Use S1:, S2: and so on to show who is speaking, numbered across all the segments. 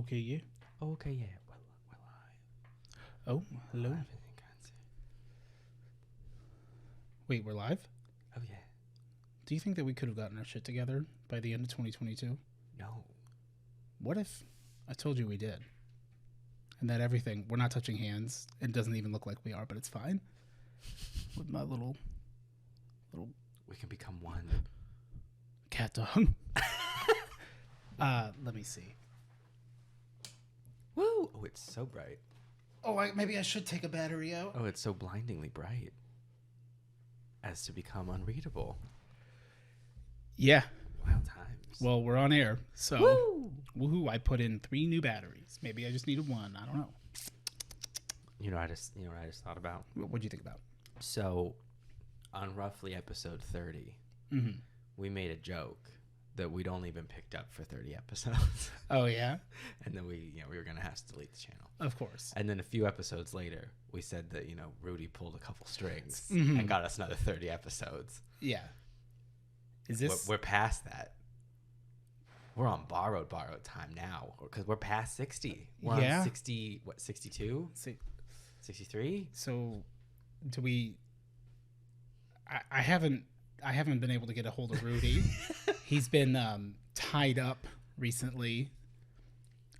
S1: Okay, yeah.
S2: Oh, okay, yeah. We're live.
S1: Oh, hello.
S2: Live in concert.
S1: Wait, we're live?
S2: Oh, yeah.
S1: Do you think that we could have gotten our shit together by the end of 2022?
S2: No.
S1: What if I told you we did? And that everything, we're not touching hands. It doesn't even look like we are, but it's fine. With my little
S2: We can become one.
S1: cat dog. Let me see.
S2: Woo! Oh, it's so bright.
S1: Oh, maybe I should take a battery out.
S2: Oh, it's so blindingly bright as to become unreadable.
S1: Yeah.
S2: Wild times.
S1: Well, we're on air, so
S2: Woo!
S1: woohoo! I put in 3 new batteries. Maybe I just needed 1. I don't know.
S2: You know what I just thought about?
S1: What'd you think about?
S2: So, on roughly episode 30, we made a joke that we'd only been picked up for 30 episodes.
S1: Oh yeah,
S2: And then we were gonna have to delete the channel.
S1: of course.
S2: And then a few episodes later, we said that Rudy pulled a couple strings and got us another 30 episodes.
S1: Yeah. Is this?
S2: We're past that. We're on borrowed time now because we're past 60. We're on 60. What, 62? 63?
S1: So, do we? I haven't been able to get a hold of Rudy. He's been tied up recently.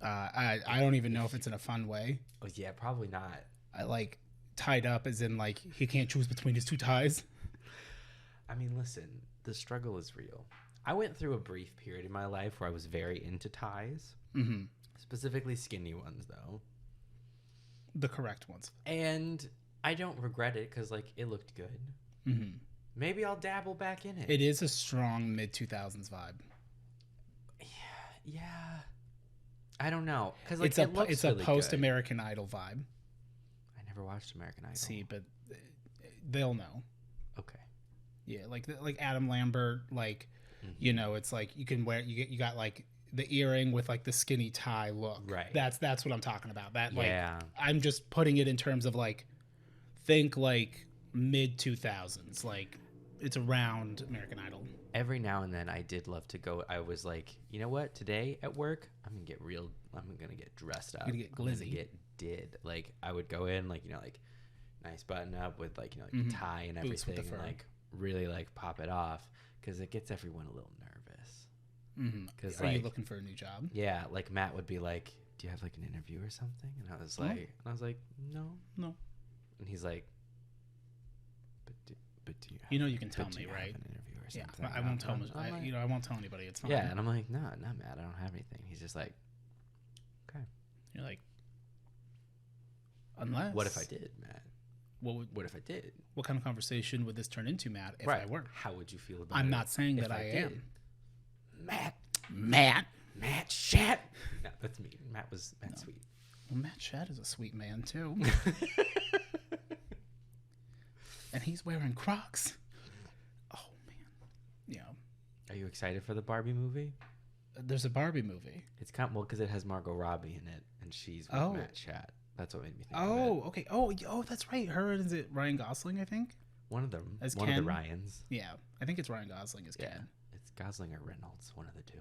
S1: I don't even know if it's in a fun way.
S2: Oh yeah, probably not.
S1: I like tied up as in like he can't choose between his 2 ties.
S2: I mean, listen, the struggle is real. I went through a brief period in my life where I was very into ties, specifically skinny ones, though.
S1: The correct ones.
S2: And I don't regret it because, like, it looked good. Mm-hmm. Maybe I'll dabble back in it.
S1: It is a strong mid-2000s vibe.
S2: Yeah. I don't know. Because, like,
S1: it's a post-American Idol vibe.
S2: I never watched American Idol.
S1: See, but they'll know.
S2: Okay.
S1: Yeah, like Adam Lambert, like, it's like you can wear, you got like the earring with like the skinny tie look.
S2: Right.
S1: That's what I'm talking about. That,
S2: yeah.
S1: Like, I'm just putting it in terms of like, think like mid 2000s, like it's around American Idol.
S2: Every now and then I did love to go. I was like, you know what? Today at work, I'm going to get dressed up.
S1: You're gonna get glizzy.
S2: Like, I would go in, like, like nice button up with like, like a tie and everything. And, like, really like pop it off because it gets everyone a little nervous. Because
S1: Are you looking for a new job?
S2: Yeah, like Matt would be like, "Do you have like an interview or something?" And I was like, "No." And he's like, "But do you?
S1: You can tell me, right?
S2: An interview or something?"
S1: Yeah, I won't tell. I won't tell anybody. It's fine.
S2: Yeah, and I'm like, "No, not Matt. I don't have anything." He's just like, "Okay."
S1: You're like, unless.
S2: What if I did, Matt?
S1: What
S2: if I did?
S1: What kind of conversation would this turn into, Matt? If I were,
S2: how would you feel about it?
S1: I'm not saying that I am.
S2: Matt Shat. No, that's me. Matt's sweet.
S1: Well, Matt Shat is a sweet man too, and he's wearing Crocs. Oh man, yeah.
S2: Are you excited for the Barbie movie?
S1: There's a Barbie movie.
S2: It's kind of, well, because it has Margot Robbie in it, and she's with Matt Shat. That's what made me think of it.
S1: Oh, okay. Oh, that's right. Her and is it Ryan Gosling, I think?
S2: One of them.
S1: As
S2: one
S1: Ken?
S2: of the Ryans.
S1: Yeah, I think it's Ryan Gosling as Ken.
S2: It's Gosling or Reynolds, one of the two.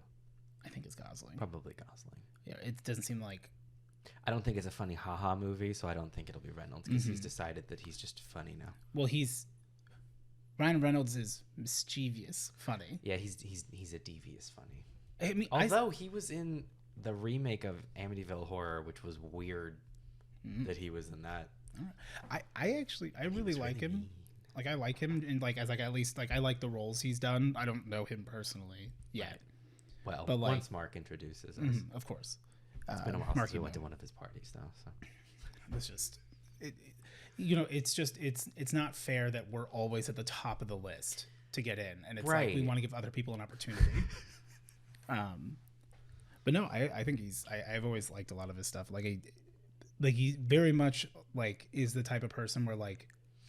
S1: I think it's Gosling.
S2: Probably Gosling.
S1: Yeah, it doesn't seem like...
S2: I don't think it's a funny haha movie, so I don't think it'll be Reynolds because he's decided that he's just funny now.
S1: Well, Ryan Reynolds is mischievous funny.
S2: Yeah, he's a devious funny.
S1: I mean,
S2: although he was in the remake of Amityville Horror, which was weird that he was in that.
S1: I really like him. Mean. Like, I like him, and like, as like, at least like, I like the roles he's done. I don't know him personally yet. Right.
S2: Well, but like, once Mark introduces us,
S1: of course.
S2: It's been a while since we went to one of his parties, though. So
S1: it's just, it's not fair that we're always at the top of the list to get in, and it's like we want to give other people an opportunity. But no, I think I've always liked a lot of his stuff. Like he very much like is the type of person where like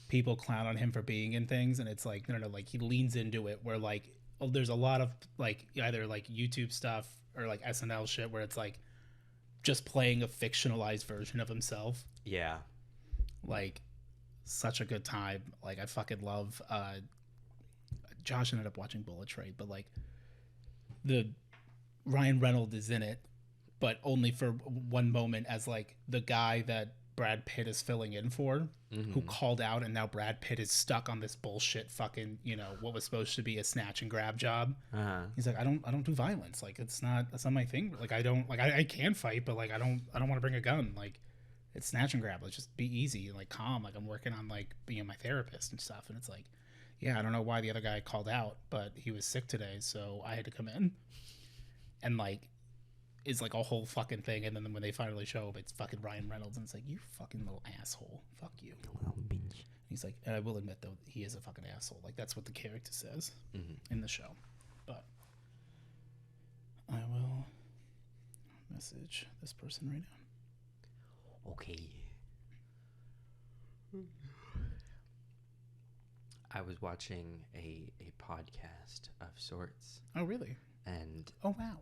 S1: people clown on him for being in things, and it's like no, like he leans into it. Where like there's a lot of like either like YouTube stuff or like SNL shit where it's like just playing a fictionalized version of himself.
S2: Yeah,
S1: like such a good time. Like I fucking love. Josh ended up watching Bullet Train, but like the Ryan Reynolds is in it, but only for one moment as like the guy that Brad Pitt is filling in for, who called out, and now Brad Pitt is stuck on this bullshit fucking, you know, what was supposed to be a snatch and grab job. He's like, I don't do violence. Like, that's not my thing. Like, I can fight, but like, I don't want to bring a gun. Like, it's snatch and grab. Let's just be easy and like calm. Like, I'm working on like being my therapist and stuff. And it's like, yeah, I don't know why the other guy called out, but he was sick today, so I had to come in. And like, it's like a whole fucking thing, and then when they finally show up, it's fucking Ryan Reynolds, and it's like, you fucking little asshole, fuck you. He's like, and I will admit though, he is a fucking asshole. Like, that's what the character says in the show. But I will message this person right now.
S2: Okay. I was watching a podcast of sorts.
S1: Oh, really?
S2: And
S1: oh wow,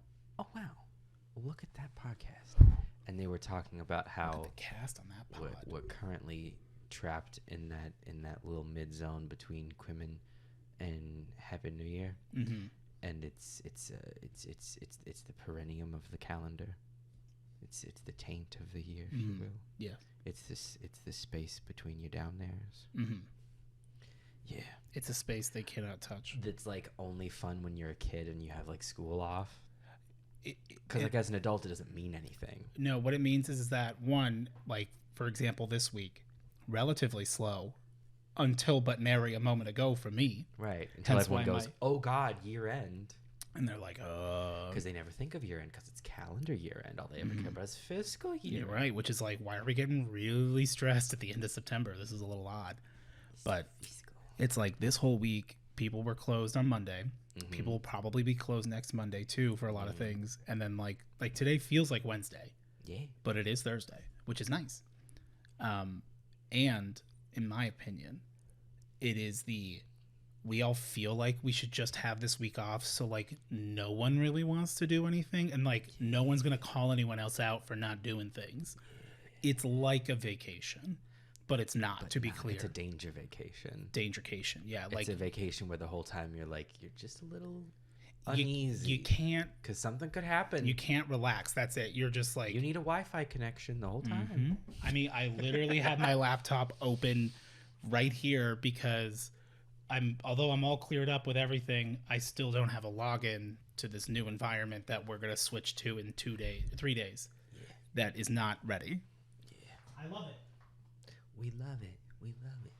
S2: look at that podcast. And they were talking about how
S1: look at the cast on that pod.
S2: We're currently trapped in that little mid zone between Quimmen and Happy New Year, and it's the perennium of the calendar. It's the taint of the year, if you will.
S1: Yeah.
S2: It's the space between your down there's. Yeah.
S1: It's a space they cannot touch.
S2: That's like only fun when you're a kid and you have like school off. Because like as an adult, it doesn't mean anything.
S1: No, what it means is that one, like for example, this week, relatively slow, until but nary a moment ago for me.
S2: Right. Until everyone goes, oh God, year end.
S1: And they're like,
S2: because they never think of year end because it's calendar year end. All they ever care about is fiscal year.
S1: Yeah, right. Which is like, why are we getting really stressed at the end of September? This is a little odd. But it's like this whole week, people were closed on Monday. People will probably be closed next Monday too for a lot of things. And then like today feels like Wednesday.
S2: Yeah.
S1: But it is Thursday, which is nice. And in my opinion, it is we all feel like we should just have this week off, so like no one really wants to do anything, and like no one's gonna call anyone else out for not doing things. It's like a vacation, but it's not, but to be clear.
S2: It's a danger vacation.
S1: Dangercation, yeah.
S2: It's
S1: like
S2: a vacation where the whole time you're like, you're just a little uneasy.
S1: You can't,
S2: because something could happen.
S1: You can't relax. That's it. You're just like,
S2: you need a Wi-Fi connection the whole time.
S1: I mean, I literally have my laptop open right here because although I'm all cleared up with everything, I still don't have a login to this new environment that we're going to switch to in 3 days. Yeah. That is not ready.
S2: Yeah.
S1: I love it.
S2: We love it. We love it.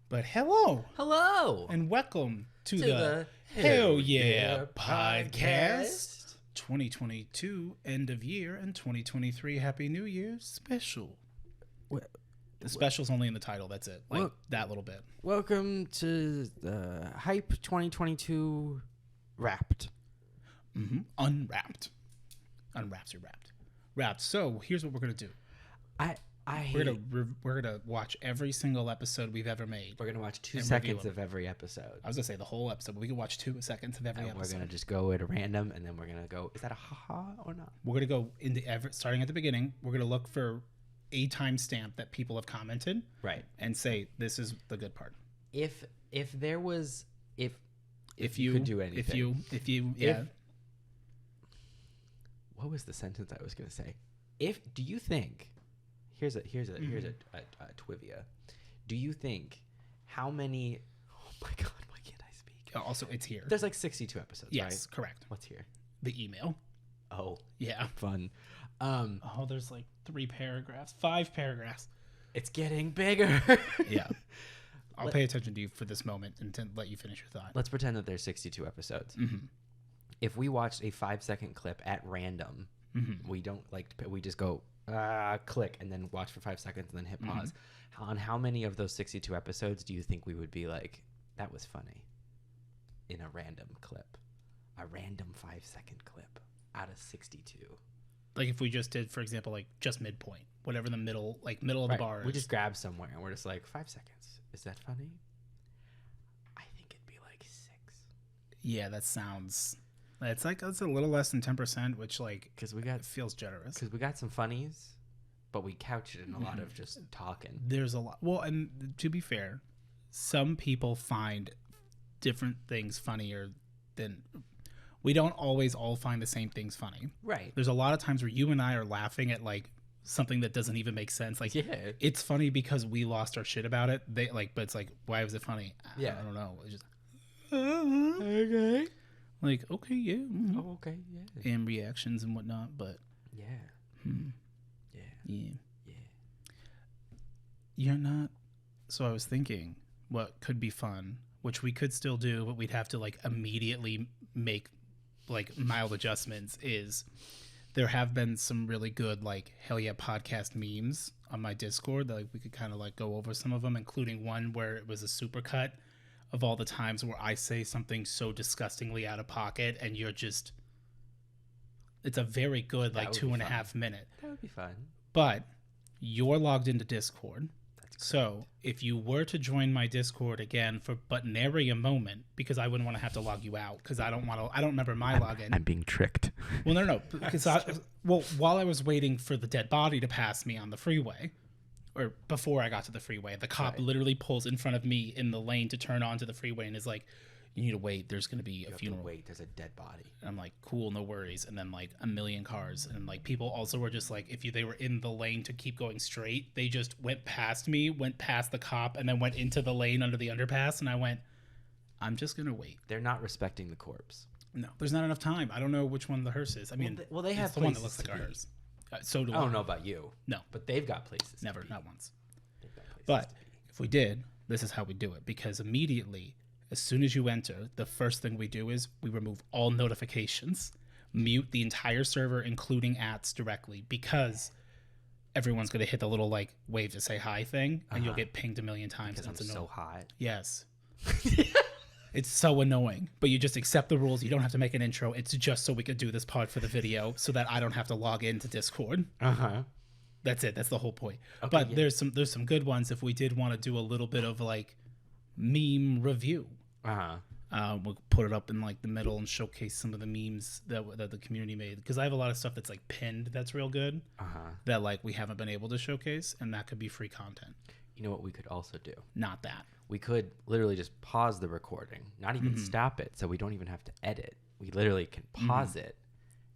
S1: But hello.
S2: Hello.
S1: And welcome to the Hell Yeah Podcast 2022 end of year and 2023 Happy New Year special. The special's only in the title. That's it. Like that little bit.
S2: Welcome to the HYP 2022 Wrapped.
S1: Unwrapped. Unwrapped or wrapped. Wrapped. So here's what we're gonna do. We're gonna watch every single episode we've ever made.
S2: We're gonna watch 2 seconds of every episode.
S1: I was gonna say the whole episode, but we can watch 2 seconds of every episode.
S2: We're gonna just go at a random, and then we're gonna go. Is that a haha or not?
S1: We're gonna go into starting at the beginning. We're gonna look for a timestamp that people have commented,
S2: right,
S1: and say this is the good part.
S2: If there was if
S1: you
S2: could do anything,
S1: if you
S2: what was the sentence I was going to say? Do you think here's a trivia. Do you think how many? Oh my God, why can't I speak?
S1: Also, it's here.
S2: There's like 62 episodes.
S1: Yes,
S2: right?
S1: Correct.
S2: What's here?
S1: The email.
S2: Oh
S1: yeah,
S2: fun.
S1: There's like 5 paragraphs.
S2: It's getting bigger.
S1: Yeah. I'll pay attention to you for this moment and to let you finish your thought.
S2: Let's pretend that there's 62 episodes. If we watched a 5-second clip at random, we don't we just go click and then watch for 5 seconds and then hit pause. On how many of those 62 episodes do you think we would be like, that was funny in a random clip? A random 5-second clip out of 62.
S1: Like if we just did, for example, like just midpoint, whatever the middle of the bar is.
S2: We just grab somewhere and we're just like 5 seconds. Is that funny? I think it'd be like 6.
S1: Yeah, that sounds. It's a little less than 10%, which feels generous.
S2: Because we got some funnies, but we couch it in a lot of just talking.
S1: There's a lot. Well, and to be fair, some people find different things funnier than. we don't always all find the same things funny.
S2: Right.
S1: There's a lot of times where you and I are laughing at like something that doesn't even make sense. Like, it's funny because we lost our shit about it. They like, but it's like, why was it funny? I don't know. It's just okay. Like, okay, yeah. Mm-hmm.
S2: Oh, okay, yeah.
S1: And reactions and whatnot, but
S2: yeah.
S1: Yeah. You're not. So I was thinking, what could be fun, which we could still do, but we'd have to like immediately make like mild adjustments. Is there have been some really good like Hell Yeah podcast memes on my Discord that like we could kind of like go over some of them, including one where it was a supercut of all the times where I say something so disgustingly out of pocket and you're just, it's a very good like 2.5 minute.
S2: That would be fun.
S1: But you're logged into Discord. So if you were to join my Discord again for but nary a moment, because I wouldn't want to have to log you out because I don't remember my login.
S2: I'm being tricked.
S1: Well, no, because while I was waiting for the dead body to pass me on the freeway, or before I got to the freeway, the cop literally pulls in front of me in the lane to turn onto the freeway and is like, you need to wait. There's going to be a funeral.
S2: Wait, there's a dead body.
S1: And I'm like, cool, no worries. And then like a million cars. And like people also were just like, they were in the lane to keep going straight, they just went past me, went past the cop, and then went into the lane under the underpass. And I went, I'm just going to wait.
S2: They're not respecting the corpse.
S1: No, there's not enough time. I don't know which one the hearse is. I mean,
S2: they have
S1: the one that looks like a hearse. So do I.
S2: I don't know about you.
S1: No.
S2: But they've got places.
S1: Never, not once. But if we did, this is how we do it. Because immediately, as soon as you enter, the first thing we do is we remove all notifications, mute the entire server, including ats directly, because everyone's going to hit the little like wave to say hi thing, and you'll get pinged a million times.
S2: Because I'm so hot.
S1: Yes. It's so annoying, but you just accept the rules. You don't have to make an intro. It's just so we could do this part for the video so that I don't have to log into Discord. That's it. That's the whole point. Okay, but there's some good ones if we did want to do a little bit of like meme review. We'll put it up in like the middle and showcase some of the memes that the community made, because I have a lot of stuff that's like pinned that's real good that like we haven't been able to showcase, and that could be free content.
S2: You know what we could also do?
S1: Not that.
S2: We could literally just pause the recording, not even stop it, so we don't even have to edit. We literally can pause it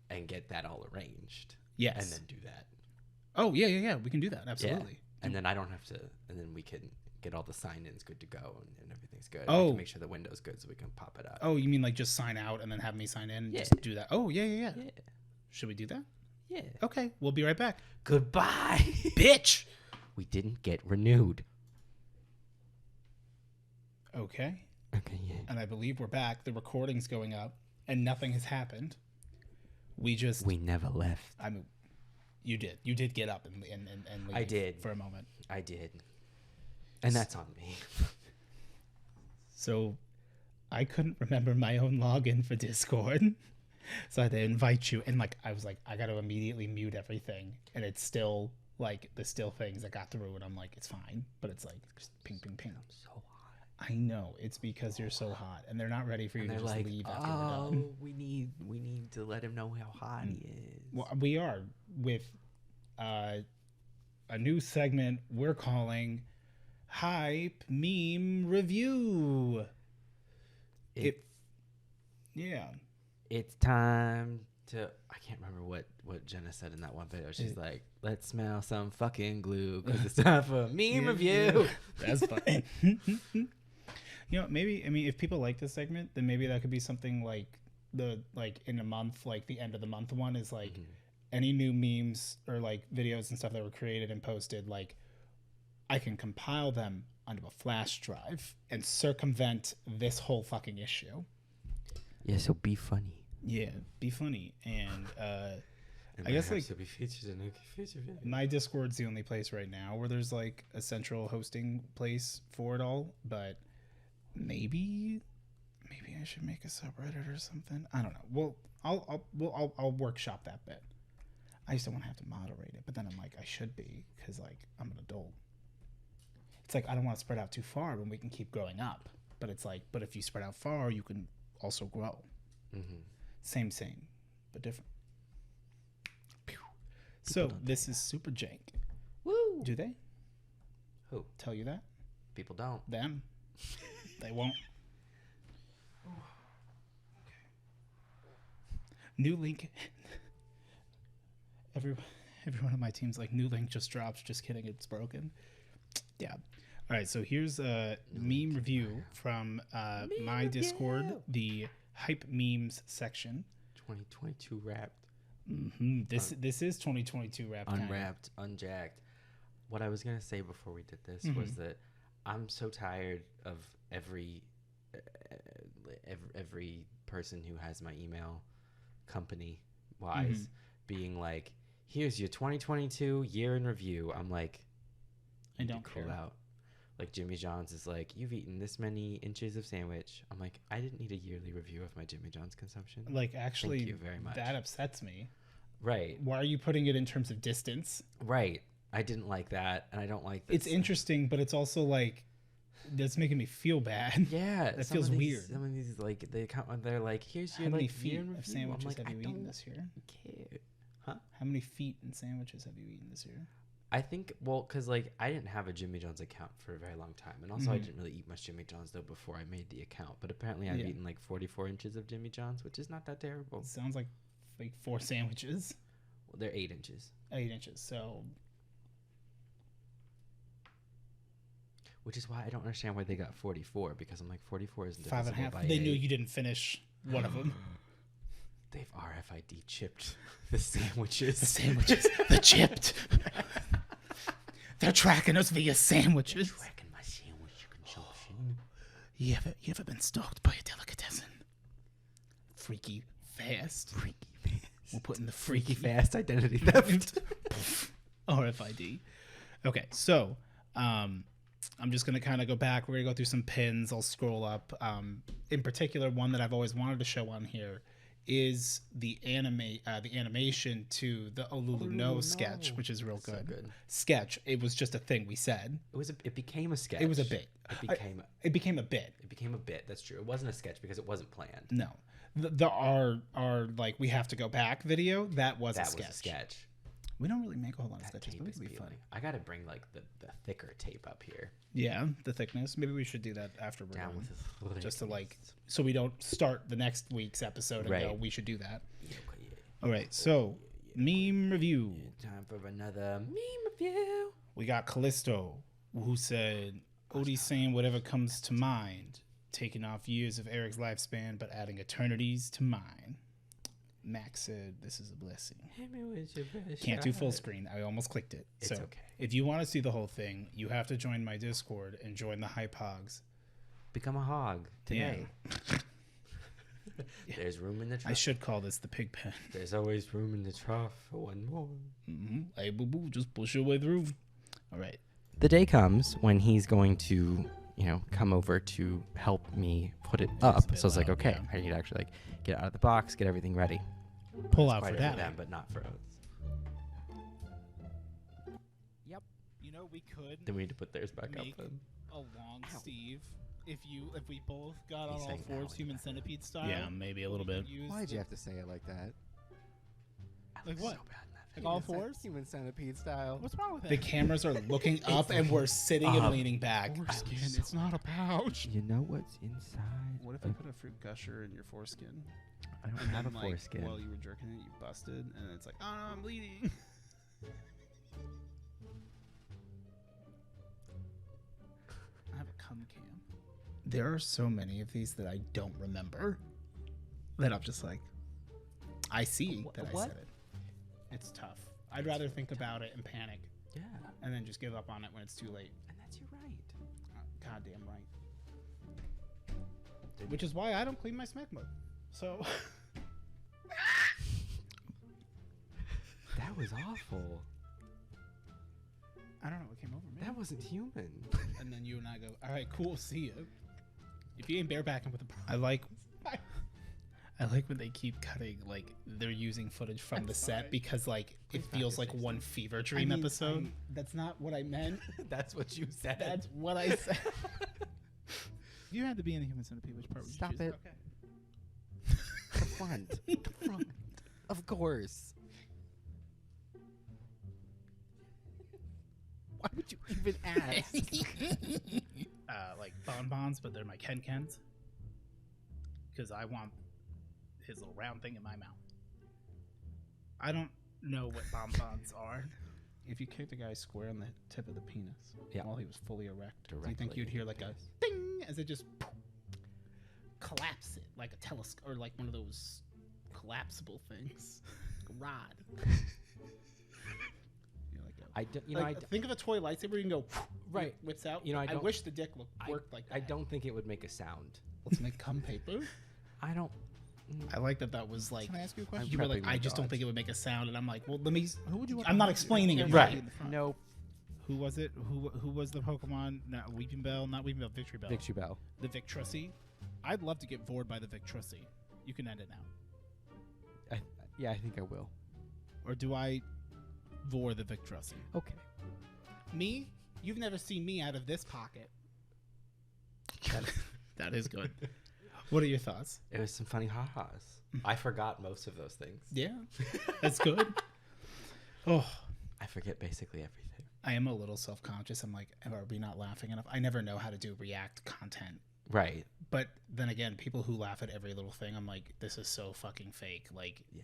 S2: and get that all arranged.
S1: Yes.
S2: And then do that.
S1: Oh, yeah. We can do that. Absolutely.
S2: Yeah. And then I don't have to, and then we can get all the sign-ins good to go and everything's good.
S1: Oh.
S2: We can make sure the window's good so we can pop it up.
S1: Oh, you mean like just sign out and then have me sign in and just do that? Oh, yeah. Should we do that?
S2: Yeah.
S1: Okay, we'll be right back.
S2: Goodbye.
S1: Bitch!
S2: We didn't get renewed.
S1: Okay.
S2: Okay, yeah.
S1: And I believe we're back. The recording's going up and nothing has happened. We
S2: never left.
S1: I mean, you did get up and leave.
S2: I did.
S1: For a moment.
S2: I did. And that's on me.
S1: So I couldn't remember my own login for Discord. So I had to invite you. And like I was like, I got to immediately mute everything. And it's still like the still things that got through. And I'm like, it's fine. But it's like just ping, ping, ping.
S2: I'm so hot.
S1: I know. It's because you're so hot. And they're not ready for you to just leave after we're done.
S2: We need to let him know how hot he is.
S1: Well, we are with a new segment we're calling HYP Meme Review.
S2: It's time to, I can't remember what Jenna said in that one video. She's like, let's smell some fucking glue because it's time for a meme review.
S1: That's funny. You know, maybe, I mean, if people like this segment, then maybe that could be something like in a month, like the end of the month one is like any new memes or like videos and stuff that were created and posted, like I can compile them onto a flash drive and circumvent this whole fucking issue.
S2: Yeah, so be funny.
S1: Yeah, be funny. And I guess like
S2: be featured in a future video.
S1: My Discord's the only place right now where there's like a central hosting place for it all, but maybe I should make a subreddit or something. I don't know. Well, I'll workshop that bit. I just don't want to have to moderate it, but then I'm like, I should be, because like I'm an adult. It's like I don't want to spread out too far when we can keep growing up. But it's like, but if you spread out far, you can also grow. Same, but different. So this is super jank.
S2: Woo!
S1: Do they?
S2: Who?
S1: Tell you that?
S2: People don't.
S1: Them. They won't. New link. Everyone on my team's like, new link just dropped. Just kidding, it's broken. Yeah. All right, so here's a meme review from my Discord, the hype memes section.
S2: 2022 wrapped.
S1: Mm-hmm. This is 2022 wrapped.
S2: Unwrapped, unjacked. What I was gonna say before we did this was that I'm so tired of every person who has my email, company wise, being like, "Here's your 2022 year in review." I'm like,
S1: I don't care.
S2: Out. Like Jimmy John's is like, "You've eaten this many inches of sandwich." I'm like, I didn't need a yearly review of my Jimmy John's consumption.
S1: Like, actually,
S2: thank you very much.
S1: That upsets me.
S2: Right.
S1: Why are you putting it in terms of distance?
S2: Right. I didn't like that, and I don't like this.
S1: It's interesting, but it's also like, that's making me feel bad.
S2: Yeah.
S1: That feels weird.
S2: Some of these, like, they're like, "Here's your,
S1: how many
S2: like,
S1: feet
S2: year in
S1: of
S2: review."
S1: sandwiches
S2: I'm like,
S1: have you
S2: I
S1: eaten
S2: don't
S1: this year?
S2: care. Huh?
S1: How many feet and sandwiches have you eaten this year?
S2: I think, well, because, like, I didn't have a Jimmy John's account for a very long time. And also, I didn't really eat much Jimmy John's, though, before I made the account. But apparently, I've eaten, like, 44 inches of Jimmy John's, which is not that terrible.
S1: It sounds like 4 sandwiches.
S2: Well, they're 8 inches.
S1: 8 inches, so...
S2: Which is why I don't understand why they got 44, because I'm like, 44 is
S1: 5.5. They knew you didn't finish one of them.
S2: They've RFID chipped the sandwiches.
S1: The sandwiches. The chipped. They're tracking us via sandwiches.
S2: They're tracking my sandwich consumption.
S1: You ever been stalked by a delicatessen? Freaky fast.
S2: Freaky fast.
S1: We're putting the
S2: freaky fast identity theft.
S1: RFID. Okay, so I'm just going to kind of go back. We're going to go through some pins. I'll scroll up. In particular, one that I've always wanted to show on here is the animation to the Olulu No sketch, which is real good.
S2: So good.
S1: Sketch. It was just a thing we said.
S2: It became a sketch.
S1: It was a bit.
S2: It became
S1: a bit.
S2: It became a bit. That's true. It wasn't a sketch because it wasn't planned.
S1: No. Our like we have to go back video. That was a sketch. We don't really make a whole lot of sketches, but it would be fun.
S2: I gotta bring like the thicker tape up here.
S1: Yeah, the thickness. Maybe we should do that after we're
S2: Down
S1: done.
S2: with this
S1: just to like, so we don't start the next week's episode and go, we should do that.
S2: Yeah.
S1: All right, so meme review.
S2: Time for another meme review.
S1: We got Callisto, who said, Odie's saying whatever comes to mind, taking off years of Eric's lifespan, but adding eternities to mine. Max said, this is a blessing. Can't do full screen. I almost clicked it.
S2: It's
S1: so
S2: okay.
S1: If you want to see the whole thing, you have to join my Discord and join the Hype Hogs.
S2: Become a hog today.
S1: Yeah.
S2: There's room in the trough.
S1: I should call this the pig pen.
S2: There's always room in the trough for one more.
S1: Hey, boo-boo, just push your way through. All right.
S2: The day comes when he's going to, come over to help me put it up. So it's like, okay,
S1: yeah.
S2: I need to actually like get out of the box, get everything ready.
S1: Pull out for
S2: For
S1: that.
S2: them, but not for us.
S1: Yep. We could
S2: Then we need to put theirs back
S1: make
S2: up. Then.
S1: a long Steve if we both got on all
S2: saying
S1: fours
S2: ow,
S1: human centipede style.
S3: Yeah, maybe a little bit.
S4: Why'd you have to say it like that?
S1: Like what?
S2: So bad in that
S1: Like all fours?
S4: Human centipede style.
S1: What's wrong with it? The cameras are looking up and we're sitting and leaning back.
S3: Foreskin, it's not a pouch.
S2: You know what's inside?
S3: What if I put a fruit gusher in your foreskin?
S2: I don't
S3: And
S2: have a
S3: then,
S2: foreskin.
S3: While you were jerking it, you busted, and it's like, oh no, I'm bleeding. I have a cum cam.
S1: There are so many of these that I don't remember. That I'm just like, I see that I said it. It's tough. I'd rather think about it and panic
S2: Yeah,
S1: and then just give up on it when it's too late.
S2: and that's your right.
S1: Goddamn right. Which is why I don't clean my smack mug. So
S2: That was awful.
S1: I don't know what came over me.
S2: That wasn't human.
S1: And then you and I go, all right, cool, see you. If you ain't barebacking with the I like when they keep cutting, like they're using footage from the set because like it feels like one fever dream episode. That's not what I meant.
S2: That's what you said.
S1: That's what I said. If you had to be in the human centipede, which part would you
S4: Stop
S1: choose?
S4: it.
S1: Okay.
S4: The front. The front. Of course. Why would you even ask?
S1: Like bonbons, but they're my Ken Kens. Because I want his little round thing in my mouth. I don't know what bonbons are.
S3: If you kicked a guy square on the tip of the penis
S2: Yeah.
S3: while he was fully erect,
S1: Do you think
S2: Directly
S1: you'd hear like a
S2: penis.
S1: ding as it just collapse it like a telescope or like one of those collapsible things, a rod?
S3: you're like,
S2: I don't, you know,
S1: Like, think of a toy lightsaber. You can go
S2: Right.
S1: it whips out.
S2: You know, I
S1: I
S2: don't-
S1: wish the dick worked like that.
S2: I don't think it would make a sound.
S1: Let's make cum paper.
S2: I don't.
S1: I like that was like.
S3: can I ask you a question?
S1: You were like,
S2: prepping my
S1: I just don't
S2: thoughts.
S1: think it would make a sound, and I'm like, well, let me.
S3: Who would you want
S1: I'm not
S3: behind you?
S1: explaining it
S3: Everybody
S1: right.
S3: in the front.
S2: Nope.
S3: Who was it? Who was the Pokemon? Not Weeping Bell, not Weeping Bell, Victory Bell.
S2: Victory Bell.
S3: The Victrusy. I'd love to get vored by the Victrusy. You can end it now.
S2: Yeah, I think I will.
S3: Or do I vor the Victrusy?
S2: Okay.
S1: Me? You've never seen me out of this pocket.
S3: That is good.
S1: What are your thoughts?
S2: It was some funny ha-has. I forgot most of those things.
S1: Yeah, that's good. Oh,
S2: I forget basically everything.
S1: I am a little self-conscious. I'm like, are we not laughing enough? I never know how to do react content.
S2: Right.
S1: But then again, people who laugh at every little thing, I'm like, this is so fucking fake. Like,
S2: Yeah.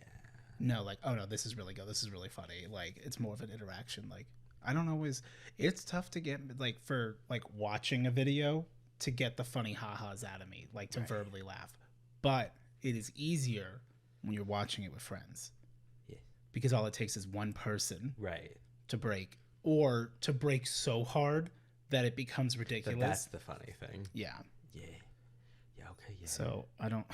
S1: no, like, oh no, this is really good. This is really funny. Like, it's more of an interaction. Like, I don't always. It's tough to get like for like watching a video to get the funny ha-has out of me, like to verbally laugh. But it is easier when you're watching it with friends.
S2: Yeah.
S1: Because all it takes is one person
S2: Right.
S1: to break, or to break so hard that it becomes
S2: But
S1: ridiculous.
S2: that's the funny thing.
S1: Yeah.
S2: Yeah. Yeah. Okay. Yeah.
S1: So I don't.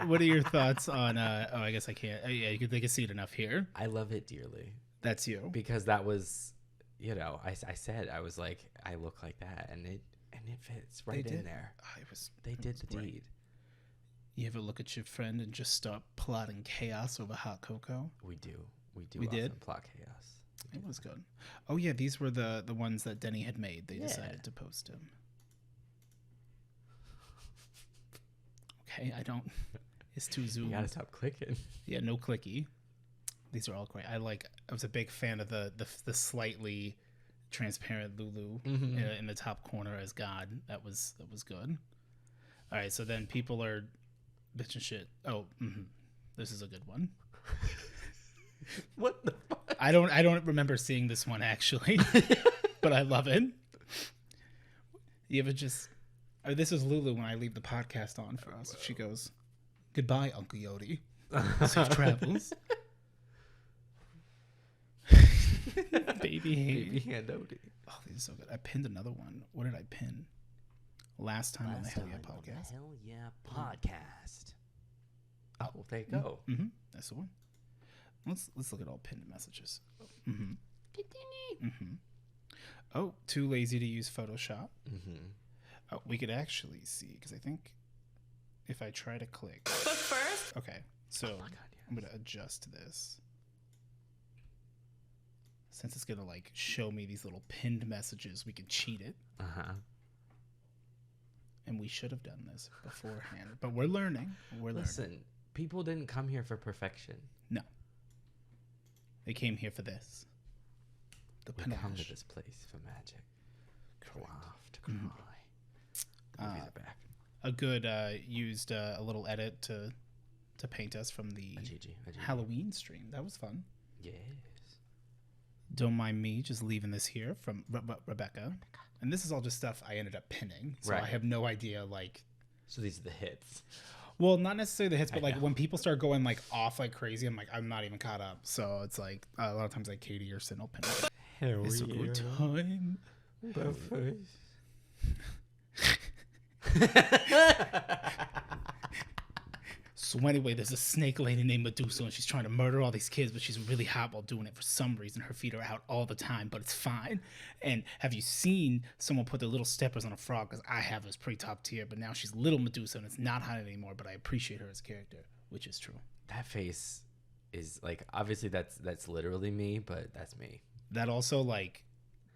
S1: What are your thoughts on? Oh, I guess I can't. Yeah, they can see it enough here.
S2: I love it dearly
S1: That's you.
S2: because that was, you know, I said I was like I look like that and it fits right
S1: They
S2: in
S1: did.
S2: there.
S1: It was.
S2: They
S1: it
S2: did
S1: was
S2: the
S1: great.
S2: deed.
S1: You ever look at your friend and just start plotting chaos over hot cocoa?
S2: We do. We
S1: We
S2: often
S1: did?
S2: plot chaos.
S1: It was good. Oh yeah, these were the ones that Denny had made. They
S2: Yeah.
S1: decided to post them. Okay, I don't. It's too
S2: You
S1: zoomed.
S2: gotta stop clicking.
S1: Yeah, no clicky. These are all great. I was a big fan of the slightly transparent Lulu in the top corner as God. That was good. All right, so then people are bitching shit. Oh, this is a good one.
S2: What the fuck?
S1: I don't remember seeing this one actually, but I love it. You ever just? This is Lulu when I leave the podcast on for us. She goes, "Goodbye, Uncle Yodi. Safe travels." Baby hand.
S2: Baby hand Odie.
S1: Oh, this is so good. I pinned another one. What did I pin? Last time on the Hell Yeah podcast.
S2: Hell Yeah podcast. Oh, there you go.
S1: That's the one. Let's look at all pinned messages. Oh, too lazy to use Photoshop. Oh, we could actually see because I think if I try to click. But first. Okay, so I'm gonna adjust this. Since it's gonna like show me these little pinned messages, we can cheat it. And we should have done this beforehand, but we're learning.
S2: Listen, people didn't come here for perfection.
S1: No. They came here for this. The
S2: We come to
S1: panache.
S2: this place for magic. To laugh, to
S1: Mm-hmm.
S2: cry. The movies are back.
S1: A good used a little edit to paint us from the
S2: A GG.
S1: Halloween stream. That was fun.
S2: Yes.
S1: Don't mind me just leaving this here from Rebecca. And this is all just stuff I ended up pinning. So I
S2: Right.
S1: have no idea, like...
S2: So these are the hits.
S1: Well, not necessarily the hits, but
S2: I
S1: like
S2: know.
S1: when people start going like off like crazy, I'm like, I'm not even caught up. So it's like a lot of times like Katie or Sin will pin it.
S2: Hell
S1: It's a good time.
S2: But first.
S1: So anyway, there's a snake lady named Medusa, and she's trying to murder all these kids, but she's really hot while doing it. For some reason, her feet are out all the time, but it's fine. And have you seen someone put their little steppers on a frog? Because I have. It was pretty top tier, but now she's little Medusa, and it's not hot anymore, but I appreciate her as a character, which is true.
S2: That face is like, obviously that's literally me, but that's me.
S1: That also, like,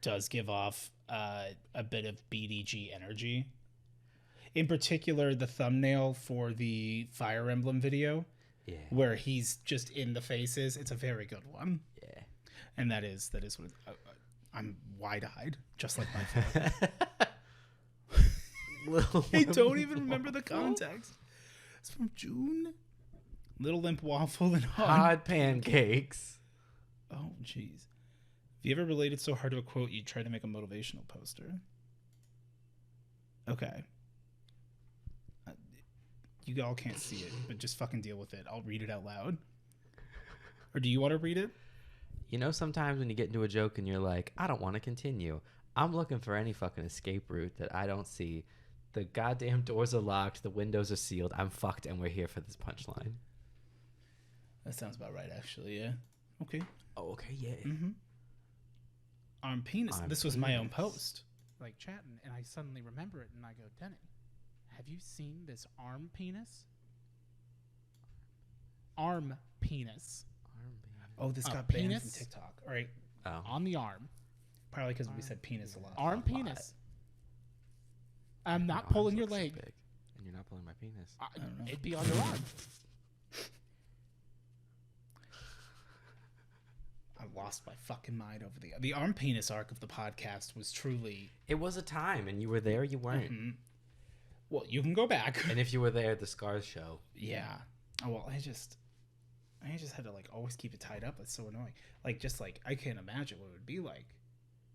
S1: does give off a bit of BDG energy. In particular, the thumbnail for the Fire Emblem video,
S2: Yeah.
S1: where he's just in the faces. It's a very good one.
S2: Yeah.
S1: And that is what I'm wide-eyed, just like my father. I don't even remember the context. It's from June. Little limp waffle and
S2: Hot pancakes.
S1: Oh, jeez. Have you ever related so hard to a quote you try to make a motivational poster? Okay. You all can't see it, but just fucking deal with it. I'll read it out loud. Or do you want to read it?
S2: You know, sometimes when you get into a joke and you're like, I don't want to continue. I'm looking for any fucking escape route that I don't see. The goddamn doors are locked. The windows are sealed. I'm fucked, and we're here for this punchline.
S1: That sounds about right, actually, yeah. Okay.
S2: Oh, okay, yeah.
S1: Mm-hmm. Arm penis.
S2: Arm
S1: This was my own
S2: penis.
S1: post.
S3: Like chatting, and I suddenly remember it, and I go, Denny, have you seen this arm penis? Arm penis.
S1: Oh, this
S3: A
S1: got banned from
S3: penis?
S1: TikTok. All right.
S2: Oh.
S3: On the arm.
S1: Probably because we said penis a lot.
S3: Arm
S2: A lot.
S3: penis. I'm not
S2: Your arms
S3: pulling your
S2: look so
S3: leg.
S2: big, and you're not pulling my penis.
S1: I don't know.
S3: It'd be on your arm.
S1: I lost my fucking mind over the arm penis arc of the podcast was truly.
S2: It was a time, and you were there, you weren't.
S1: Mhm. Well, you can go back.
S2: And if you were there, the scars show.
S1: Yeah. Oh well, I just had to like always keep it tied up. It's so annoying. Like just like I can't imagine what it would be like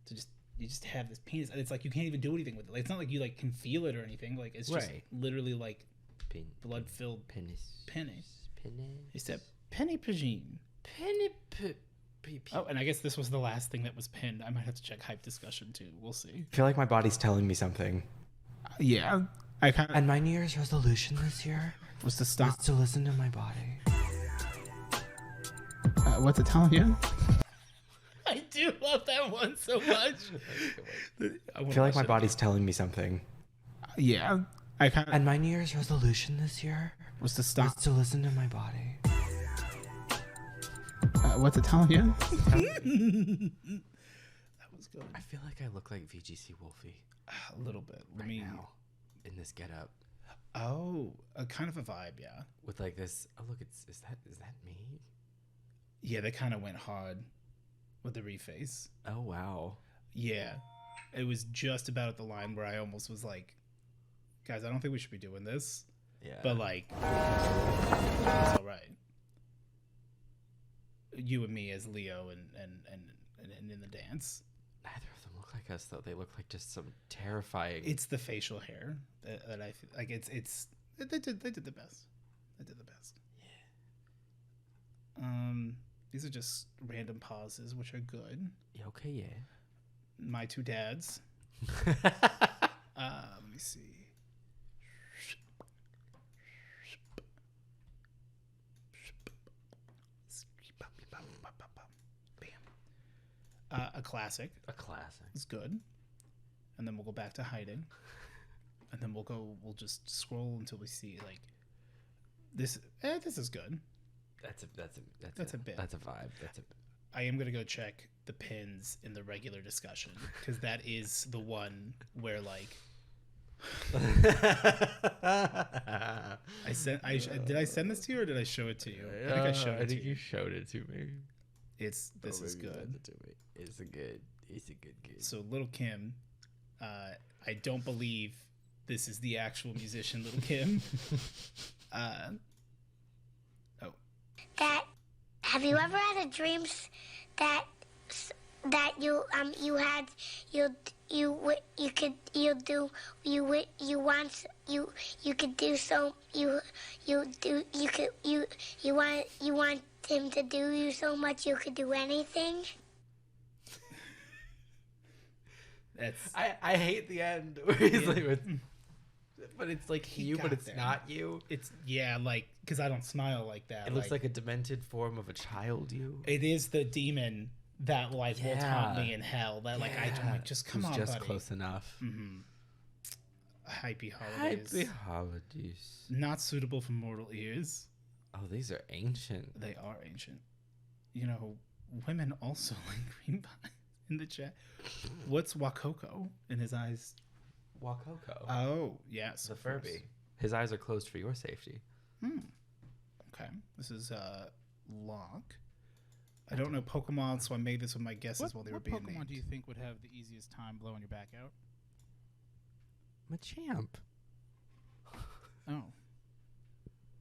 S1: to you just have this penis, and it's like you can't even do anything with it. Like, it's not like you like can feel it or anything. Like it's just
S2: Right.
S1: literally like
S2: Pin,
S1: blood filled
S2: penis.
S1: penny.
S2: Penis.
S1: It's a penny pagine.
S2: Penny.
S1: Oh, and I guess this was the last thing that was pinned. I might have to check hype discussion too. We'll see.
S2: I feel like my body's telling me something.
S1: Yeah, I kind of
S2: And my New Year's resolution this year
S1: was to stop.
S2: is to listen to my body.
S1: What's it telling you? I do love that one so much.
S2: I feel like my body's telling me something.
S1: Yeah, I kind of
S2: And my New Year's resolution this year
S1: was to
S2: is
S1: stop.
S2: to listen to my body.
S1: What's it telling you? That was good.
S2: I feel like I look like VGC Wolfie
S1: A little bit. Let
S2: right
S1: me.
S2: now in this getup
S1: Oh, a kind of a vibe, yeah.
S2: with like this. Oh look, is that me?
S1: Yeah, they kind of went hard with the reface.
S2: Oh wow.
S1: Yeah, it was just about at the line where I almost was like, guys, I don't think we should be doing this.
S2: Yeah.
S1: But like, it's all right. You and me as Leo and in the dance.
S2: Neither of them look like us though. They look like just some terrifying.
S1: It's the facial hair that I feel like they did the best. They did the best. Yeah. These are just random pauses, which are good.
S2: Yeah, okay, yeah.
S1: My two dads. Let me see. Bam. A classic.
S2: A classic.
S1: It's good. And then we'll go back to hiding. And then we'll just scroll until we see like this. This is good.
S2: That's a
S1: bit.
S2: That's a vibe.
S1: I am gonna go check the pins in the regular discussion because that is the one where like did I send this to you or did I show it to you? I think I showed it to you.
S2: showed it to me.
S1: This is good.
S2: It's a good
S1: So Little Kim, I don't believe this is the actual musician Little Kim.
S5: That have you ever had a dream that you want him to do you so much you could do anything?
S1: That's
S2: I hate the end where he's like but it's like
S1: He
S2: you,
S1: got
S2: but it's
S1: there.
S2: not you.
S1: it's like because I don't smile like that.
S2: It looks like a demented form of a child you.
S1: it is the demon that like will taunt me in hell. That like I'm like just come
S2: Who's
S1: on,
S2: just
S1: buddy.
S2: close enough.
S1: Hypey holidays.
S2: Happy holidays.
S1: Not suitable for mortal ears.
S2: Oh, these are ancient.
S1: They are ancient. You know, women also like green pie in the chat. What's Wakoko in his eyes?
S2: Wakoko.
S1: Oh, yes.
S2: the
S1: of course.
S2: Furby. His eyes are closed for your safety.
S1: Okay. This is Lock. I don't know Pokemon, so I made this with my guesses while they were
S3: What
S1: being
S3: Pokemon
S1: named.
S3: do you think would have the easiest time blowing your back out?
S2: Machamp.
S3: Oh.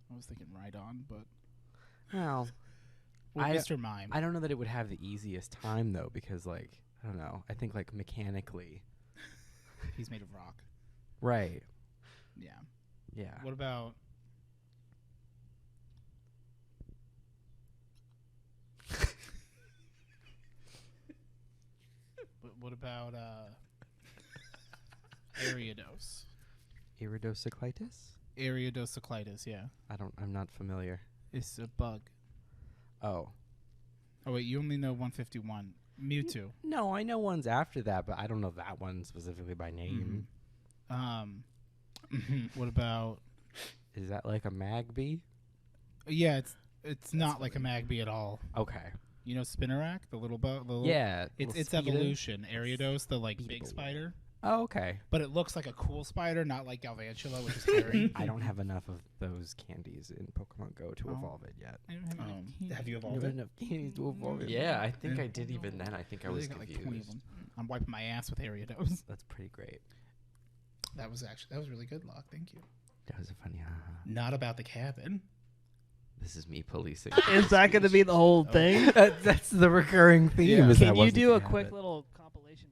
S3: I was thinking Rhydon, but
S2: Well,
S3: With
S2: I-
S3: Mr. Mime.
S2: I don't know that it would have the easiest time though, because like I don't know. I think like mechanically.
S3: He's made of rock.
S2: Right.
S3: Yeah.
S2: Yeah.
S3: What about? what about Ariados?
S2: Iridocyclitis?
S3: Ariadocyclitis, yeah.
S2: I'm not familiar.
S3: It's a bug.
S2: Oh.
S3: Oh, wait, you only know 151. Mewtwo.
S2: No, I know ones after that, but I don't know that one specifically by name.
S3: What about...
S2: Is that like a Magby?
S3: Yeah, it's not like a Magby at all.
S2: Okay.
S3: You know Spinnerack, the little bug?
S2: Yeah.
S3: It's
S2: speeder?
S3: evolution. Ariados, the like big
S2: Speedo.
S3: spider.
S2: Oh, okay.
S3: But it looks like a cool spider, not like Galvantula, which is hairy.
S2: I don't have enough of those candies in Pokemon Go to evolve it yet.
S3: I don't have enough candy.
S1: Have you
S2: You
S1: evolved
S2: have
S1: it?
S2: enough candies to evolve it.
S4: Yeah, I think I did even then. I think I
S3: Really
S4: was
S3: got like
S4: confused.
S3: 20 of them. I'm wiping my ass with Ariados.
S2: That's pretty great.
S1: That was really good, Locke. Thank you.
S2: That was a funny.
S1: Not about the cabin.
S2: This is me policing.
S6: Is that going to be the whole thing?
S2: That's the recurring theme.
S1: Yeah.
S2: is that
S6: Can you
S2: wasn't
S6: do a
S2: gonna
S6: quick
S2: happen.
S6: little compilation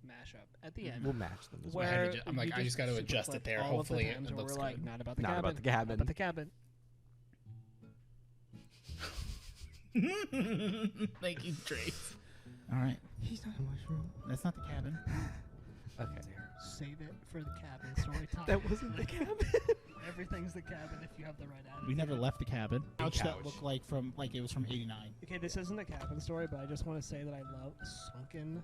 S6: mashup at the end?
S2: We'll match them. As
S1: I
S2: well.
S1: had to
S6: Where
S1: ju- I'm like,
S6: you
S1: I just got to
S6: super
S1: adjust
S6: clip
S1: it there.
S6: all of the
S1: Hopefully
S6: times
S1: it
S6: where
S1: looks
S6: we're like,
S1: good.
S6: not about the
S2: Not
S6: cabin.
S2: about the cabin.
S6: Not about the cabin.
S1: Thank you, Trace. All right.
S2: He's not a mushroom.
S1: That's not the cabin.
S2: Okay.
S6: Save it for the cabin story time.
S2: That wasn't the cabin.
S6: Everything's the cabin if you have the right attitude.
S3: We never left the cabin. Couch that
S2: couch.
S3: looked like it was from '89.
S6: Okay, this isn't a cabin story, but I just want to say that I love sunken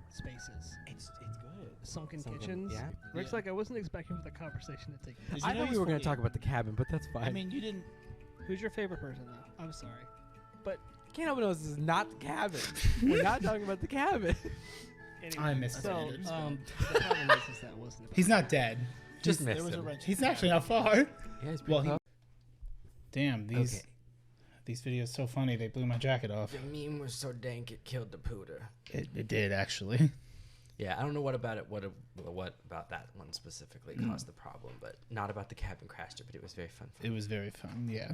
S6: spaces.
S2: It's good.
S6: Sunken
S2: Sunken,
S6: kitchens.
S2: yeah.
S6: Rick's like, I wasn't expecting for the conversation to take place.
S2: I know you were going to talk about the cabin, but that's fine.
S3: I mean, you didn't.
S6: Who's your favorite person, though? I'm sorry.
S2: can't help but notice this is not the cabin. We're not talking about the cabin.
S6: Anyway,
S1: I missed
S6: so,
S1: it.
S6: the problem is that wasn't about
S1: He's not dead.
S2: Just
S3: There
S2: missed
S3: was a
S2: him.
S3: wrench.
S1: He's actually not far.
S2: Yeah, he's
S1: Well,
S2: pretty close.
S1: Damn, these videos so funny. They blew my jacket off.
S4: The meme was so dank it killed the pooter.
S1: It did actually.
S4: Yeah, I don't know what about it. What about that one specifically caused the problem, but not about the cabin crasher. But it was very fun.
S1: It was very fun. Yeah.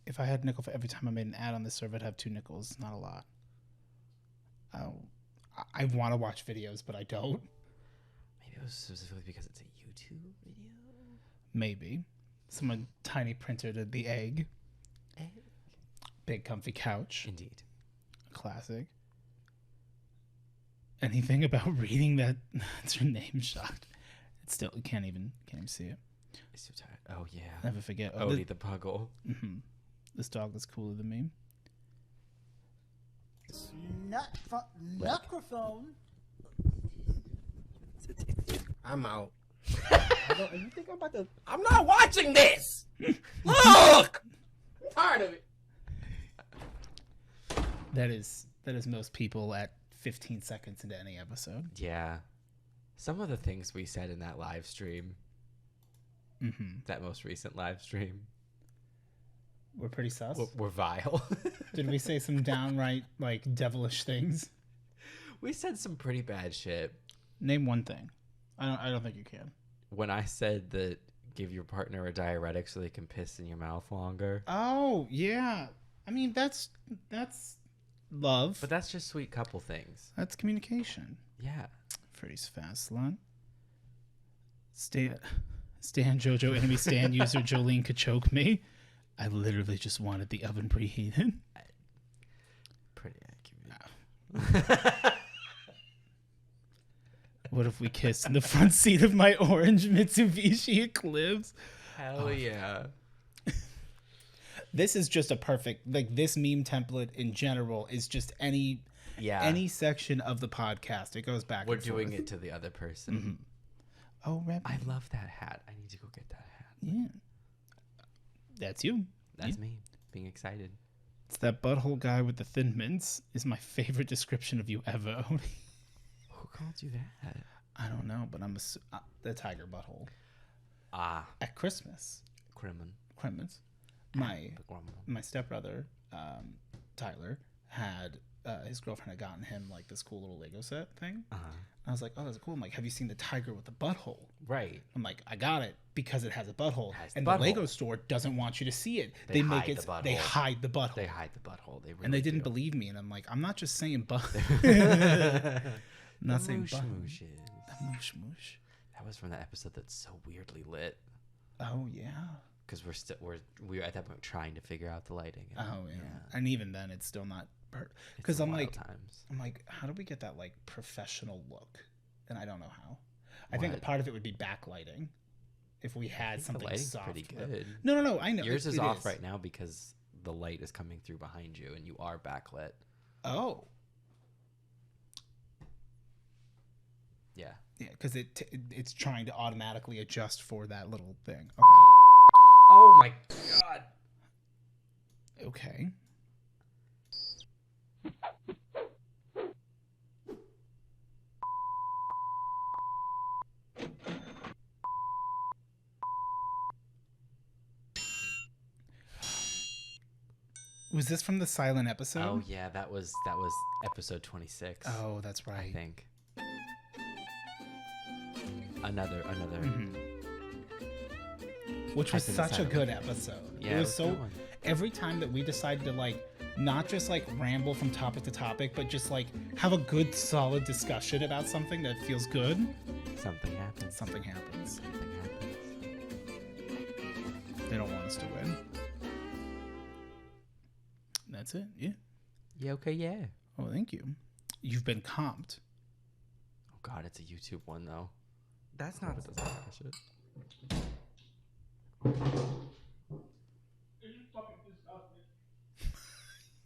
S1: If I had a nickel for every time I made an ad on this server, I'd have 2 nickels. Not a lot. I want to watch videos, but I don't.
S4: Maybe it was specifically because it's a YouTube video.
S1: Maybe. Someone tiny printed the egg. Big comfy couch.
S4: Indeed.
S1: Classic. Anything about reading that? That's her name shocked. It's still can't even see it.
S4: It's too tired. Oh yeah.
S1: Never forget.
S4: Odie the Puggle.
S1: This dog is cooler than me.
S7: Microphone.
S8: I'm out.
S7: You think I'm about to?
S8: I'm not watching this. Look, I'm tired of it.
S1: That is most people at 15 seconds into any episode.
S4: Yeah. Some of the things we said in that live stream. That most recent live stream.
S1: We're pretty sus.
S4: Were vile.
S1: Did we say some downright like devilish things?
S4: We said some pretty bad shit.
S1: Name one thing. I don't think you can.
S4: When I said that give your partner a diuretic so they can piss in your mouth longer.
S1: Oh yeah. I mean that's love.
S4: But that's just sweet couple things.
S1: That's communication.
S4: Yeah.
S1: Freeze fast slut. Stan Jojo enemy Stan user Jolene could choke me. I literally just wanted the oven preheated.
S4: Pretty accurate.
S1: What if we kissed in the front seat of my orange Mitsubishi Eclipse?
S4: Hell yeah.
S1: This is just a perfect, like this meme template in general is just any section of the podcast. It goes back.
S4: We're
S1: and
S4: doing
S1: forth.
S4: it to the other person.
S1: Oh, Reb.
S4: I love that hat. I need to go get that hat.
S1: Yeah. That's you.
S4: That's me being excited.
S1: It's that butthole guy with the thin mints is my favorite description of you ever.
S4: Who called you that?
S1: I don't know, but I'm the tiger butthole. At Christmas.
S4: Crimin.
S1: My stepbrother, Tyler, had his girlfriend had gotten him like this cool little Lego set thing.
S2: Uh-huh.
S1: I was like, oh, that's cool. I'm like, have you seen the tiger with the butthole?
S2: Right.
S1: I'm like, I got it because it has a butthole.
S2: Has
S1: And
S2: the
S1: the
S2: butthole.
S1: Lego store doesn't want you to see it.
S2: They
S1: make
S2: hide
S1: it.
S2: the butthole.
S1: They hide the butthole.
S2: They hide the butthole. They really
S1: And they didn't
S2: do.
S1: believe me. And I'm like, I'm not just saying butt. Not saying
S2: Moosh
S1: butt.
S2: mooshes.
S1: The moosh moosh.
S2: That was from that episode that's so weirdly lit.
S1: Oh yeah.
S2: Because we're at that point trying to figure out the lighting. And,
S1: Oh yeah. And even then, it's still not.
S2: It's
S1: Because
S2: the
S1: I'm
S2: wild
S1: like,
S2: times.
S1: how do we get that like professional look? And I don't know how. I think a
S2: What?
S1: part of it would be backlighting. If we had
S2: The
S1: something
S2: lighting's
S1: soft.
S2: pretty
S1: where-
S2: good.
S1: No. I know
S2: Yours
S1: it
S2: is off
S1: is.
S2: right now because the light is coming through behind you and you are backlit.
S1: Oh.
S2: Yeah.
S1: Yeah, because it's trying to automatically adjust for that little thing.
S2: Oh my god.
S1: Okay. Was this from the silent episode?
S2: Oh yeah, that was episode 26.
S1: Oh, that's right.
S2: I think. Another.
S1: Mhm. Which was
S2: Type in the
S1: such a
S2: silent
S1: good
S2: one.
S1: episode.
S2: Yeah,
S1: it was
S2: a
S1: so.
S2: good one.
S1: Every time that we decided to like not just like ramble from topic to topic, but just like have a good solid discussion about something that feels good,
S2: Something happens.
S1: something happens.
S2: Something happens.
S1: They don't want us to win. That's it. Yeah.
S2: Yeah. Okay. Yeah.
S1: Oh, thank you. You've been comped.
S2: Oh god, it's a YouTube one though.
S4: That's not.
S2: It doesn't have that shit.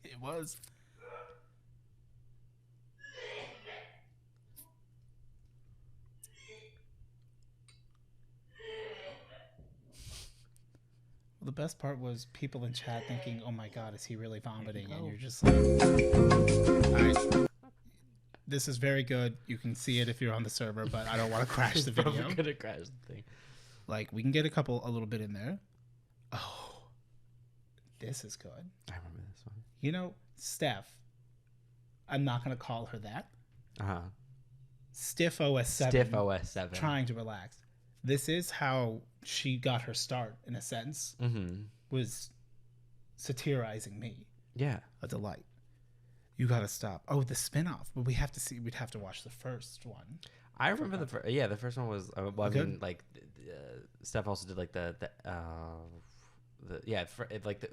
S1: It was. Well, the best part was people in chat thinking, "Oh my God, is he really vomiting?" And you're just like, "All right, this is very good. You can see it if you're on the server, but I don't want to crash the video.
S2: Probably gonna crash the thing.
S1: Like, we can get a little bit in there. Oh, this is good.
S2: I remember this one.
S1: You know, Steph. I'm not gonna call her that. Stiff OS 7.
S2: Stiff OS 7.
S1: Trying to relax. This is how she got her start, in a sense.
S2: Mm-hmm.
S1: Was satirizing me.
S2: Yeah.
S1: A delight. You gotta stop. Oh, the spinoff. But we'd have to watch the first one.
S2: I remember the first one was well, I
S1: Good.
S2: mean, like Steph also did like the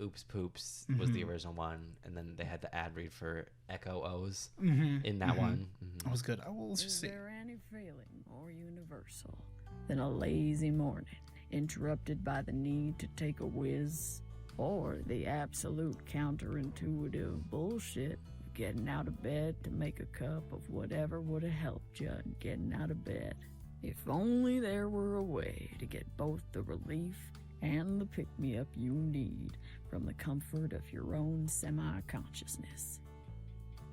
S2: Oops Poops was the original one, and then they had the ad read for Echo O's in that one.
S1: That was good. Oh, well, let's just
S9: Is
S1: see.
S9: there any feeling more universal than a lazy morning interrupted by the need to take a whiz, or the absolute counterintuitive bullshit of getting out of bed to make a cup of whatever would have helped you in getting out of bed? If only there were a way to get both the relief and the pick-me-up you need from the comfort of your own semi-consciousness.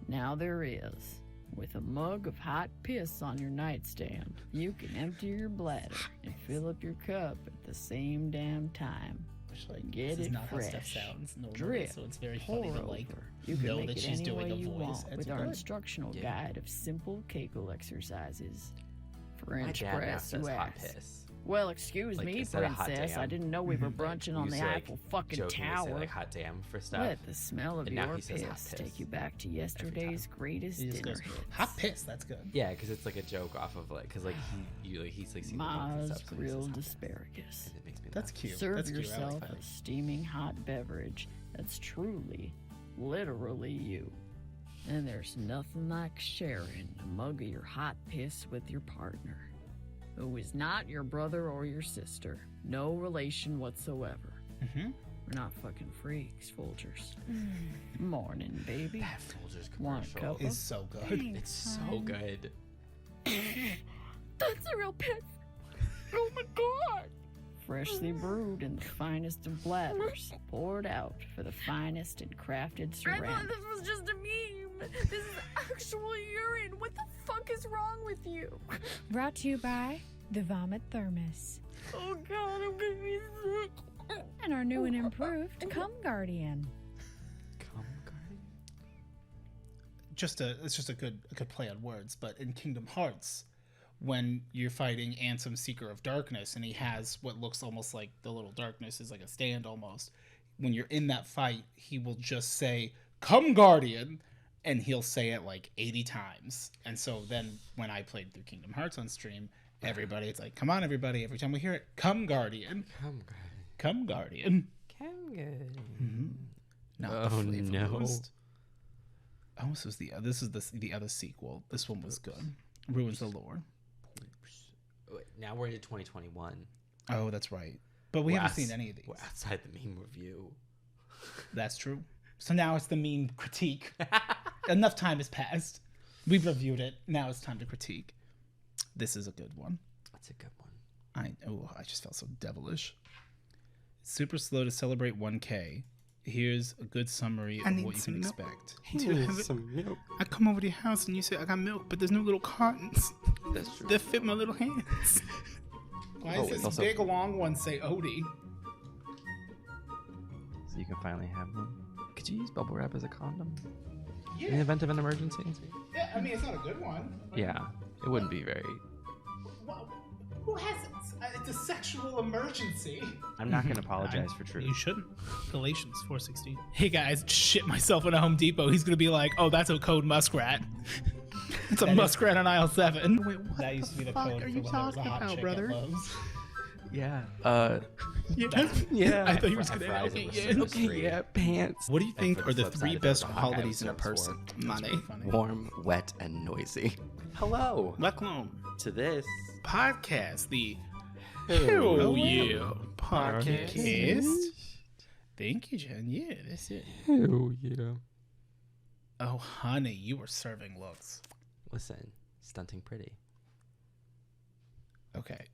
S9: Now there is. With a mug of hot piss on your nightstand, you can empty your bladder and fill up your cup at the same damn time.
S1: Which, like,
S9: Get
S1: this is
S9: it
S1: not how
S9: fresh.
S1: Stuff sounds normally,
S9: Drip.
S1: so it's very
S9: Pour
S1: funny to like
S9: over. You can
S1: know
S9: make
S1: that
S9: it
S1: she's
S9: any
S1: doing
S9: way
S1: a
S9: you
S1: voice.
S9: want
S1: It's
S9: with our
S1: good.
S9: instructional
S2: Yeah.
S9: guide of simple Kegel exercises.
S2: My
S9: French
S2: dad now
S9: press,
S2: says
S9: you
S2: hot
S9: ask.
S2: piss.
S9: Well, excuse
S2: Like,
S9: me,
S2: instead of hot
S9: princess. I
S2: damn.
S9: didn't know we were brunching on
S2: We
S9: the
S2: used to, like,
S9: Eiffel fucking
S2: jokingly say,
S9: Tower.
S2: like hot damn for stuff.
S9: Let the smell of
S2: And now
S9: your
S2: he says hot
S9: piss
S2: piss
S9: take you back to yesterday's greatest
S1: He just
S9: dinner
S1: goes,
S9: hits.
S1: hot piss. That's good.
S2: Yeah, because it's like a joke off of like, because like he's like seen the bugs and
S9: Ma's
S2: stuff, so he says
S9: grilled
S2: hot piss.
S9: asparagus.
S2: And it makes me
S1: That's
S2: laugh.
S1: cute.
S9: Serve
S1: That's cute. I
S9: yourself
S1: like
S9: a
S1: that.
S9: steaming hot beverage that's truly, literally you. And there's nothing like sharing a mug of your hot piss with your partner, who is not your brother or your sister. No relation whatsoever.
S1: Mm-hmm.
S9: We're not fucking freaks, Folgers. Morning, baby.
S2: That Folgers
S9: Want a
S2: commercial
S9: cup?
S1: It's so good.
S2: It's so good.
S9: That's a real piss. Oh my god. Freshly brewed in the finest of bladders, poured out for the finest and crafted
S10: I
S9: ceramic.
S10: thought this was just a meme. This is actual urine. What the fuck is wrong with you?
S11: Brought to you by the Vomit Thermos
S10: Oh god, I'm gonna be sick.
S11: and our new and improved Cum Guardian.
S2: Cum Guardian?
S1: it's just a good play on words. But in Kingdom Hearts, when you're fighting Ansem, Seeker of Darkness, and he has what looks almost like the little darkness is like a stand almost. When you're in that fight, he will just say, "Come, Guardian," and he'll say it like 80 times. And so then when I played through Kingdom Hearts on stream, everybody, it's like, "Come on, everybody!" Every time we hear it, "Come, Guardian,
S2: Come, Guardian,
S1: come, Guardian."
S2: come, Guardian.
S1: Mm-hmm. Not
S2: Oh,
S1: the flavor
S2: no.
S1: boost. Oh, this is the other sequel. This one was good. Ruins the lore.
S2: Wait, now we're into 2021.
S1: Oh, that's right. But we haven't seen any of these.
S2: We're outside the meme review.
S1: That's true. So now it's the meme critique. Enough time has passed. We've reviewed it. Now it's time to critique. This is a good one.
S2: That's a good one.
S1: I just felt so devilish. It's super slow to celebrate 1K. Here's a good summary of what you can expect.
S2: Some milk.
S1: I come over to your house and you say I got milk, but there's no little cartons.
S2: That's true.
S1: That fit my little hands. Why
S2: Oh,
S1: does
S2: it's
S1: this
S2: also-
S1: big long one say Odie?
S2: So you can finally have one. Could you use bubble wrap as a condom?
S1: Yeah.
S2: In the event of an emergency?
S1: Yeah, I mean it's not a good one.
S2: Yeah. It wouldn't be very...
S1: Who has it? It's a sexual emergency.
S2: I'm not going to apologize for truth.
S3: You shouldn't. Galatians 4:16. Hey guys, shit myself in a Home Depot. He's gonna be like, "Oh, that's a code muskrat." It's a muskrat on aisle 7.
S1: Wait, what that used to be the code for when there was a hot chick at Love's.
S2: Yeah.
S3: Yeah. I thought you were just gonna.
S2: fries
S3: Okay,
S2: it with
S3: yeah.
S2: some
S3: Okay,
S2: string.
S3: yeah.
S1: Pants. What do you
S2: And
S1: think
S2: for
S1: are
S2: the
S1: the
S2: flip
S1: three
S2: side,
S1: best
S2: there's a Hawkeye
S1: qualities in a
S2: episode
S1: person?
S2: Money.
S1: Funny.
S2: Warm, wet, and noisy. Hello
S1: Welcome
S2: to this
S1: podcast, the
S2: Hewll
S1: Yeah podcast. Thank you, Jen. Yeah, that's it.
S2: Hell yeah.
S1: Oh, honey, you were serving looks.
S2: Listen, stunting pretty.
S1: Okay.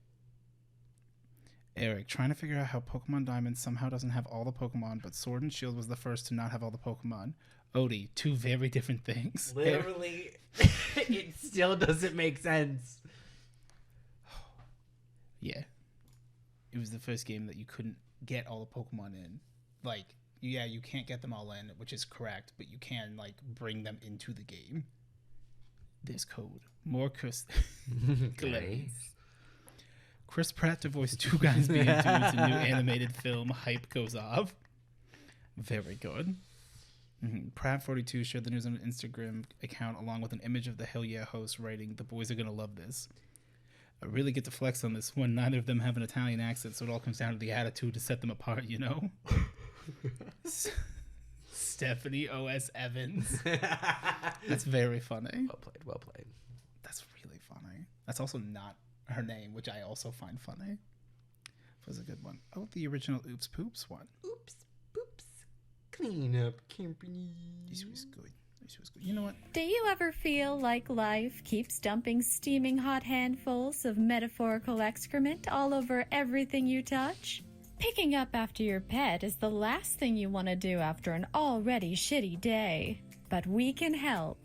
S1: Eric, trying to figure out how Pokemon Diamond somehow doesn't have all the Pokemon, but Sword and Shield was the first to not have all the Pokemon. Odie, two very different things.
S2: Literally, it still doesn't make sense.
S1: Yeah. It was the first game that you couldn't get all the Pokemon in. Like, yeah, you can't get them all in, which is correct, but you can, like, bring them into the game. There's code. More Chris.
S2: Okay.
S1: Chris Pratt to voice two guys being dudes in new animated film. Hype goes off. Very good. Pratt42 shared the news on an Instagram account along with an image of the Hell Yeah host writing, "The boys are going to love this. I really get to flex on this one. Neither of them have an Italian accent, so it all comes down to the attitude to set them apart, you know?" Stephanie O.S. Evans. That's very funny.
S2: Well played, well played.
S1: That's really funny. That's also not her name, which I also find funny. Was a good one. Oh, the original Oops Poops one.
S2: Oops, poops. Clean up company.
S1: This was good. This was good. You know what?
S11: Do you ever feel like life keeps dumping steaming hot handfuls of metaphorical excrement all over everything you touch? Picking up after your pet is the last thing you want to do after an already shitty day. But we can help.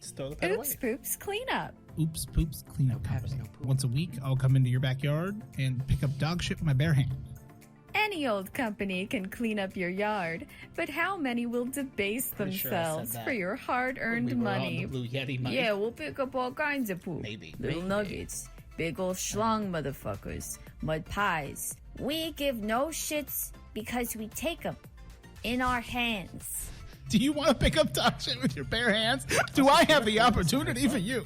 S1: Just throw the pet
S11: Oops
S1: away.
S11: Poops Cleanup.
S3: Oops Poops Cleanup Company. Once a week, I'll come into your backyard and pick up dog shit with my bare hand.
S11: Any old company can clean up your yard, but how many will debase
S1: Pretty sure I said
S11: themselves
S1: that
S11: for your hard-earned
S1: We were on
S11: money?
S1: the Blue Yeti money.
S11: Yeah, we'll pick up all kinds of poop.
S1: Maybe.
S11: Little
S1: Maybe.
S11: nuggets, big ol' schlong motherfuckers, mud pies. We give no shits because we take them in our hands.
S3: Do you want to pick up dog shit with your bare hands? Do I have the opportunity for you?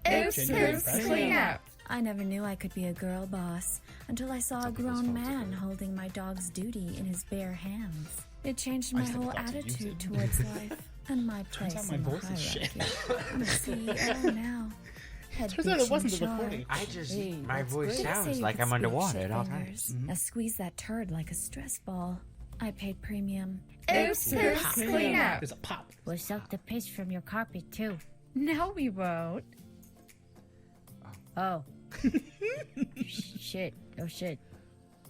S11: Oops,
S1: genuine
S11: Poops
S1: impression.
S11: Cleanup. I never knew I could be a girl boss until I saw a grown man holding my dog's duty in his bare hands. It changed my
S1: used to
S11: whole
S1: have dogs that used
S11: attitude
S1: it.
S11: towards life and my
S1: Turns
S11: place
S1: out my
S11: in the
S1: voice is shit.
S11: hierarchy. I'm a CEO now. Head
S1: Turns out it
S11: bitch in
S1: wasn't the
S11: charge.
S1: recording.
S2: I just,
S11: Hey,
S2: my
S11: that's
S2: voice
S11: great. Did I say
S2: sounds
S11: you
S2: like
S11: could
S2: I'm
S11: speak
S2: underwater
S11: shit
S2: at all
S11: fingers?
S2: times.
S11: I squeeze that turd like a stress ball. I paid premium.
S10: Oops, Poops Cleanup.
S1: There's a pop.
S10: We'll soak the piss from your carpet too.
S11: No, we won't.
S10: Oh. Shit. Oh shit.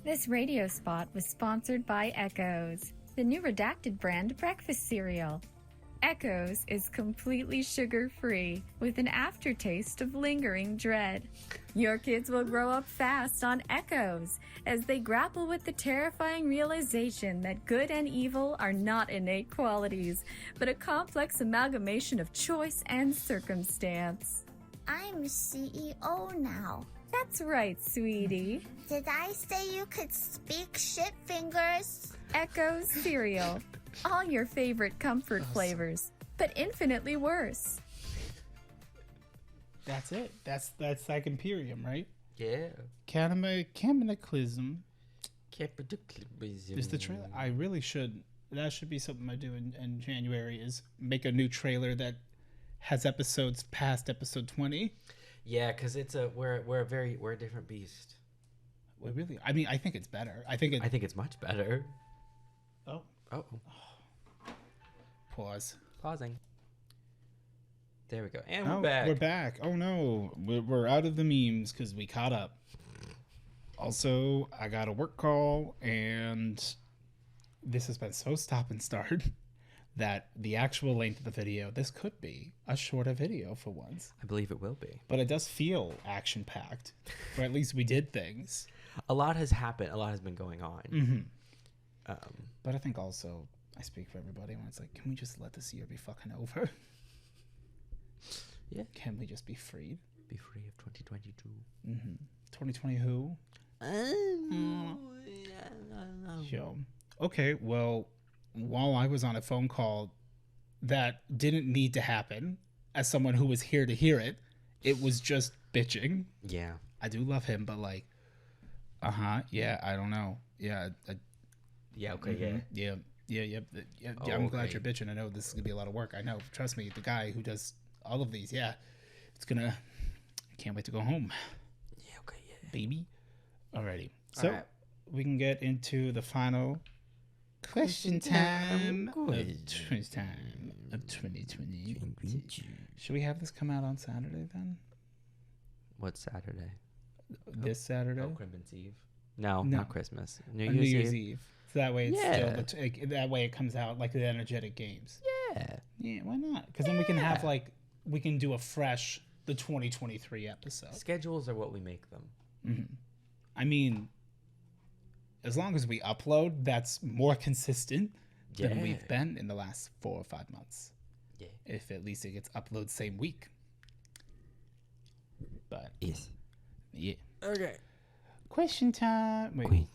S11: This radio spot was sponsored by Echoes, the new Redacted brand breakfast cereal. Echoes is completely sugar-free with an aftertaste of lingering dread. Your kids will grow up fast on Echoes as they grapple with the terrifying realization that good and evil are not innate qualities, but a complex amalgamation of choice and circumstance.
S5: I'm CEO now.
S11: That's right, sweetie.
S5: Did I say you could speak shit fingers?
S11: Echoes cereal. All your favorite comfort flavors, but infinitely worse.
S1: That's it. That's like Imperium, right?
S2: Yeah.
S1: Cannibalism.
S2: Capitalism.
S1: Is the trailer? I really should. That should be something I do in January. Is make a new trailer that has episodes past episode 20.
S2: Yeah, because we're a different beast.
S1: Well, really? I mean, I think it's better. I think
S2: it's much better.
S1: Oh. Pause.
S2: Pausing. There we go. And we're back.
S1: We're back. Oh no, we're out of the memes because we caught up. Also, I got a work call, and this has been so stop and start that the actual length of the video, this could be a shorter video for once.
S2: I believe it will be.
S1: But it does feel action-packed, or at least we did things.
S2: A lot has happened. A lot has been going on.
S1: Mm-hmm. But I think also, I speak for everybody when it's like, can we just let this year be fucking over?
S2: Yeah.
S1: Can we just be freed?
S2: Be free of 2022.
S1: Mm-hmm. 2020 who? Yo. Okay, well, while I was on a phone call that didn't need to happen, as someone who was here to hear it, it was just bitching.
S2: Yeah.
S1: I do love him, but like, yeah, I don't know. Yeah.
S2: Yeah, okay,
S1: yeah. I'm glad you're bitching. I know this is going to be a lot of work. I know. Trust me, the guy who does all of these, I can't wait to go home.
S2: Yeah, okay, yeah.
S1: Baby. Alrighty. So, we can get into the final question time of 2020. Should we have this come out on Saturday then?
S2: What Saturday?
S1: This Saturday?
S2: Oh, Christmas Eve. No, not Christmas. New
S1: Year's Eve. So that way it's still that way it comes out like the energetic games.
S2: Yeah.
S1: Yeah, why not? Because then we can have we can do a fresh the 2023 episode.
S2: Schedules are what we make them.
S1: Mm-hmm. I mean, as long as we upload, that's more consistent than we've been in the last 4 or 5 months.
S2: Yeah.
S1: If at least it gets uploaded same week. But
S2: yes.
S1: Yeah.
S2: Okay.
S1: Question time. Wait.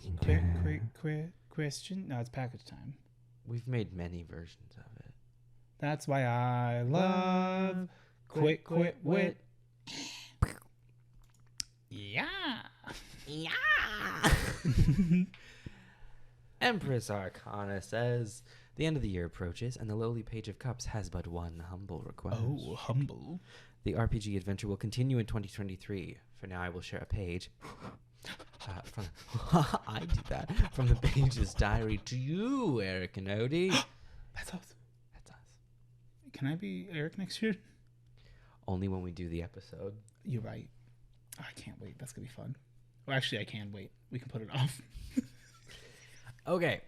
S1: Question. No, it's package time.
S2: We've made many versions of it.
S1: That's why I love Quit Wit. Yeah.
S2: Empress Arcana says, the end of the year approaches, and the lowly Page of Cups has but one humble request.
S1: Oh, humble.
S2: The RPG adventure will continue in 2023. For now, I will share a page. I do that. From the Page's diary to you, Eric and Odie.
S1: That's us. Can I be Eric next year?
S2: Only when we do the episode.
S1: You're right. Oh, I can't wait. That's going to be fun. Well, actually, I can wait. We can put it off.
S2: Okay.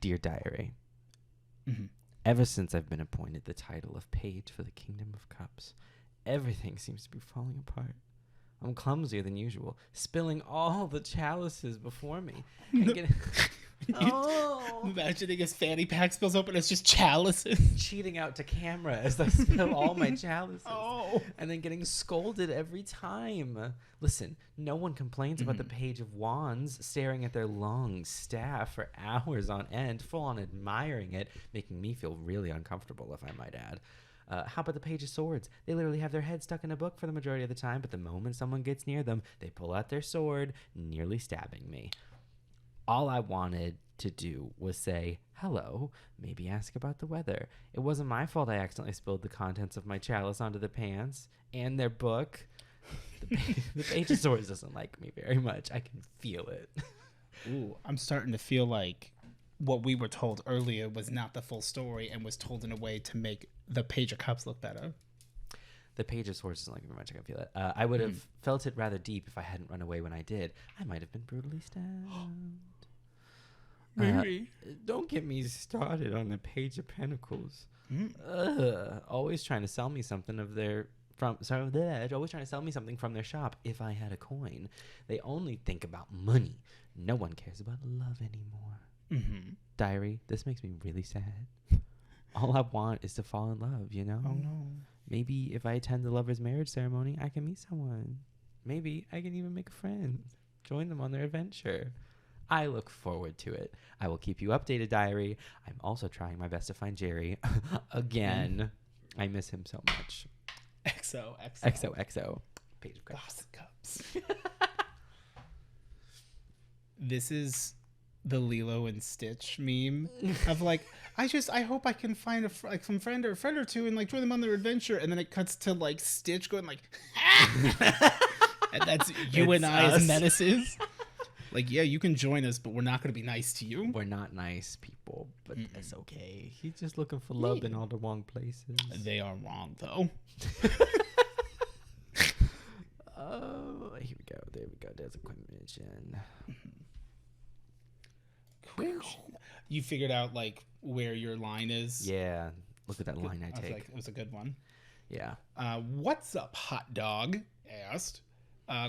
S2: Dear Diary.
S1: Mm-hmm.
S2: Ever since I've been appointed the title of Page for the Kingdom of Cups, everything seems to be falling apart. I'm clumsier than usual, spilling all the chalices before me. And getting
S1: imagining his fanny pack spills open, it's just chalices.
S2: Cheating out to camera as I spill all my chalices.
S1: Oh.
S2: And then getting scolded every time. Listen, no one complains about the Page of Wands staring at their long staff for hours on end, full on admiring it, making me feel really uncomfortable, if I might add. How about the Page of Swords? They literally have their head stuck in a book for the majority of the time, but the moment someone gets near them, they pull out their sword, nearly stabbing me. All I wanted to do was say, hello, maybe ask about the weather. It wasn't my fault I accidentally spilled the contents of my chalice onto the pants and their book. The Page of Swords doesn't like me very much. I can feel it.
S1: Ooh, I'm starting to feel like what we were told earlier was not the full story and was told in a way to make the Page of Cups look better.
S2: The Page of Swords doesn't like me very much. I can feel it. I would have felt it rather deep if I hadn't run away when I did. I might have been brutally stabbed.
S1: Maybe.
S2: Don't get me started on the Page of Pentacles. Always trying to sell me something of their always trying to sell me something from their shop. If I had a coin, they only think about money. No one cares about love anymore. Diary, this makes me really sad. All I want is to fall in love, you know?
S1: Oh no.
S2: Maybe if I attend the lover's marriage ceremony, I can meet someone. Maybe I can even make a friend. Join them on their adventure. I look forward to it. I will keep you updated, Diary. I'm also trying my best to find Jerry. Again. I miss him so much. XOXO. Page of
S1: Gossip Cups. This is the Lilo and Stitch meme of like, I hope I can find some friend or two and like join them on their adventure, and then it cuts to like Stitch going like, and that's you and I as menaces. Like, yeah, you can join us, but we're not going to be nice to you.
S2: We're not nice people, but that's okay. He's just looking for love in all the wrong places.
S1: They are wrong, though.
S2: Oh, here we go. There we go. There's a quick mention.
S1: You figured out, like, where your line is?
S2: Yeah. Look at that line I take.
S1: Like, it was a good one.
S2: Yeah.
S1: What's up, hot dog? Asked.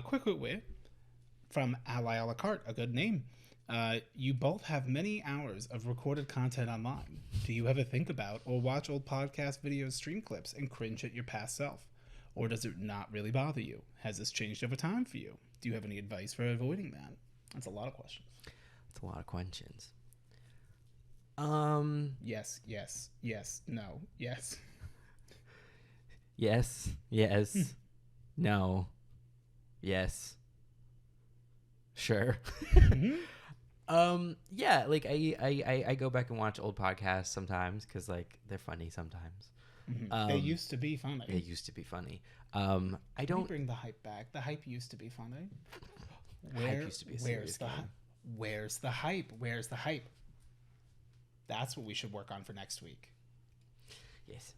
S1: Quick. From Ally a la carte, a good name. You both have many hours of recorded content online. Do you ever think about or watch old podcast videos, stream clips, and cringe at your past self? Or does it not really bother you? Has this changed over time for you? Do you have any advice for avoiding that? That's a lot of questions.
S2: That's a lot of questions.
S1: Yes, no, yes.
S2: Yes, no, yes. Sure. Yeah, like I go back and watch old podcasts sometimes because like they're funny sometimes.
S1: They used to be funny.
S2: I don't
S1: bring the hype back. The hype used to be funny.
S2: Hype used to be a serious game.
S1: Where's the hype? Where's the hype? That's what we should work on for next week.
S2: Yes.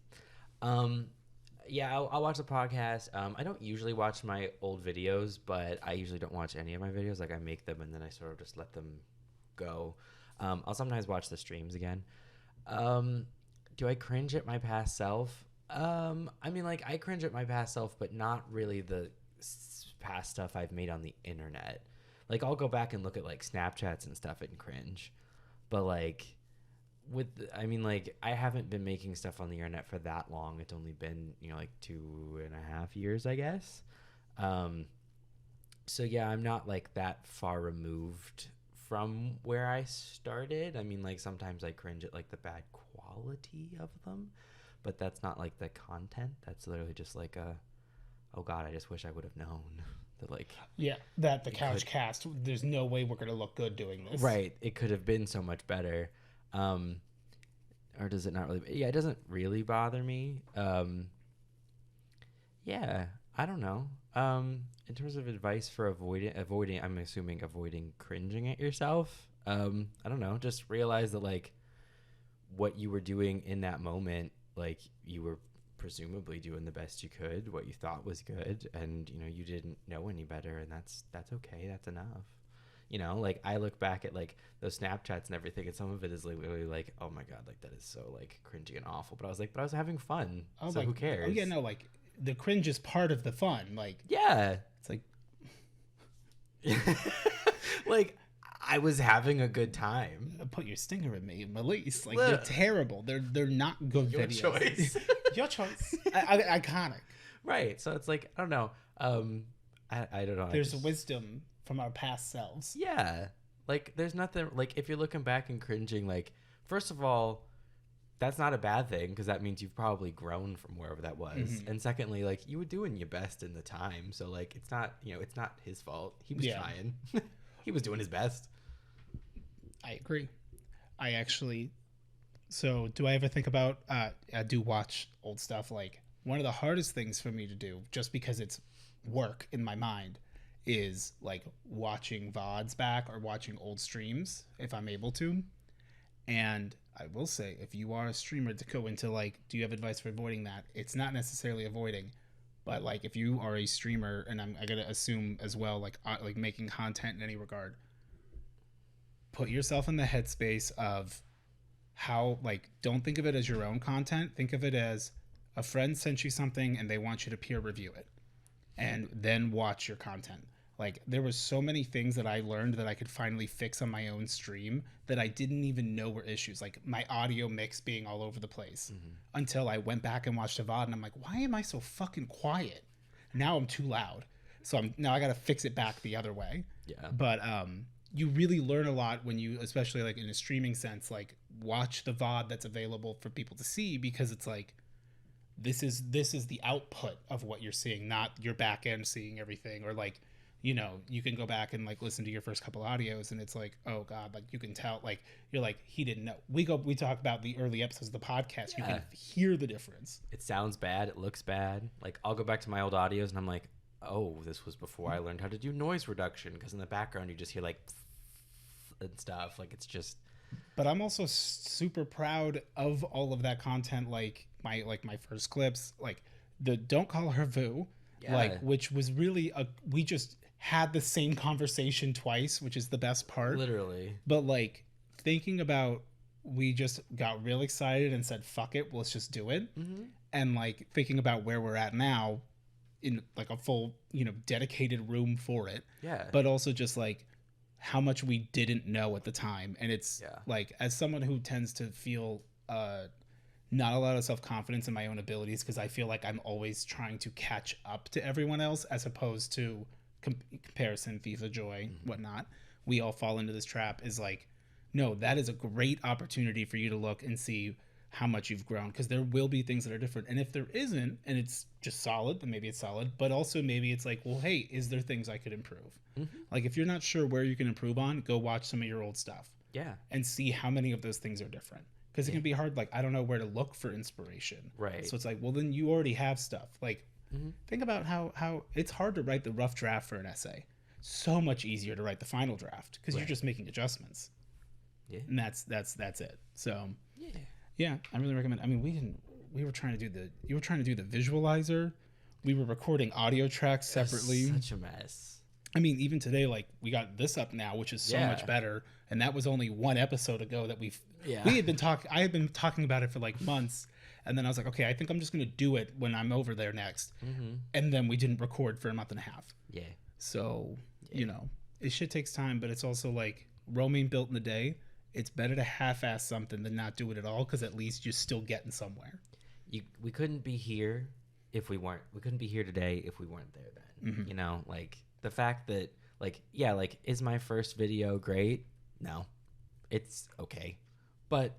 S2: Yeah, I'll watch the podcast. I don't usually watch my old videos, but I usually don't watch any of my videos. Like, I make them and then I sort of just let them go. I'll sometimes watch the streams again. Do I cringe at my past self? I mean, like, I cringe at my past self, but not really the past stuff I've made on the internet. Like, I'll go back and look at, like, Snapchats and stuff and cringe. But, like... I haven't been making stuff on the internet for that long. It's only been, like 2.5 years, I guess. So yeah, I'm not like that far removed from where I started. I mean, like sometimes I cringe at like the bad quality of them, but that's not like the content. That's literally just like oh God, I just wish I would have known that like. Yeah,
S1: that the couch cast, there's no way we're going to look good doing this.
S2: Right. It could have been so much better. Or does it not really? Yeah, it doesn't really bother me. Yeah, I don't know. In terms of advice for avoiding, I'm assuming avoiding cringing at yourself. I don't know. Just realize that like what you were doing in that moment, like you were presumably doing the best you could, what you thought was good, and you didn't know any better, and that's okay. That's enough. Like I look back at like those Snapchats and everything, and some of it is like literally like, oh my God, like that is so like cringy and awful. But I was having fun. So
S1: like,
S2: who cares?
S1: Oh yeah, no, like the cringe is part of the fun. Like
S2: yeah,
S1: it's like
S2: like I was having a good time.
S1: Put your stinger in me, Melise. Like they're terrible. They're not good
S2: Your
S1: videos.
S2: Choice.
S1: Your choice. Iconic.
S2: Right. So it's like I don't know. I don't know.
S1: There's wisdom from our past selves.
S2: Yeah. Like there's nothing like if you're looking back and cringing, like first of all, that's not a bad thing because that means you've probably grown from wherever that was. Mm-hmm. And secondly, like you were doing your best in the time. So like it's not his fault. He was trying. He was doing his best.
S1: I agree. So do I ever think about I do watch old stuff. Like one of the hardest things for me to do, just because it's work in my mind, is like watching VODs back or watching old streams if I'm able to. And I will say, if you are a streamer, to go into like, do you have advice for avoiding that? It's not necessarily avoiding, but like if you are a streamer, and I gotta assume as well, like making content in any regard, put yourself in the headspace of how, like, don't think of it as your own content. Think of it as a friend sent you something and they want you to peer review it and then watch your content. Like, there was so many things that I learned that I could finally fix on my own stream that I didn't even know were issues. Like my audio mix being all over the place until I went back and watched a VOD and I'm like, why am I so fucking quiet? Now I'm too loud. So now I got to fix it back the other way. Yeah. But you really learn a lot when you, especially like in a streaming sense, like watch the VOD that's available for people to see, because it's like, this is the output of what you're seeing, not your back end seeing everything. Or like, you know, you can go back and like listen to your first couple audios and it's like, oh God, like you can tell, like you're like, he didn't know. We talk about the early episodes of the podcast. You can hear the difference.
S2: It sounds bad. It looks bad. Like I'll go back to my old audios and I'm like, oh, this was before I learned how to do noise reduction, because in the background you just hear like and stuff. Like it's just.
S1: But I'm also super proud of all of that content. Like my first clips, like the Don't Call Her Vu, like, which was really we just had the same conversation twice, which is the best part.
S2: Literally.
S1: But like thinking about, we just got real excited and said, fuck it, let's just do it. And like thinking about where we're at now in like a full, you know, dedicated room for it. Yeah. But also just like how much we didn't know at the time. And it's like, as someone who tends to feel not a lot of self-confidence in my own abilities, because I feel like I'm always trying to catch up to everyone else as opposed to comparison, FIFA joy, whatnot. We all fall into this trap, is like, no, that is a great opportunity for you to look and see how much you've grown, because there will be things that are different. And if there isn't, and it's just solid, then maybe it's solid. But also maybe it's like, well, hey, is there things I could improve? Like if you're not sure where you can improve on, go watch some of your old stuff. Yeah. And see how many of those things are different. Because it can be hard. Like, I don't know where to look for inspiration. Right. So it's like, well, then you already have stuff. Like, think about how it's hard to write the rough draft for an essay. So much easier to write the final draft, because you're just making adjustments. Yeah. And that's it. So yeah, I really recommend. I mean, you were trying to do the visualizer. We were recording audio tracks separately.
S2: Such a mess.
S1: I mean, even today, like we got this up now, which is so much better. And that was only one episode ago that I had been talking about it for like months. And then I was like, okay, I think I'm just going to do it when I'm over there next. And then we didn't record for a month and a half. Yeah. So, you know, it shit takes time, but it's also like roaming built in the day. It's better to half-ass something than not do it at all, because at least you're still getting somewhere.
S2: We couldn't be here if we weren't. We couldn't be here today if we weren't there then. You know, like the fact that, like, yeah, like, is my first video great? No, it's okay, but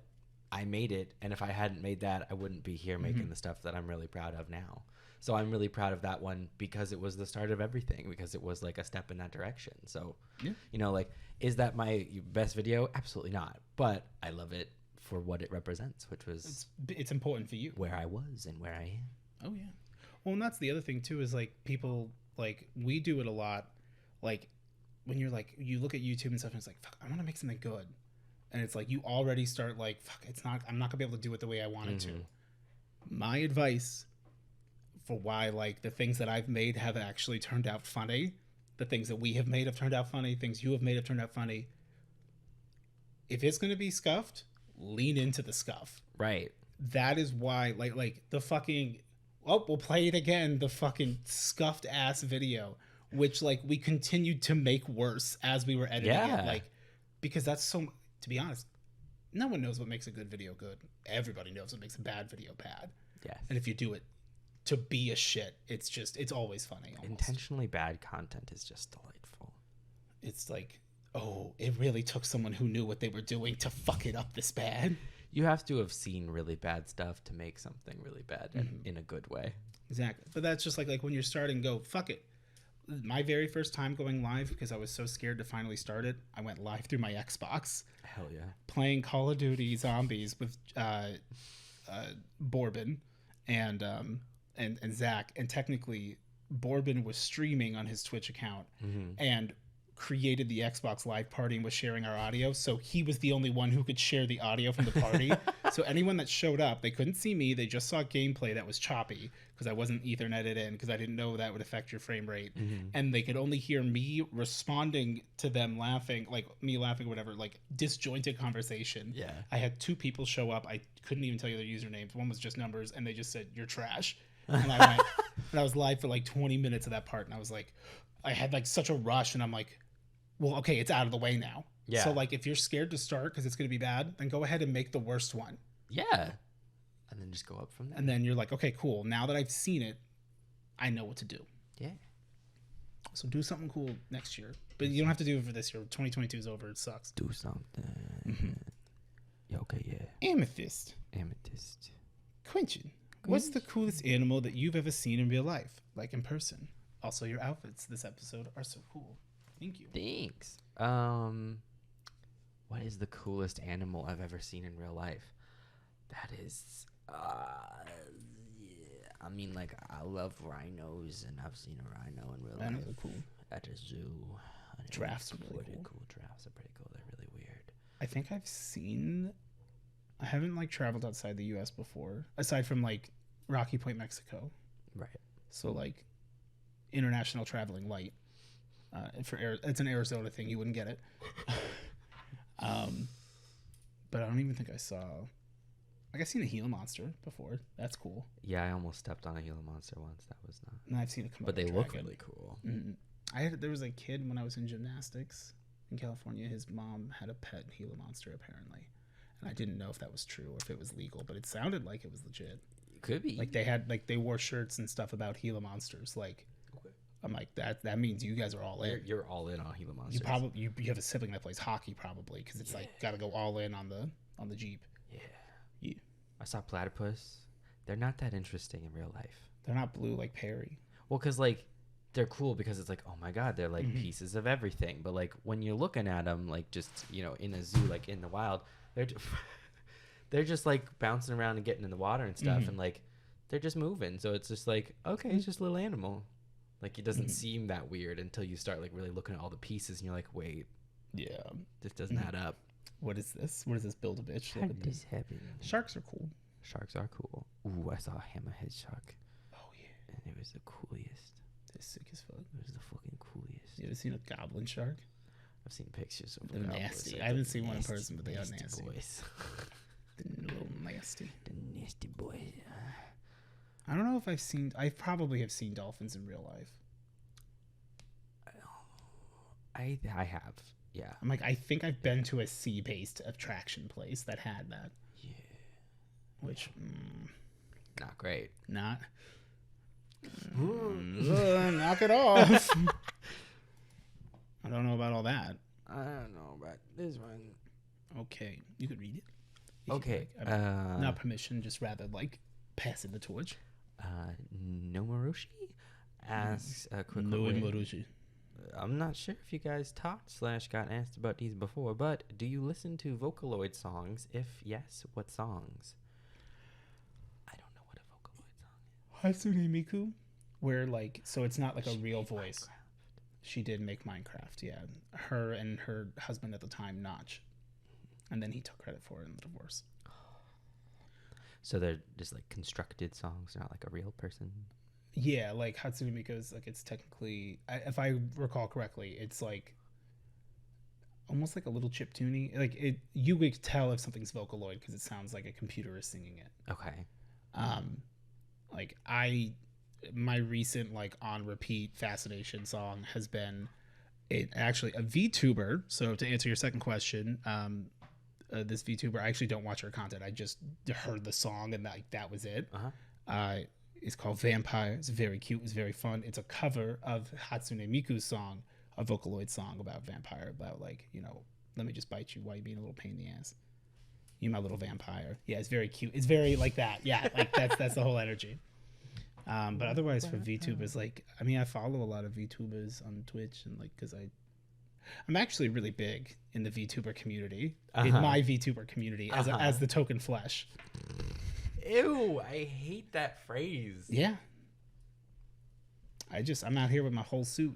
S2: I made it, and if I hadn't made that, I wouldn't be here making the stuff that I'm really proud of now. So I'm really proud of that one, because it was the start of everything, because it was like a step in that direction. So, you know, like, is that my best video? Absolutely not. But I love it for what it represents, which was...
S1: It's important for you.
S2: Where I was and where I am.
S1: Oh, yeah. Well, and that's the other thing, too, is like people, like, we do it a lot. Like, when you're like, you look at YouTube and stuff and it's like, fuck, I want to make something good. And it's like, you already start like, fuck, I'm not gonna be able to do it the way I wanted to. My advice for why, like, the things that I've made have actually turned out funny, the things that we have made have turned out funny, things you have made have turned out funny. If it's going to be scuffed, lean into the scuff. Right. That is why, like the fucking, oh, we'll play it again, the fucking scuffed ass video, which, like, we continued to make worse as we were editing it. Like, because that's so, to be honest, no one knows what makes a good video good. Everybody knows what makes a bad video bad. Yeah. And if you do it to be a shit, it's always funny. Almost.
S2: Intentionally bad content is just delightful.
S1: It's like, oh, it really took someone who knew what they were doing to fuck it up this bad.
S2: You have to have seen really bad stuff to make something really bad in a good way.
S1: Exactly. But that's just like when you're starting, go, fuck it. My very first time going live, because I was so scared to finally start it, I went live through my Xbox.
S2: Hell yeah.
S1: Playing Call of Duty Zombies with Bourbon and Zach. And technically, Bourbon was streaming on his Twitch account. And created the Xbox Live party and was sharing our audio. So he was the only one who could share the audio from the party. So anyone that showed up, they couldn't see me. They just saw gameplay that was choppy because I wasn't Ethernetted in because I didn't know that would affect your frame rate. And they could only hear me responding to them laughing, like me laughing or whatever, like disjointed conversation.
S2: Yeah.
S1: I had 2 people show up. I couldn't even tell you their usernames. One was just numbers, and they just said, "You're trash." And I went, and I was live for like 20 minutes of that part, and I was like, I had like such a rush, and I'm like, well, okay, it's out of the way now.
S2: Yeah.
S1: So like, if you're scared to start because it's going to be bad, then go ahead and make the worst one.
S2: Yeah. And then just go up from there.
S1: And then you're like, okay, cool. Now that I've seen it, I know what to do.
S2: Yeah.
S1: So do something cool next year. But you don't have to do it for this year. 2022 is over. It sucks.
S2: Do something. Yeah, okay, yeah.
S1: Amethyst. Quentin, what's the coolest animal that you've ever seen in real life? Like in person? Also, your outfits this episode are so cool. Thank you.
S2: Thanks. What is the coolest animal I've ever seen in real life? That is, yeah. I mean, like, I love rhinos, and I've seen a rhino in real life.
S1: Rhinos are cool.
S2: At a zoo.
S1: Giraffes are really
S2: cool. Giraffes are pretty cool. They're really weird.
S1: I think I haven't like traveled outside the U.S. before, aside from like Rocky Point, Mexico.
S2: Right.
S1: So like international traveling light. It's an Arizona thing. You wouldn't get it. But I don't even think I saw. Like I've seen a Gila monster before. That's cool.
S2: Yeah, I almost stepped on a Gila monster once. That was not.
S1: And I've seen it come.
S2: But they look really cool.
S1: Mm-hmm. There was a kid when I was in gymnastics in California. His mom had a pet Gila monster apparently, and I didn't know if that was true or if it was legal, but it sounded like it was legit.
S2: It could be.
S1: Like they wore shirts and stuff about Gila monsters. Like, okay. I'm like that means you guys are all in.
S2: You're all in on Gila monsters.
S1: You have a sibling that plays hockey probably because it's like got to go all in on the Jeep. Yeah.
S2: I saw platypus. They're not that interesting in real life.
S1: They're not blue like Perry.
S2: Well, because like they're cool because it's like, oh my god, they're like pieces of everything. But like when you're looking at them, like just in a zoo, like in the wild, they're just like bouncing around and getting in the water and stuff, and like they're just moving. So it's just like, okay, it's just a little animal. Like it doesn't seem that weird until you start like really looking at all the pieces and you're like, wait, this doesn't add up.
S1: What is this? What is this? Build a bitch.
S2: How did this happen?
S1: Sharks are cool.
S2: Sharks are cool. Ooh, I saw a hammerhead shark.
S1: Oh yeah,
S2: and it was the coolest.
S1: They're sick as fuck.
S2: It was the fucking coolest.
S1: You ever seen a goblin shark?
S2: I've seen pictures of
S1: them. They're nasty. I haven't seen one in person, but they are nasty.
S2: Boys.
S1: The little nasty.
S2: The nasty boys.
S1: I don't know if I probably have seen dolphins in real life.
S2: I have. Yeah.
S1: I'm like, I think I've been to a sea-based attraction place that had that.
S2: Yeah.
S1: Which,
S2: not great.
S1: Not. Knock it off. I don't know about all that.
S2: I don't know about this one.
S1: Okay. You could read it.
S2: Okay.
S1: Not permission, just rather like passing the torch.
S2: Nomoroshi asks a quick
S1: Nomoroshi.
S2: I'm not sure if you guys talked / got asked about these before, but do you listen to Vocaloid songs? If yes, what songs? I don't know what a Vocaloid song is.
S1: Hatsune Miku, where like, so it's not like a real voice. Minecraft. She did make Minecraft, yeah. Her and her husband at the time, Notch. And then he took credit for it in the divorce.
S2: So they're just like constructed songs, not like a real person?
S1: Yeah, like Hatsune Miku is like, it's technically, if I recall correctly, it's like almost like a little chiptune-y. Like you would tell if something's Vocaloid because it sounds like a computer is singing it.
S2: Okay.
S1: Like my recent like on repeat fascination song has been actually a VTuber. So to answer your second question, this VTuber, I actually don't watch her content. I just heard the song and that was it. It's called Vampire. It's very cute. It's very fun. It's a cover of Hatsune Miku's song, a Vocaloid song about vampire, about like, let me just bite you while you're being a little pain in the ass. You my little vampire. Yeah, it's very cute. It's very like that. Yeah, like that's the whole energy. But otherwise for VTubers, like, I mean, I follow a lot of VTubers on Twitch and like, cause I'm actually really big in the VTuber community, in my VTuber community as the token flesh.
S2: Ew, I hate that phrase.
S1: Yeah. I'm out here with my whole suit,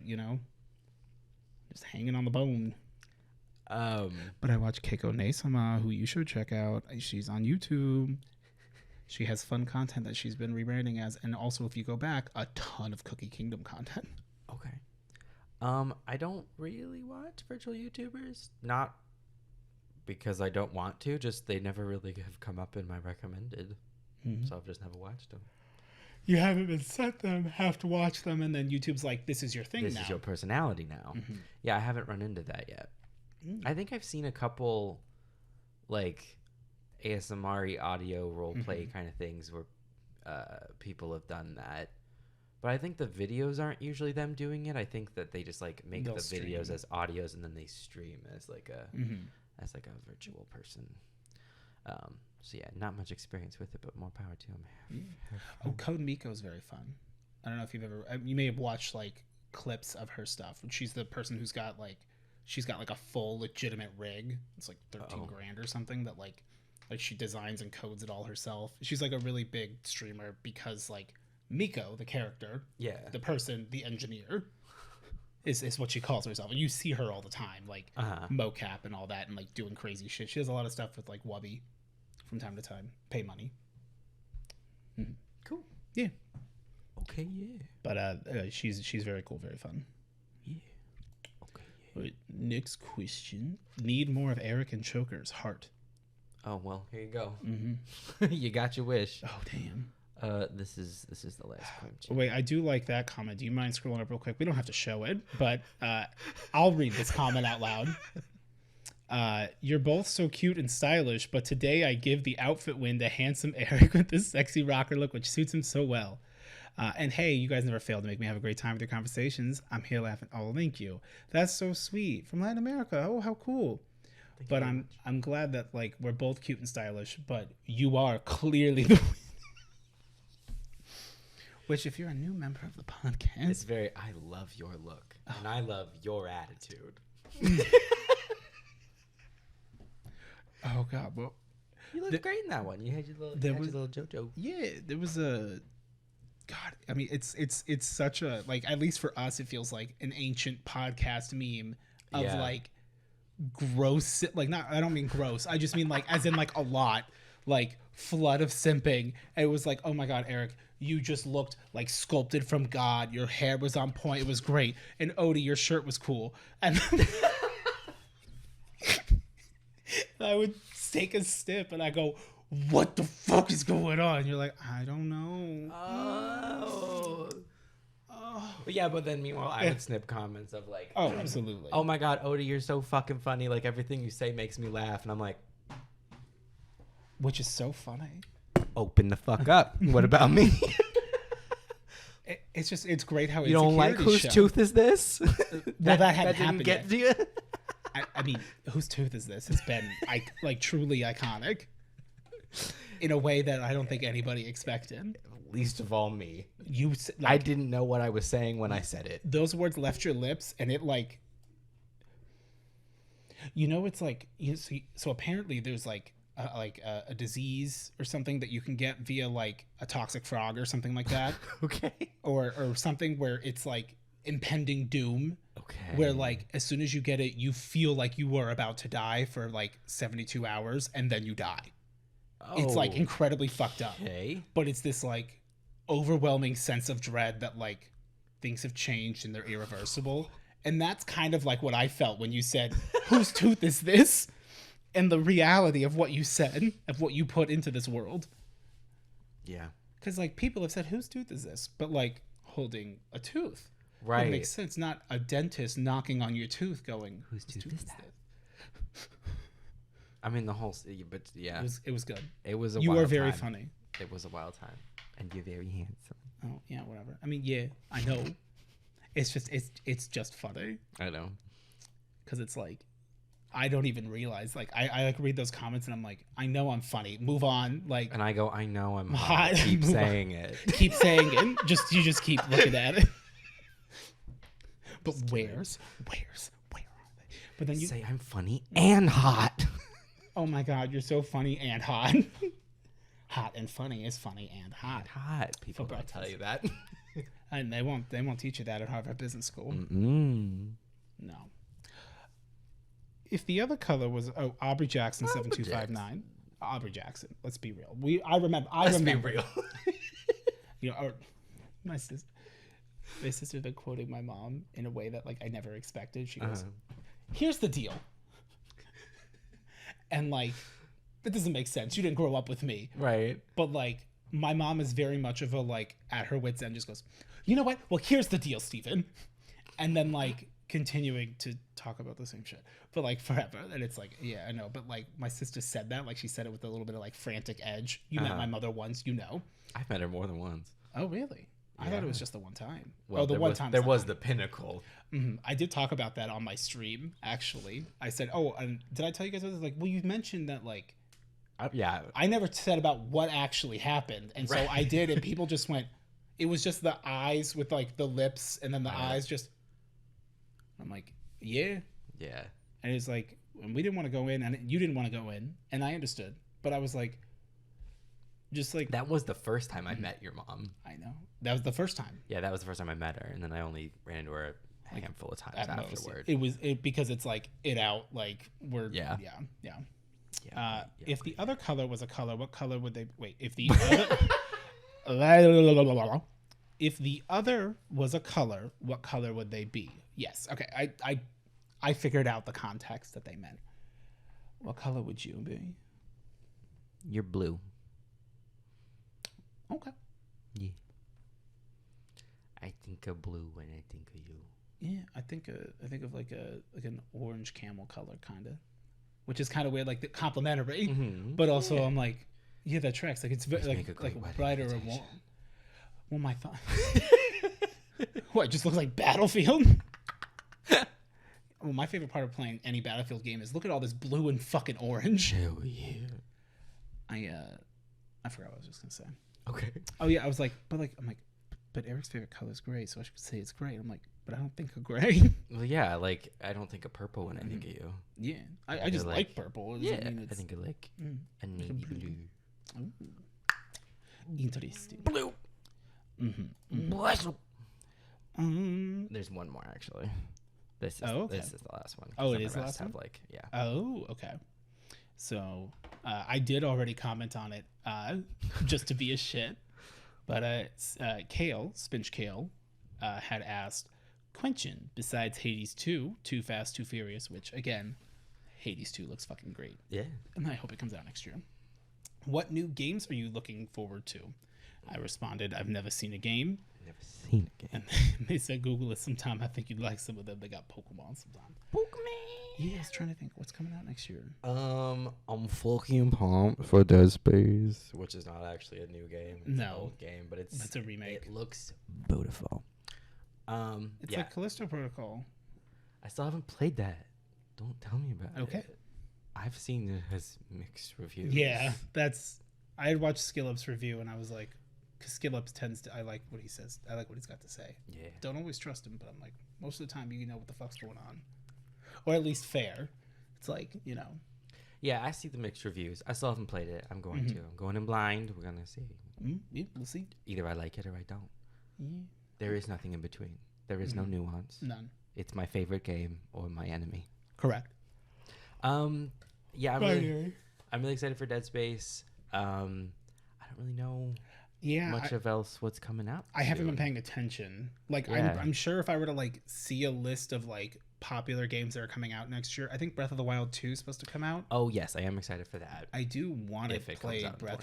S1: just hanging on the bone. But I watch Keiko Nesama, who you should check out. She's on YouTube. She has fun content that she's been rebranding as, and also if you go back, a ton of Cookie Kingdom content.
S2: Okay. I don't really watch virtual YouTubers. Not because I don't want to, just they never really have come up in my recommended. So I've just never watched them.
S1: You haven't been sent them, have to watch them, and then YouTube's like, this is your thing now.
S2: This is your personality now. Yeah, I haven't run into that yet. I think I've seen a couple, like, ASMR audio roleplay kind of things where people have done that. But I think the videos aren't usually them doing it. I think that they just, like, make the videos as audios and then they stream as, like, a as like a virtual person. So yeah, not much experience with it, but more power to him.
S1: Oh, Code Miko is very fun. I don't know if you've ever, you may have watched like clips of her stuff. She's the person who's got like, she's got like a full legitimate rig. It's like 13 grand or something that like she designs and codes it all herself. She's like a really big streamer because like Miko, the character, the person, the engineer, is what she calls herself. And you see her all the time, like mocap and all that and like doing crazy shit. She does a lot of stuff with like Wubby from time to time. Pay money.
S2: Cool.
S1: Yeah.
S2: Okay, yeah.
S1: But she's very cool, very fun.
S2: Yeah. Okay, yeah.
S1: Right, next question. Need more of Eric and Choker's heart.
S2: Oh, well, here you go. You got your wish.
S1: Oh, damn.
S2: This is the last question.
S1: Wait, I do like that comment. Do you mind scrolling up real quick? We don't have to show it, but I'll read this comment out loud. You're both so cute and stylish, but today I give the outfit win to handsome Eric with this sexy rocker look, which suits him so well. And hey, you guys never fail to make me have a great time with your conversations. I'm here laughing. Oh, thank you. That's so sweet. From Latin America. Oh, how cool. But I'm glad that like we're both cute and stylish, but you are clearly the winner. Which, if you're a new member of the podcast,
S2: it's very. I love your look, and I love your attitude.
S1: Oh God, well,
S2: you look great in that one. You had your little JoJo.
S1: Yeah, there was a. God, I mean, it's such a like. At least for us, it feels like an ancient podcast meme of like gross. Like not. I don't mean gross. I just mean like as in like a lot. Like flood of simping. And it was like, oh my God, Eric, you just looked like sculpted from God. Your hair was on point. It was great. And Odie, your shirt was cool. And I would take a sip and I go, what the fuck is going on? And you're like, I don't know.
S2: Oh. Yeah, but then meanwhile, I would snip comments of like,
S1: oh, absolutely.
S2: Oh my God, Odie, you're so fucking funny. Like everything you say makes me laugh. And I'm like,
S1: which is so funny.
S2: Open the fuck up. What about me?
S1: It's great how
S2: you don't like whose tooth is this?
S1: Well, that hadn't happened
S2: get
S1: yet.
S2: To you?
S1: I mean, whose tooth is this? It's been like truly iconic in a way that I don't think anybody expected.
S2: Least of all me.
S1: You, like,
S2: I didn't know what I was saying when I said it.
S1: Those words left your lips, and it like, you know, it's like so apparently there's like a disease or something that you can get via like a toxic frog or something like that.
S2: Okay.
S1: Or something where it's like impending doom.
S2: Okay.
S1: Where like as soon as you get it, you feel like you were about to die for like 72 hours and then you die. Oh, it's like incredibly fucked up.
S2: Okay.
S1: But it's this like overwhelming sense of dread that like things have changed and they're irreversible. And that's kind of like what I felt when you said, whose tooth is this? And the reality of what you said, of what you put into this world.
S2: Yeah.
S1: Because, like, people have said, whose tooth is this? But, like, holding a tooth.
S2: Right.
S1: It makes sense. Not a dentist knocking on your tooth going,
S2: whose tooth is that? I mean, the whole... But, yeah.
S1: It was good.
S2: It was a
S1: You
S2: wild
S1: are very
S2: time.
S1: funny.
S2: It was a wild time. And you're very handsome.
S1: Oh, yeah, whatever. I mean, yeah, I know. It's just funny.
S2: I know.
S1: Because it's like... I don't even realize. Like, I like read those comments and I'm like, I know I'm funny. Move on. Like,
S2: and I go, I know I'm hot. Keep saying it.
S1: Keep saying it. You just keep looking at it. But where are they? But then you
S2: say I'm funny and hot.
S1: Oh my God, you're so funny and hot. Hot and funny is funny and hot.
S2: Hot. People don't tell you that.
S1: And they won't teach you that at Harvard Business School.
S2: Mm-mm.
S1: No. If the other color was Aubrey Jackson 7259. Aubrey Jackson. Let's be real. I remember.
S2: Let's be real.
S1: You know, my sister's been quoting my mom in a way that like I never expected. She goes, "Here's the deal," and like that doesn't make sense. You didn't grow up with me,
S2: right?
S1: But like my mom is very much of a like at her wit's end. Just goes, "You know what? Well, here's the deal, Stephen," and then like continuing to talk about the same shit, but like forever. And it's like, yeah, I know, but like my sister said that, like she said it with a little bit of like frantic edge. You met my mother once, you know.
S2: I've met her more than once.
S1: Oh, really? I thought it was just the one time.
S2: Well,
S1: the one time
S2: there was the pinnacle.
S1: Mm-hmm. I did talk about that on my stream, actually. I said, oh, and did I tell you guys about this? Like, well, you mentioned that, like,
S2: yeah.
S1: I never said about what actually happened. And so I did, and people just went, it was just the eyes with, like, the lips, and then the eyes just, I'm like, yeah.
S2: Yeah.
S1: And it's like, and we didn't want to go in, and you didn't want to go in, and I understood. But I was like, just like
S2: that was the first time I met your mom.
S1: I know. That was the first time.
S2: Yeah, that was the first time I met her, and then I only ran into her a handful of times afterward.
S1: It was because it's like it out like we're yeah. If the other color was a color, what color would they wait? If the other if the other was a color, what color would they be? Yes. Okay. I figured out the context that they meant. What color would you be?
S2: You're blue.
S1: Okay.
S2: Yeah. I think of blue when I think of you.
S1: Yeah, I think of like an orange camel color kind of, which is kind of weird, like the complimentary, but also I'm like, yeah, that tracks. Like it's like brighter or warm. Well, my thought. What? It just looks like Battlefield. Well, my favorite part of playing any Battlefield game is look at all this blue and fucking orange.
S2: Hell yeah.
S1: I forgot what I was just gonna say.
S2: Okay.
S1: Oh yeah, I was like, I'm like, but Eric's favorite color is gray, so I should say it's gray. I'm like, but I don't think of gray.
S2: Well, yeah, like I don't think of purple when I think of you.
S1: Yeah, I just like purple.
S2: Yeah, I think of like a navy blue.
S1: Ooh. Interesting.
S2: Blue.
S1: Mm-hmm.
S2: There's one more actually. This is the last one.
S1: Oh, it is the last one? Oh, okay. So I did already comment on it just to be a shit. But Kale, Spinch Kale, had asked, Quentin, besides Hades 2, Too Fast, Too Furious, which, again, Hades 2 looks fucking great.
S2: Yeah.
S1: And I hope it comes out next year. What new games are you looking forward to? I responded, I've never seen a game.
S2: Never seen a game.
S1: And they said, Google it sometime. I think you'd like some of them. They got Pokemon sometime. Yeah, I was trying to think what's coming out next year.
S2: I'm fucking pumped for Dead Space, which is not actually a new game. It's an old game, but it's
S1: a remake.
S2: It looks beautiful.
S1: It's like Callisto Protocol.
S2: I still haven't played that. Don't tell me about it.
S1: Okay.
S2: I've seen it has mixed reviews.
S1: Yeah, I had watched Skillup's review and I was like, because Skillup tends to, I like what he says. I like what he's got to say.
S2: Yeah.
S1: Don't always trust him, but I'm like, most of the time you know what the fuck's going on. Or at least fair. It's like, you know.
S2: Yeah, I see the mixed reviews. I still haven't played it. I'm going to. I'm going in blind. We're going to see.
S1: Yeah, we'll see.
S2: Either I like it or I don't.
S1: Yeah.
S2: There is nothing in between. There is no nuance.
S1: None.
S2: It's my favorite game or my enemy.
S1: Correct.
S2: Yeah, I'm really excited for Dead Space. I don't really know much of else what's coming out.
S1: I haven't been paying attention. Like, I'm sure if I were to like see a list of like popular games that are coming out next year, I think Breath of the Wild 2 is supposed to come out.
S2: Oh yes, I am excited for that.
S1: I do want to play
S2: Breath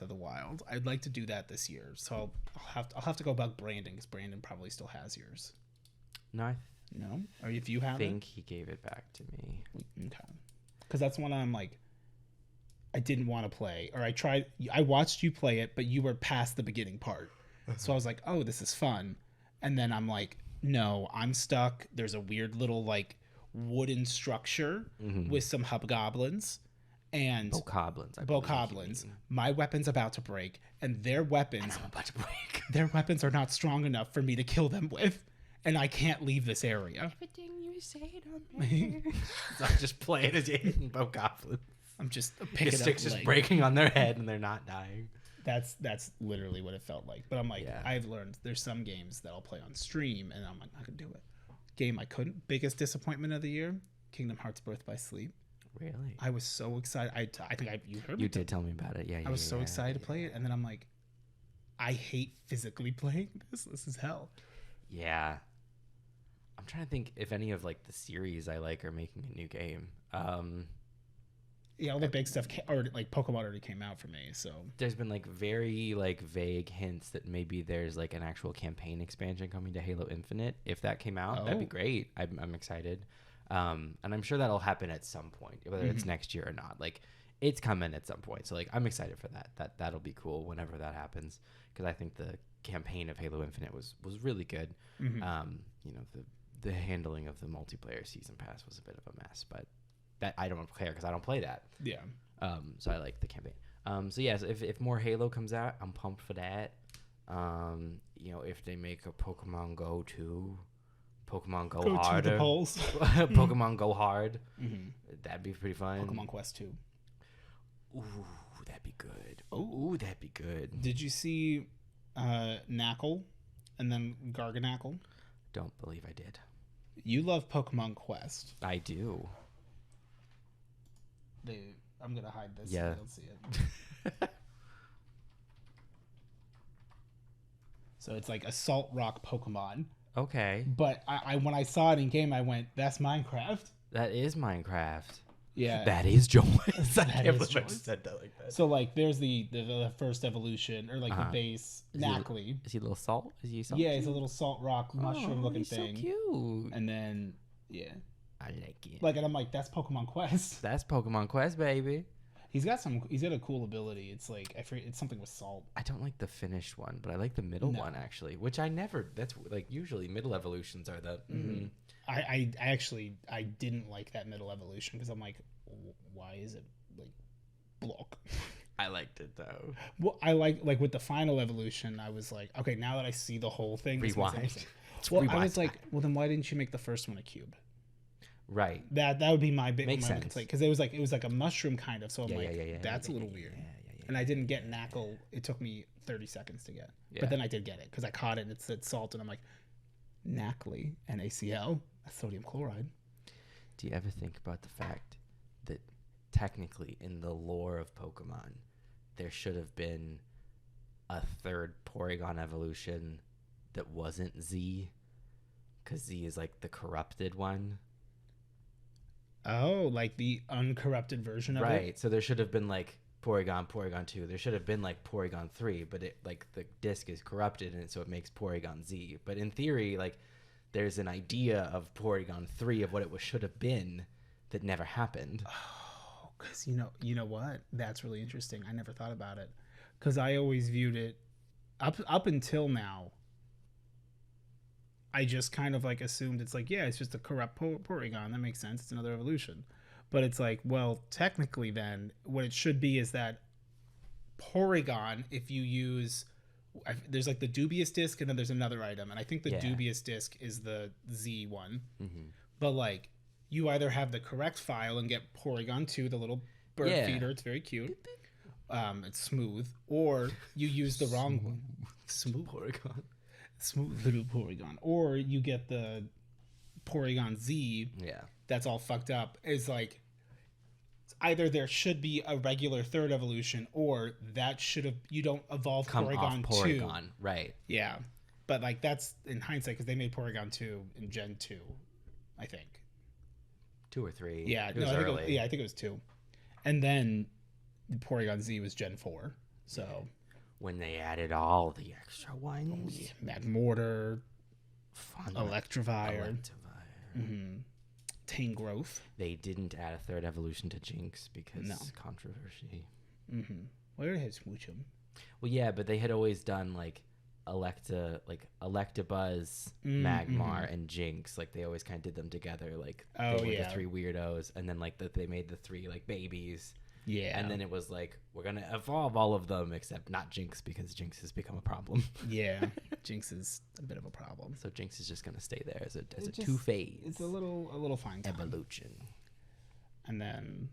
S1: of the Wild. I'd like to do that this year, so I'll have to go bug Brandon because Brandon probably still has yours.
S2: No,
S1: no, or if you have,
S2: I think he gave it back to me.
S1: Okay, because that's one I'm like, I didn't want to play, or I watched you play it, but you were past the beginning part, so I was like, oh, this is fun, and then I'm like, no, I'm stuck. There's a weird little like wooden structure with some hobgoblins and bokoblins. My weapon's about to break, and their weapons their weapons are not strong enough for me to kill them with, and I can't leave this area.
S2: Everything you say don't matter. So I'm just playing as hitting bokoblins.
S1: I'm just picking
S2: Your stick's just breaking on their head and they're not dying.
S1: That's literally what it felt like. But I'm like, I've learned there's some games that I'll play on stream, and I'm like, I can do it. Game I couldn't. Biggest disappointment of the year, Kingdom Hearts Birth by Sleep.
S2: Really?
S1: I was so excited. I think you heard me.
S2: You did tell me about it. Yeah.
S1: I was so excited to play it, and then I'm like, I hate physically playing this. This is hell.
S2: Yeah. I'm trying to think if any of like the series I like are making a new game.
S1: Yeah, all the big stuff already, like Pokemon already came out for me. So
S2: there's been like very like vague hints that maybe there's like an actual campaign expansion coming to Halo Infinite. If that came out, that'd be great. I'm excited. And I'm sure that'll happen at some point, whether it's next year or not. Like it's coming at some point. So like I'm excited for that. That'll be cool whenever that happens, because I think the campaign of Halo Infinite was really good. You know, the handling of the multiplayer season pass was a bit of a mess, but that I don't care because I don't play that.
S1: Yeah.
S2: So I like the campaign. So yeah, so if more Halo comes out, I'm pumped for that. You know, if they make a Pokemon Go 2, Pokemon Go harder,
S1: to the polls.
S2: Pokemon Go hard, that'd be pretty fun.
S1: Pokemon Quest 2.
S2: Ooh, that'd be good. Ooh, that'd be good.
S1: Did you see Knackle and then Garganackle?
S2: Don't believe I did.
S1: You love Pokemon Quest.
S2: I do.
S1: I'm gonna hide this.
S2: Yeah.
S1: So you don't see it. So it's like a Salt Rock Pokemon.
S2: Okay.
S1: But I when I saw it in game, I went, "That's Minecraft."
S2: That is Minecraft.
S1: Yeah.
S2: That is Joyce. I
S1: That
S2: can't
S1: is
S2: believe I
S1: Joyce.
S2: just said that like that.
S1: So like, there's the first evolution, or like the base Knackley.
S2: Is he a little salt? Is he salty?
S1: Yeah, he's a little salt rock mushroom looking
S2: he's
S1: thing.
S2: So cute.
S1: And then
S2: I like it.
S1: like, and I'm like, that's Pokemon Quest.
S2: That's Pokemon Quest, baby.
S1: He's got a cool ability. It's like I forget, it's something with salt.
S2: I don't like the finished one, but I like the middle one actually, which I never. That's like usually middle evolutions are the.
S1: I actually didn't like that middle evolution because I'm like, why is it like block?
S2: I liked it though.
S1: Well, I like with the final evolution. I was like, okay, now that I see the whole thing,
S2: Rewind.
S1: Well, I was like, well, then why didn't you make the first one a cube?
S2: Right.
S1: That would be my big
S2: Makes sense.
S1: complaint, because it was like a mushroom kind of. So I'm that's a little weird. And I didn't get Knackle. It took me 30 seconds to get, but then I did get it because I caught it and it said salt, and I'm like, Knackley, NaCl, that's sodium chloride.
S2: Do you ever think about the fact that technically in the lore of Pokemon, there should have been a third Porygon evolution that wasn't Z, because Z is like the corrupted one.
S1: Oh, like the uncorrupted version of it?
S2: Right. So there should have been like Porygon 2. There should have been like Porygon 3, but it like the disc is corrupted and so it makes Porygon Z. But in theory, like there's an idea of Porygon 3 of what it should have been that never happened.
S1: Oh, because you know what? That's really interesting. I never thought about it, because I always viewed it up until now. I just kind of like assumed it's like, yeah, it's just a corrupt Porygon. That makes sense. It's another evolution. But it's like, well, technically then what it should be is that Porygon, if you use, there's like the dubious disc and then there's another item. And I think the dubious disc is the Z one. But like, you either have the correct file and get Porygon 2, the little bird feeder. It's very cute. It's smooth. Or you use the wrong one. Smooth Porygon. Smooth little Porygon. Or you get the Porygon Z.
S2: Yeah.
S1: That's all fucked up. Is like, either there should be a regular third evolution, or that should have, you don't evolve Porygon 2.
S2: Right.
S1: Yeah. But like, that's in hindsight, because they made Porygon 2 in Gen 2, I think.
S2: 2 or 3.
S1: Yeah.
S2: It was early.
S1: I think it was 2. And then the Porygon Z was Gen 4. So
S2: when they added all the extra ones.
S1: Magmortar, Electivire. Tangrowth.
S2: They didn't add a third evolution to Jinx because controversy.
S1: Where has Smoochum?
S2: Well, yeah, but they had always done like Electabuzz, Magmar, and Jinx. Like they always kind of did them together. Like they were the 3 weirdos, and then like they made the 3 like babies.
S1: Yeah.
S2: And then it was like, we're going to evolve all of them except not Jinx, because Jinx has become a problem.
S1: Yeah. Jinx is a bit of a problem.
S2: So Jinx is just going to stay there as a two-phase.
S1: It's a little fine time.
S2: Evolution.
S1: And then,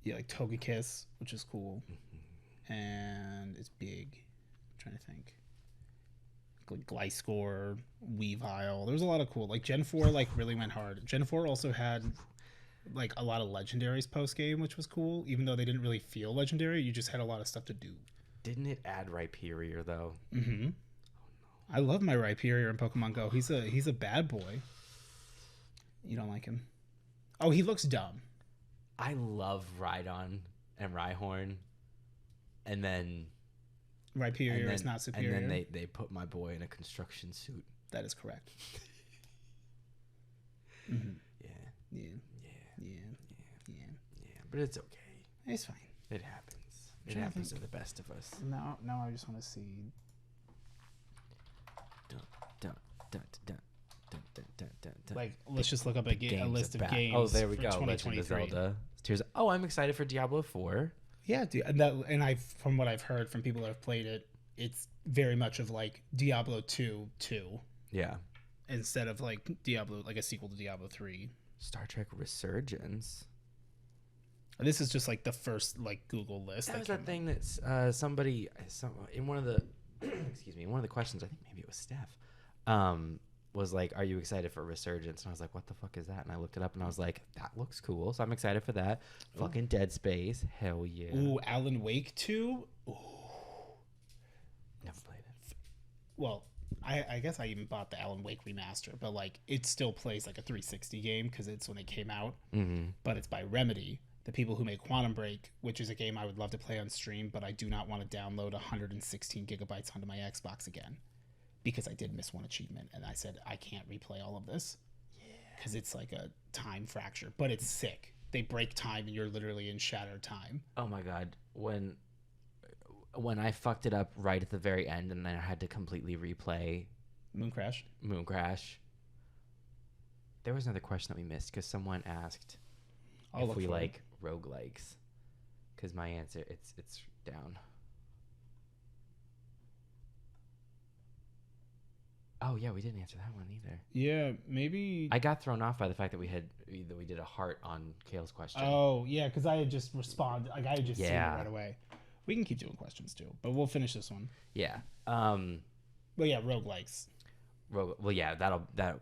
S1: like Togekiss, which is cool. And it's big. I'm trying to think. Like Gliscor, Weavile. There's a lot of cool. Like Gen 4 like really went hard. Gen 4 also had like a lot of legendaries post game, which was cool. Even though they didn't really feel legendary, you just had a lot of stuff to do.
S2: Didn't it add Rhyperior though?
S1: Mm-hmm. I love my Rhyperior in Pokemon Go. He's a bad boy. You don't like him? Oh, he looks dumb.
S2: I love Rhydon and Rhyhorn, and then
S1: Rhyperior is not superior.
S2: And then they put my boy in a construction suit.
S1: That is correct. Mm-hmm. Yeah.
S2: But it's okay.
S1: It's fine.
S2: It happens. It happens to the best of us.
S1: Now I just want to see. Like, let's just look up a list of games.
S2: Oh, there we go.
S1: 2023.
S2: Legend of Zelda. Tears. Oh, I'm excited for Diablo 4.
S1: Yeah, dude, and from what I've heard from people that have played it, it's very much of like Diablo 2.
S2: Yeah.
S1: Instead of like Diablo, like a sequel to Diablo 3.
S2: Star Trek Resurgence.
S1: This is just like the first like Google list.
S2: That was that thing that somebody in one of the excuse me, in one of the questions, I think maybe it was Steph, was like, "Are you excited for Resurgence?" And I was like, "What the fuck is that?" And I looked it up, and I was like, "That looks cool." So I'm excited for that. Ooh. Fucking Dead Space, hell yeah.
S1: Ooh, Alan Wake 2. Ooh.
S2: Never played it.
S1: Well, I guess I even bought the Alan Wake remaster, but like it still plays like a 360 game because it's when it came out.
S2: Mm-hmm.
S1: But it's by Remedy, the people who made Quantum Break, which is a game I would love to play on stream, but I do not want to download 116 gigabytes onto my Xbox again. Because I did miss one achievement, and I said I can't replay all of this because it's like a time fracture, but it's sick. They break time, and you're literally in shattered time.
S2: Oh my god, when I fucked it up right at the very end, and then I had to completely replay
S1: Moon Crash.
S2: There was another question that we missed because someone asked if we like roguelikes. Because my answer, it's down. Oh yeah, we didn't answer that one either.
S1: Yeah, maybe
S2: I got thrown off by the fact that we did a heart on Kale's question.
S1: Oh yeah, because I had just responded, like I had just seen it right away. We can keep doing questions too, but we'll finish this one.
S2: Yeah.
S1: But yeah, roguelikes.
S2: Well, yeah,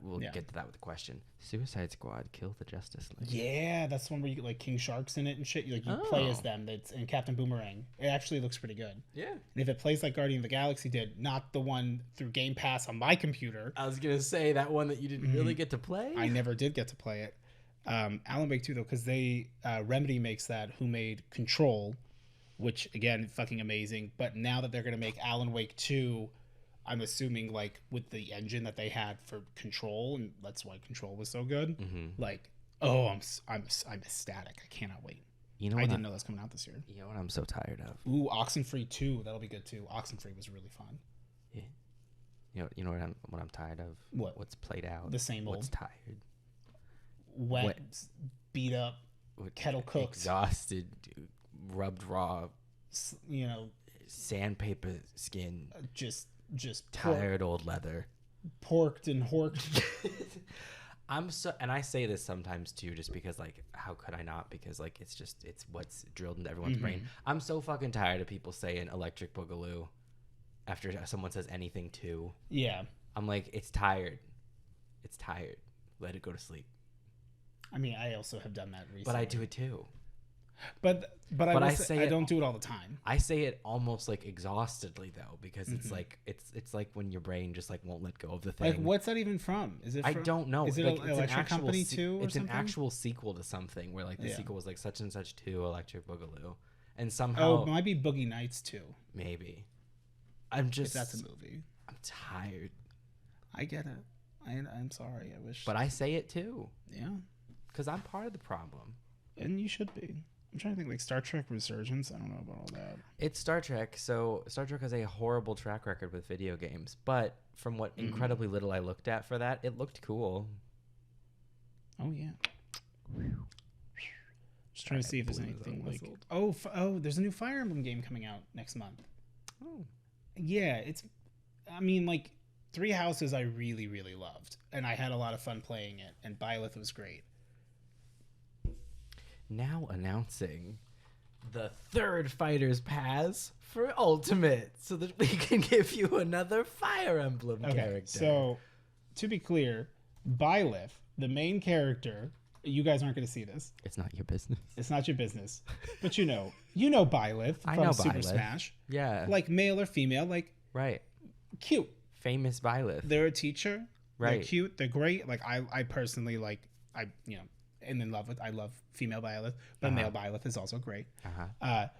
S2: we'll get to that with the question. Suicide Squad, Kill the Justice League.
S1: Yeah, that's the one where you get like King Sharks in it and shit. You play as them. That's in Captain Boomerang. It actually looks pretty good.
S2: Yeah. And
S1: if it plays like Guardian of the Galaxy did, not the one through Game Pass on my computer.
S2: I was gonna say that one that you didn't really get to play.
S1: I never did get to play it. Alan Wake 2 though, because they Remedy makes that. Who made Control, which again, fucking amazing. But now that they're gonna make Alan Wake 2. I'm assuming like with the engine that they had for Control, and that's why Control was so good.
S2: Mm-hmm.
S1: Like, oh, I'm ecstatic. I cannot wait.
S2: You know,
S1: I didn't know that's coming out this year.
S2: You know what I'm so tired of?
S1: Ooh, Oxenfree 2. That'll be good too. Oxenfree was really fun.
S2: Yeah. You know what I'm tired of? What's played out?
S1: The same old.
S2: What's tired?
S1: Wet, beat up, kettle cooked,
S2: exhausted, rubbed raw.
S1: You know,
S2: sandpaper skin.
S1: Just
S2: tired old leather,
S1: porked and horked.
S2: and I say this sometimes too, just because like, how could I not? Because like, it's what's drilled into everyone's brain. I'm so fucking tired of people saying Electric Boogaloo after someone says anything too.
S1: Yeah,
S2: I'm like, it's tired. Let it go to sleep.
S1: I mean, I also have done that recently,
S2: but I do it too.
S1: But I don't do it all the time.
S2: I say it almost like exhaustedly though, because it's like it's like when your brain just like won't let go of the thing.
S1: Like, what's that even from? Is it?
S2: I don't know.
S1: Is it
S2: like,
S1: an electric company too?
S2: It's an actual sequel to something where like the sequel was like such and such 2 Electric Boogaloo, and somehow
S1: it might be Boogie Nights 2.
S2: Maybe. I'm just.
S1: If that's a movie.
S2: I'm tired.
S1: I get it. I'm sorry. I wish.
S2: But I say it too.
S1: Yeah.
S2: Because I'm part of the problem.
S1: And you should be. I'm trying to think, like Star Trek Resurgence. I don't know about all that.
S2: It's Star Trek, so Star Trek has a horrible track record with video games. But from what incredibly little I looked at for that, it looked cool.
S1: Oh yeah. Just trying to see if there's anything like. There's a new Fire Emblem game coming out next month.
S2: Oh.
S1: Yeah, I mean, like, Three Houses I really, really loved, and I had a lot of fun playing it, and Byleth was great.
S2: Now announcing the third Fighter's Pass for Ultimate, so that we can give you another Fire Emblem character.
S1: So, to be clear, Byleth, the main character, You guys aren't going to see this.
S2: It's not your business.
S1: It's not your business. But you know Byleth from
S2: I know
S1: Super
S2: Byleth.
S1: Smash.
S2: Yeah.
S1: Like male or female, like
S2: Right.
S1: cute.
S2: Famous Byleth.
S1: They're a teacher.
S2: Right.
S1: They're cute. They're great. Like I personally like I love female Byleth, but male Byleth is also great. But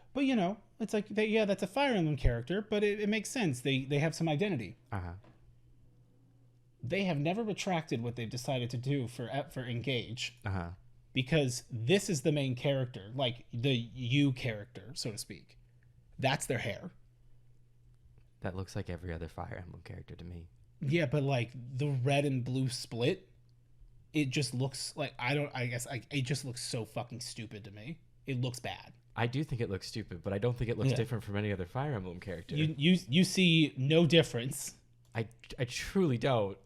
S1: it's like that's a Fire Emblem character, but it makes sense. They have some identity. They have never retracted what they've decided to do for Engage. Because this is the main character, like the you character, so to speak. That's their hair.
S2: That looks like every other Fire Emblem character to me.
S1: Yeah, but like the red and blue split, it just looks like it just looks so fucking stupid to me. It looks bad.
S2: I do think it looks stupid, but I don't think it looks different from any other Fire Emblem character.
S1: You see no difference.
S2: I truly don't.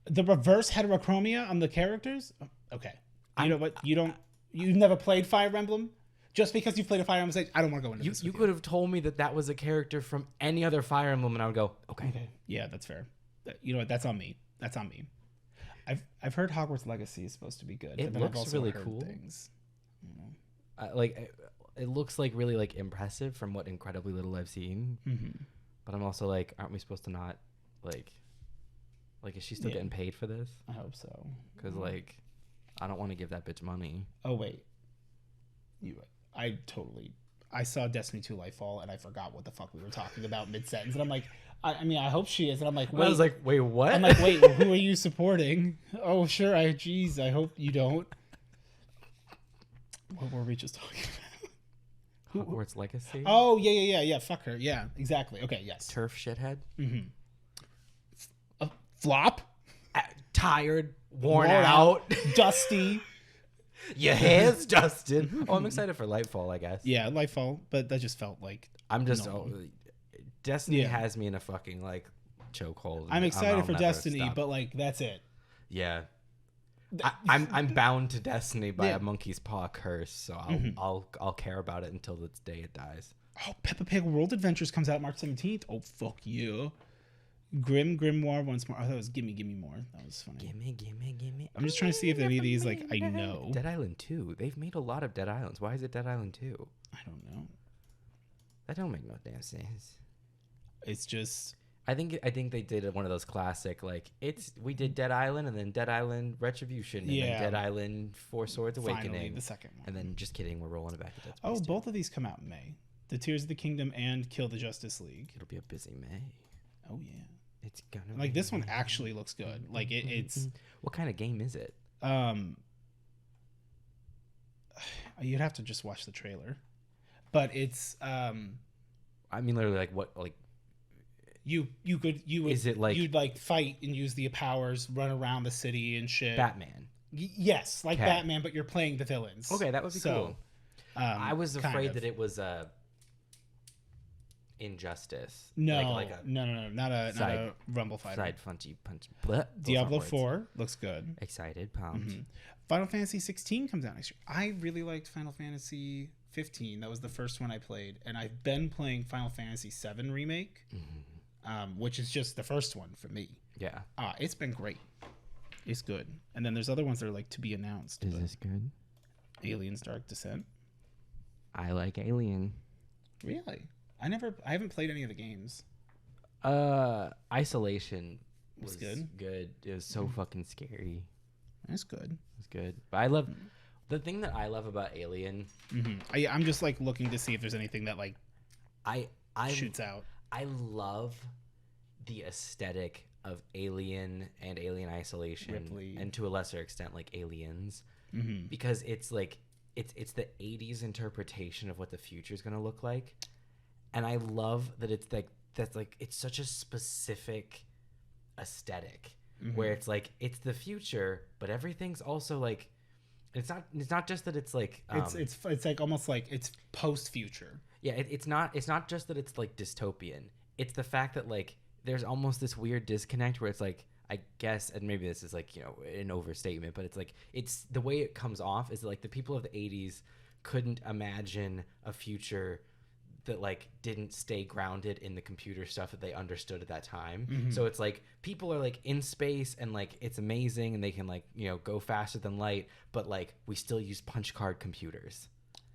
S1: The reverse heterochromia on the characters? Okay. You know what? You've never played Fire Emblem? Just because you've played a Fire Emblem stage, I don't want to go into this.
S2: You could have told me that was a character from any other Fire Emblem, and I would go, okay.
S1: Yeah, that's fair. You know what? That's on me. I've heard Hogwarts Legacy is supposed to be good.
S2: It looks really cool.
S1: Things.
S2: It looks like really like impressive from what incredibly little I've seen. But I'm also like, aren't we supposed to not like is she still getting paid for this?
S1: I hope so.
S2: Because I don't want to give that bitch money.
S1: Oh wait, I saw Destiny 2 Lightfall and I forgot what the fuck we were talking about mid sentence, and I'm like, I hope she is, and I'm like, wait.
S2: I was like, wait, what?
S1: I'm like, wait, who are you supporting? Oh sure, I hope you don't. What were we just talking about?
S2: Hogwarts Legacy.
S1: Oh yeah. Fuck her. Yeah, exactly. Okay, yes.
S2: Turf shithead.
S1: Flop.
S2: Tired, worn out,
S1: dusty.
S2: Your hair's dusted. Oh, I'm excited for Lightfall, I guess.
S1: Yeah, Lightfall, but that just felt like
S2: Destiny has me in a fucking like chokehold.
S1: I'm excited for Destiny, but like that's it.
S2: Yeah. I'm bound to Destiny by a monkey's paw curse, so I'll care about it until the day it dies.
S1: Oh, Peppa Pig World Adventures comes out March 17th. Oh, fuck you. Grimoire once more. Oh, that was Gimme More. That was funny.
S2: Gimme.
S1: I'm just trying to see if any of these like I know.
S2: Dead Island 2. They've made a lot of Dead Islands. Why is it Dead Island 2?
S1: I don't know.
S2: That don't make no damn sense.
S1: It's just
S2: I think they did one of those classic we did Dead Island and then Dead Island Retribution and then Dead Island Four Swords Awakening.
S1: Finally, the second one.
S2: And then just kidding, we're rolling it back to Dead Space.
S1: Oh, both of these come out in May. The Tears of the Kingdom and Kill the Justice League.
S2: It'll be a busy May.
S1: Oh yeah.
S2: It's gonna
S1: like this one actually looks good. Like it's
S2: what kind of game is it?
S1: You'd have to just watch the trailer. But it's
S2: I mean literally like what like
S1: you would
S2: is it like
S1: you'd like fight and use the powers, run around the city and shit.
S2: Batman.
S1: Yes, like Batman, but you're playing the villains.
S2: Okay, that would be cool. I was afraid that it was Injustice.
S1: No, no, not a Rumble Fighter.
S2: Side punch.
S1: Diablo 4 looks good.
S2: Excited, pumped.
S1: Final Fantasy 16 comes out next year. I really liked Final Fantasy 15. That was the first one I played, and I've been playing Final Fantasy 7 Remake, which is just the first one for me.
S2: Yeah.
S1: It's been great. It's good. And then there's other ones that are like to be announced.
S2: Is this good?
S1: Aliens Dark Descent.
S2: I like Alien.
S1: Really? I haven't played any of the games.
S2: Isolation was
S1: good.
S2: It was so fucking scary.
S1: That's good.
S2: It was good. But I love the thing that I love about Alien.
S1: I'm just like looking to see if there's anything that like
S2: I
S1: shoots out.
S2: I love the aesthetic of Alien and Alien Isolation,
S1: Ripley.
S2: And to a lesser extent like Aliens, because it's like it's the 80s interpretation of what the future is going to look like. And I love that it's like it's such a specific aesthetic where it's like it's the future, but everything's also like it's not just that it's like
S1: it's like almost like it's post future.
S2: Yeah, it's not just that it's like dystopian. It's the fact that like there's almost this weird disconnect where it's like I guess, and maybe this is like an overstatement, but it's like it's the way it comes off is like the people of the 80s couldn't imagine a future that like didn't stay grounded in the computer stuff that they understood at that time.
S1: Mm-hmm.
S2: So it's like people are like in space and like it's amazing and they can like, you know, go faster than light, but like we still use punch card computers.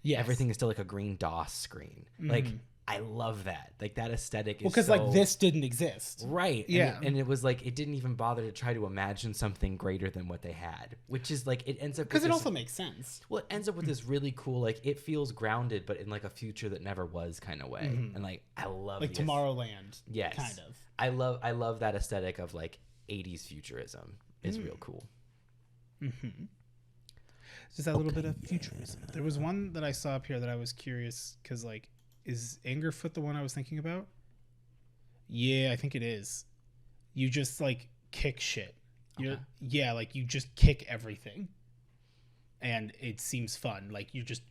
S1: Yes.
S2: Everything is still like a green DOS screen. Like I love that. Like that aesthetic is
S1: because like this didn't exist.
S2: Right.
S1: Yeah.
S2: And it was like it didn't even bother to try to imagine something greater than what they had, which is like it ends up
S1: Because
S2: with
S1: it
S2: this-
S1: also makes sense.
S2: well, it ends up with this really cool, like it feels grounded, but in like a future that never was kind of way. And like I love
S1: Like
S2: the
S1: Tomorrowland.
S2: Yes.
S1: Kind of.
S2: I love that aesthetic of like 80s futurism. It's real cool.
S1: Just that little bit of futurism. There was one that I saw up here that I was curious because, like, is Angerfoot the one I was thinking about? Yeah, I think it is. You just like kick shit. Yeah, like you just kick everything, and it seems fun. Like you just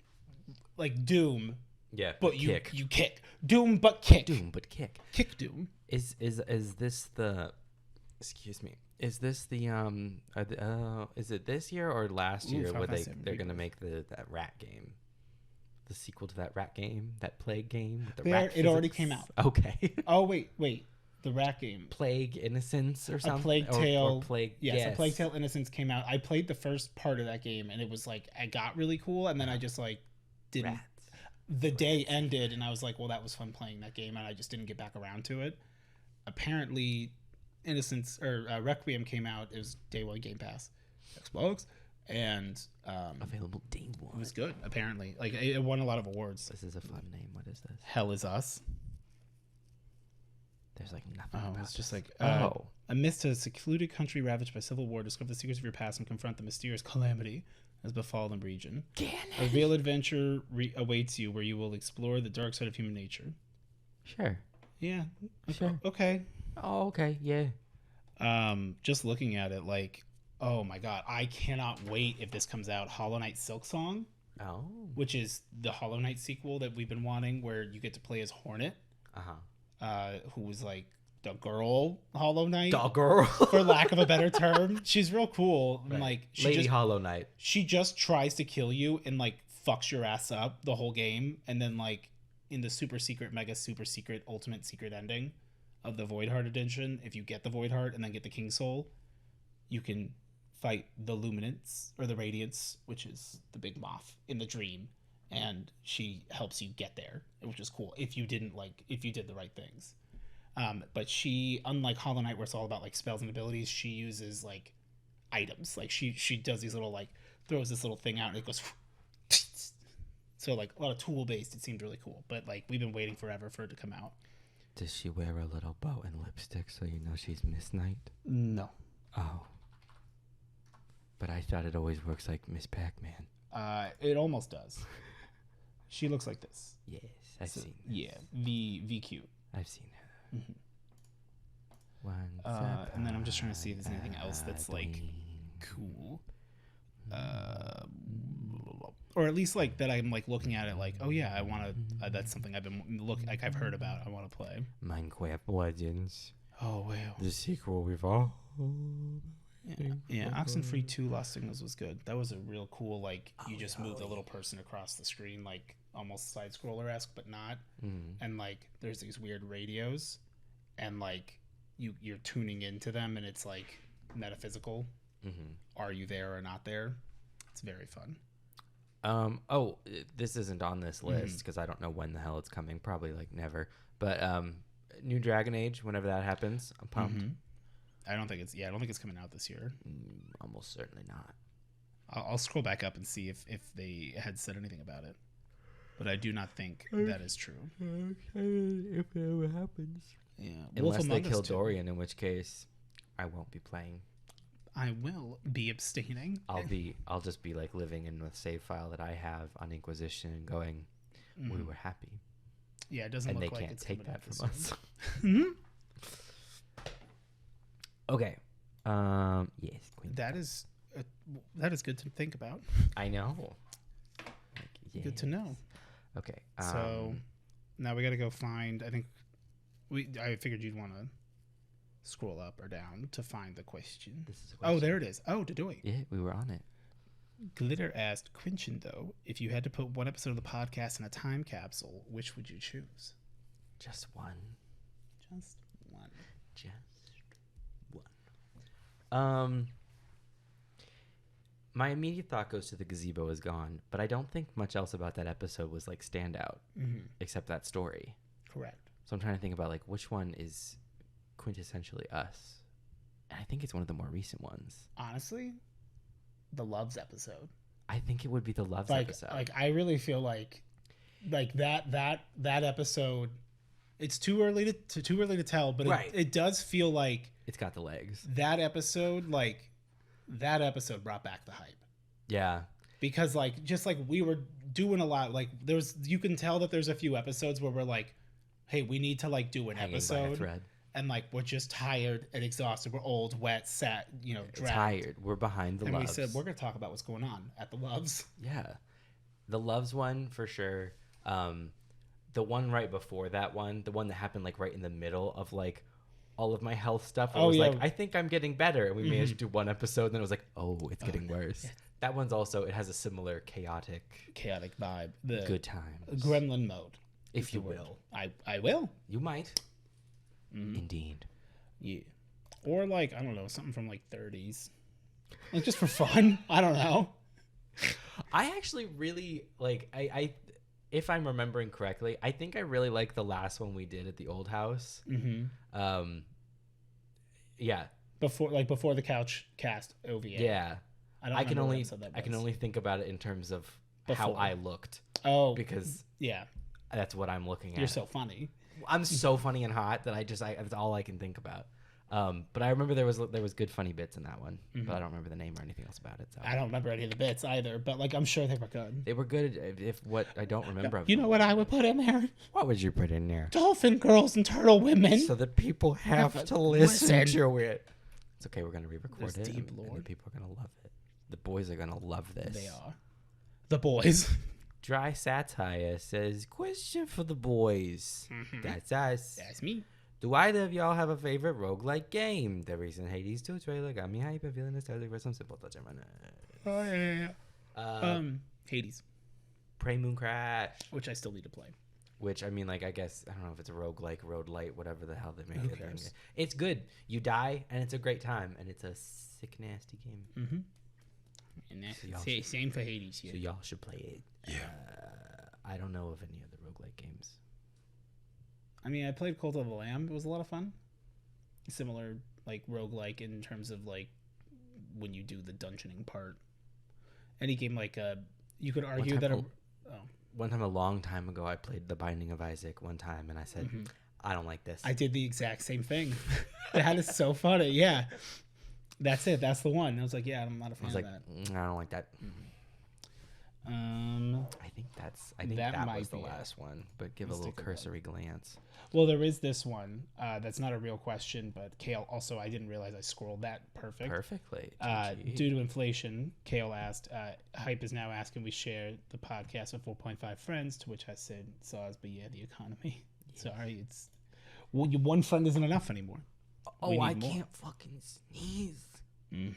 S1: like Doom.
S2: Yeah,
S1: but you
S2: kick.
S1: you kick Doom, but kick
S2: Doom, but kick.
S1: Kick Doom.
S2: Is this the? Excuse me. Is this the is it this year or last year where they're gonna make that rat game, the sequel to that rat game, that plague game with the rat
S1: It already
S2: physics?
S1: came out.
S2: Okay.
S1: Oh wait, the rat game.
S2: Plague Innocence or something.
S1: A Plague Tale.
S2: Or Plague.
S1: Yes, a Plague Tale Innocence came out. I played the first part of that game and it was like I got really cool and then I just like didn't.
S2: Rats.
S1: The day ended and I was like, well, that was fun playing that game and I just didn't get back around to it. Apparently, Innocence or Requiem came out. It was day one Game Pass, Xbox, and
S2: Available day one.
S1: it was good. Apparently, like it won a lot of awards.
S2: This is a fun name. What is this?
S1: Hell is Us.
S2: There's like nothing.
S1: Oh,
S2: about
S1: it's just
S2: this.
S1: like amidst a secluded country ravaged by civil war, discover the secrets of your past and confront the mysterious calamity has befallen the region. A real adventure awaits you, where you will explore the dark side of human nature.
S2: Sure.
S1: Yeah.
S2: Sure.
S1: Okay.
S2: Oh, okay. Yeah.
S1: Just looking at it, like, oh my god, I cannot wait if this comes out. Hollow Knight Silksong,
S2: Oh.
S1: which is the Hollow Knight sequel that we've been wanting, where you get to play as Hornet, who was like the girl Hollow Knight,
S2: The girl,
S1: for lack of a better term. She's real cool.
S2: Right.
S1: Like
S2: Lady Hollow Knight.
S1: She just tries to kill you and like fucks your ass up the whole game, and then like in the super secret, mega super secret, ultimate secret ending of the Voidheart edition, if you get the Voidheart and then get the King Soul, you can fight the Luminance or the Radiance, which is the big moth in the dream, and she helps you get there, which is cool if you did the right things. But she, unlike Hollow Knight, where it's all about like spells and abilities, she uses like items. Like she does these little like throws this little thing out and it goes. So like a lot of tool based. It seemed really cool, but like we've been waiting forever for it to come out.
S2: Does she wear a little bow and lipstick so you know she's Miss Knight?
S1: No.
S2: Oh. But I thought it always works like Miss Pac-Man.
S1: It almost does. She looks like this.
S2: Yes, I've seen this.
S1: Yeah, V cute.
S2: I've seen her.
S1: And then I'm just trying to see if there's anything else that's like cool. Or at least like that I'm like looking at it like, oh yeah, I want to. That's something I've been I've heard about. I want to play.
S2: Minecraft Legends.
S1: Oh wow.
S2: The sequel we've all.
S1: Yeah. Oxenfree 2 Lost Signals was good. That was a real cool like you just move the little person across the screen like almost side scroller-esque but not. And like there's these weird radios and like you're tuning into them and it's like metaphysical. Are you there or not there? It's very fun.
S2: This isn't on this list because I don't know when the hell it's coming. Probably like never. But new Dragon Age, whenever that happens, I'm pumped.
S1: I don't think it's coming out this year.
S2: Almost certainly not.
S1: I'll scroll back up and see if they had said anything about it, but I do not think that is true.
S2: If it ever happens,
S1: yeah.
S2: Unless they kill Dorian, in which case I won't be playing.
S1: I will be abstaining.
S2: I'll just be like living in the save file that I have on Inquisition and going, we were happy.
S1: Yeah, it doesn't
S2: and
S1: look
S2: they
S1: like
S2: can't
S1: it's
S2: take that from us. Okay. Yes, Queen.
S1: That is good to think about.
S2: I know.
S1: Good to know.
S2: Okay.
S1: So now we got to go find. I figured you'd want to scroll up or down to find the question.
S2: This is a question.
S1: Oh, there it is. Oh, Dodoi.
S2: Yeah, we were on it.
S1: Glitter asked Quincendo, if you had to put one episode of the podcast in a time capsule, which would you choose?
S2: Just one.
S1: Just one.
S2: Just one. My immediate thought goes to the gazebo is gone, but I don't think much else about that episode was like standout, except that story.
S1: Correct.
S2: So I'm trying to think about like which one is quintessentially us. And I think it's one of the more recent ones.
S1: Honestly, the Loves episode.
S2: I think it would be the Loves episode.
S1: Like I really feel like that episode. It's too early to tell, but it does feel like
S2: it's got the legs.
S1: That episode brought back the hype.
S2: Yeah.
S1: Because like just like we were doing a lot, like you can tell that there's a few episodes where we're like, hey, we need to like do an episode. And like we're just tired and exhausted. We're old, wet, sad, dragged.
S2: Tired. We're behind the Loves.
S1: And we said we're gonna talk about what's going on at the Loves.
S2: Yeah. The Loves one for sure. The one right before that one, the one that happened like right in the middle of like all of my health stuff. I was like, I think I'm getting better. And we managed to do one episode, and then it was like, oh, it's getting worse. Yeah. That one's also, it has a similar chaotic
S1: vibe. The
S2: good times.
S1: Gremlin mode.
S2: If you will.
S1: I will.
S2: You might. Indeed.
S1: Yeah. Or like, I don't know, something from like 30s. Like just for fun. I don't know.
S2: I actually really like, I if I'm remembering correctly, I think I really like the last one we did at the old house. Yeah. Before
S1: the couch cast OVA.
S2: Yeah. I can only think about it in terms of how I looked.
S1: Oh.
S2: Because that's what I'm looking at.
S1: You're so funny.
S2: I'm so funny and hot that that's all I can think about. But I remember there was good funny bits in that one, but I don't remember the name or anything else about it. So.
S1: I don't remember any of the bits either, but like I'm sure they were good.
S2: They were good. If what I don't remember.
S1: You know what I would put in there?
S2: What would you put in there?
S1: Dolphin girls and turtle women.
S2: So that people have to listen to it. It's okay. We're gonna re-record it, and the people are gonna love it. The boys are gonna love this.
S1: They are. The boys.
S2: Dry Satire says, question for the boys. That's us.
S1: That's me.
S2: Do either of y'all have a favorite roguelike game? The recent Hades 2 trailer got me hype and feeling nostalgic for some simple touch on my neck.
S1: Oh, yeah. Hades.
S2: Prey Moon Crash.
S1: Which I still need to play.
S2: Which, I mean, like, I guess, I don't know if it's a roguelike, roadlight, whatever the hell they make it. Cares? It's good. You die, and it's a great time, and it's a sick, nasty game.
S1: And that's same for Hades here.
S2: So y'all should play it.
S1: Yeah.
S2: I don't know of any other roguelike games.
S1: I mean, I played Cult of the Lamb. It was a lot of fun. Similar, like, roguelike in terms of, like, when you do the dungeoning part. Any game, like, you could argue that...
S2: One time, a long time ago, I played The Binding of Isaac one time, and I said, I don't like this.
S1: I did the exact same thing. That is so funny. Yeah. That's it. That's the one. I was like, yeah, I'm not a fan of that.
S2: I don't like that. I think that was the last one, but give a little cursory glance.
S1: Well, there is this one that's not a real question, but Kale also, I didn't realize I scrolled that perfectly. Due to inflation, Kale asked, Hype is now asking we share the podcast with 4.5 friends, to which I said, SAWS, but yeah, the economy. Yeah. Sorry, one friend isn't enough anymore.
S2: Oh, I can't fucking sneeze.
S1: I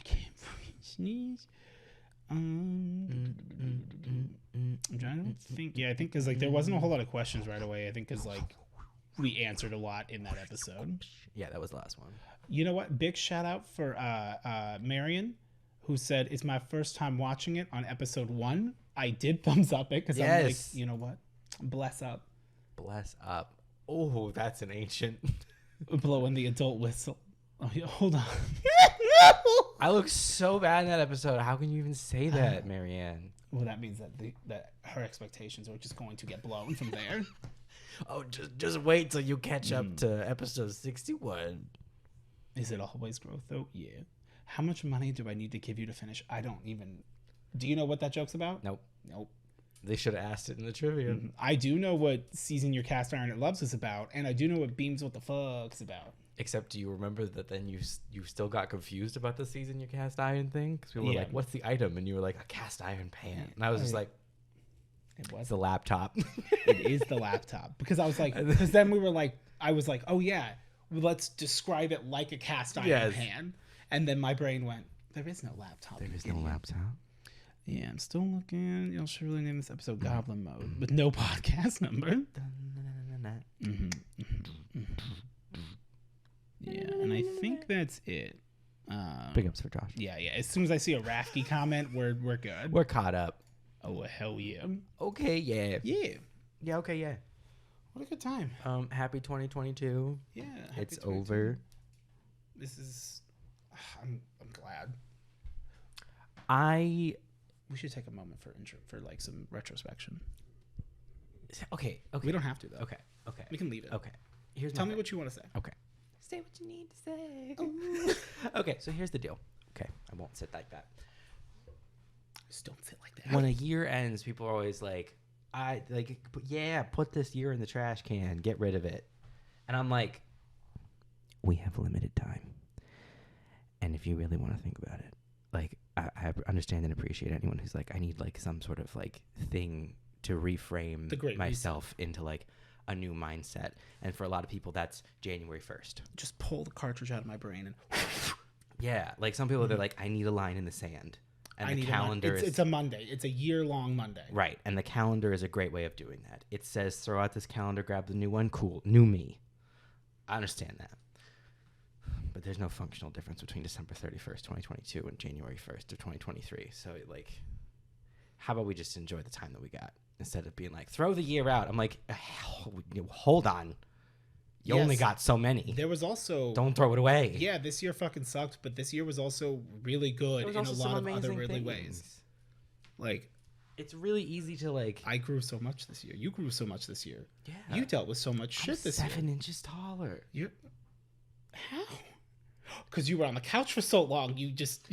S1: can't fucking sneeze. I'm trying to think. Yeah, I think because like there wasn't a whole lot of questions right away. I think because like we answered a lot in that episode.
S2: Yeah, that was the last one.
S1: You know what? Big shout out for Marion, who said it's my first time watching it on episode 1. I did thumbs up it because I'm like, you know what? Bless up.
S2: Bless up. Oh, that's an ancient.
S1: Blowing the adult whistle. Oh, yeah, hold on.
S2: I look so bad in that episode. How can you even say that, Marianne?
S1: Well, that means that her expectations are just going to get blown from there.
S2: Oh, just wait till you catch up to episode 61.
S1: Is it always growth, though? Yeah. How much money do I need to give you to finish? I don't even... Do you know what that joke's about?
S2: Nope.
S1: Nope.
S2: They should have asked it in the trivia.
S1: I do know what Season Your Cast Iron It Loves is about, and I do know what Beams What the Fuck's about.
S2: Except, do you remember that then you still got confused about the Season Your Cast Iron thing? Because we were like, what's the item? And you were like, a cast iron pan. And I was just like, it's the laptop.
S1: It is the laptop. Because I was like, because then we were like, I was like, oh yeah, let's describe it like a cast iron pan. And then my brain went, there is no laptop.
S2: There is no laptop.
S1: Yeah, I'm still looking. Y'all should really name this episode Goblin Mode with no podcast number. Yeah, and I think that's it.
S2: Big ups for Josh.
S1: Yeah. As soon as I see a Rafty comment, we're good.
S2: We're caught up.
S1: Oh, hell yeah.
S2: Okay, yeah.
S1: Yeah,
S2: okay, yeah.
S1: What a good time.
S2: Happy 2022.
S1: Yeah.
S2: It's over.
S1: This is... I'm glad. We should take a moment for like some retrospection.
S2: Okay.
S1: We don't have to, though.
S2: Okay.
S1: We can leave it.
S2: Okay.
S1: Tell me what you want to say.
S2: Okay. Say what you need to say. Okay, so here's the deal. Okay, I won't sit like that.
S1: Just don't sit like that.
S2: When a year ends, people are always like, put this year in the trash can, get rid of it. And I'm like, we have limited time. And if you really want to think about it, like, I understand and appreciate anyone who's like, I need like some sort of like thing to reframe myself into like a new mindset. And for a lot of people, that's January 1st.
S1: Just pull the cartridge out of my brain and
S2: yeah, like some people they're like, I need a line in the sand. And the calendar
S1: it's a Monday. It's a year-long Monday.
S2: Right. And the calendar is a great way of doing that. It says throw out this calendar, grab the new one. Cool. New me. I understand that. But there's no functional difference between December 31st, 2022 and January 1st of 2023. So like, how about we just enjoy the time that we got instead of being like, throw the year out. I'm like, hold on. You only got so many.
S1: There was also...
S2: Don't throw it away.
S1: Yeah, this year fucking sucked, but this year was also really good in a lot of other really ways. Like...
S2: It's really easy to like...
S1: I grew so much this year. You grew so much this year.
S2: Yeah.
S1: You dealt with so much shit this year.
S2: 7 inches taller.
S1: How? Because you were on the couch for so long,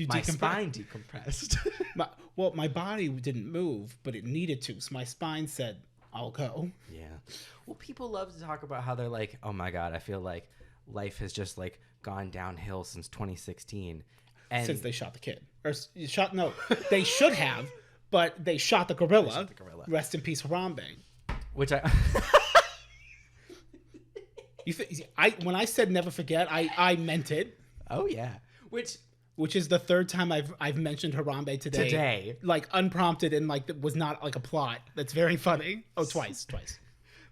S2: my spine decompressed.
S1: my body didn't move, but it needed to. So my spine said, I'll go.
S2: Yeah. Well, people love to talk about how they're like, oh my God, I feel like life has just like gone downhill since 2016. And
S1: since they shot the kid. They should have, but they shot the gorilla. Rest in peace, Harambe.
S2: Which
S1: when I said never forget, I meant it.
S2: Oh yeah.
S1: Which is the third time I've mentioned Harambe today. Like unprompted and like was not like a plot. That's very funny. Oh, twice.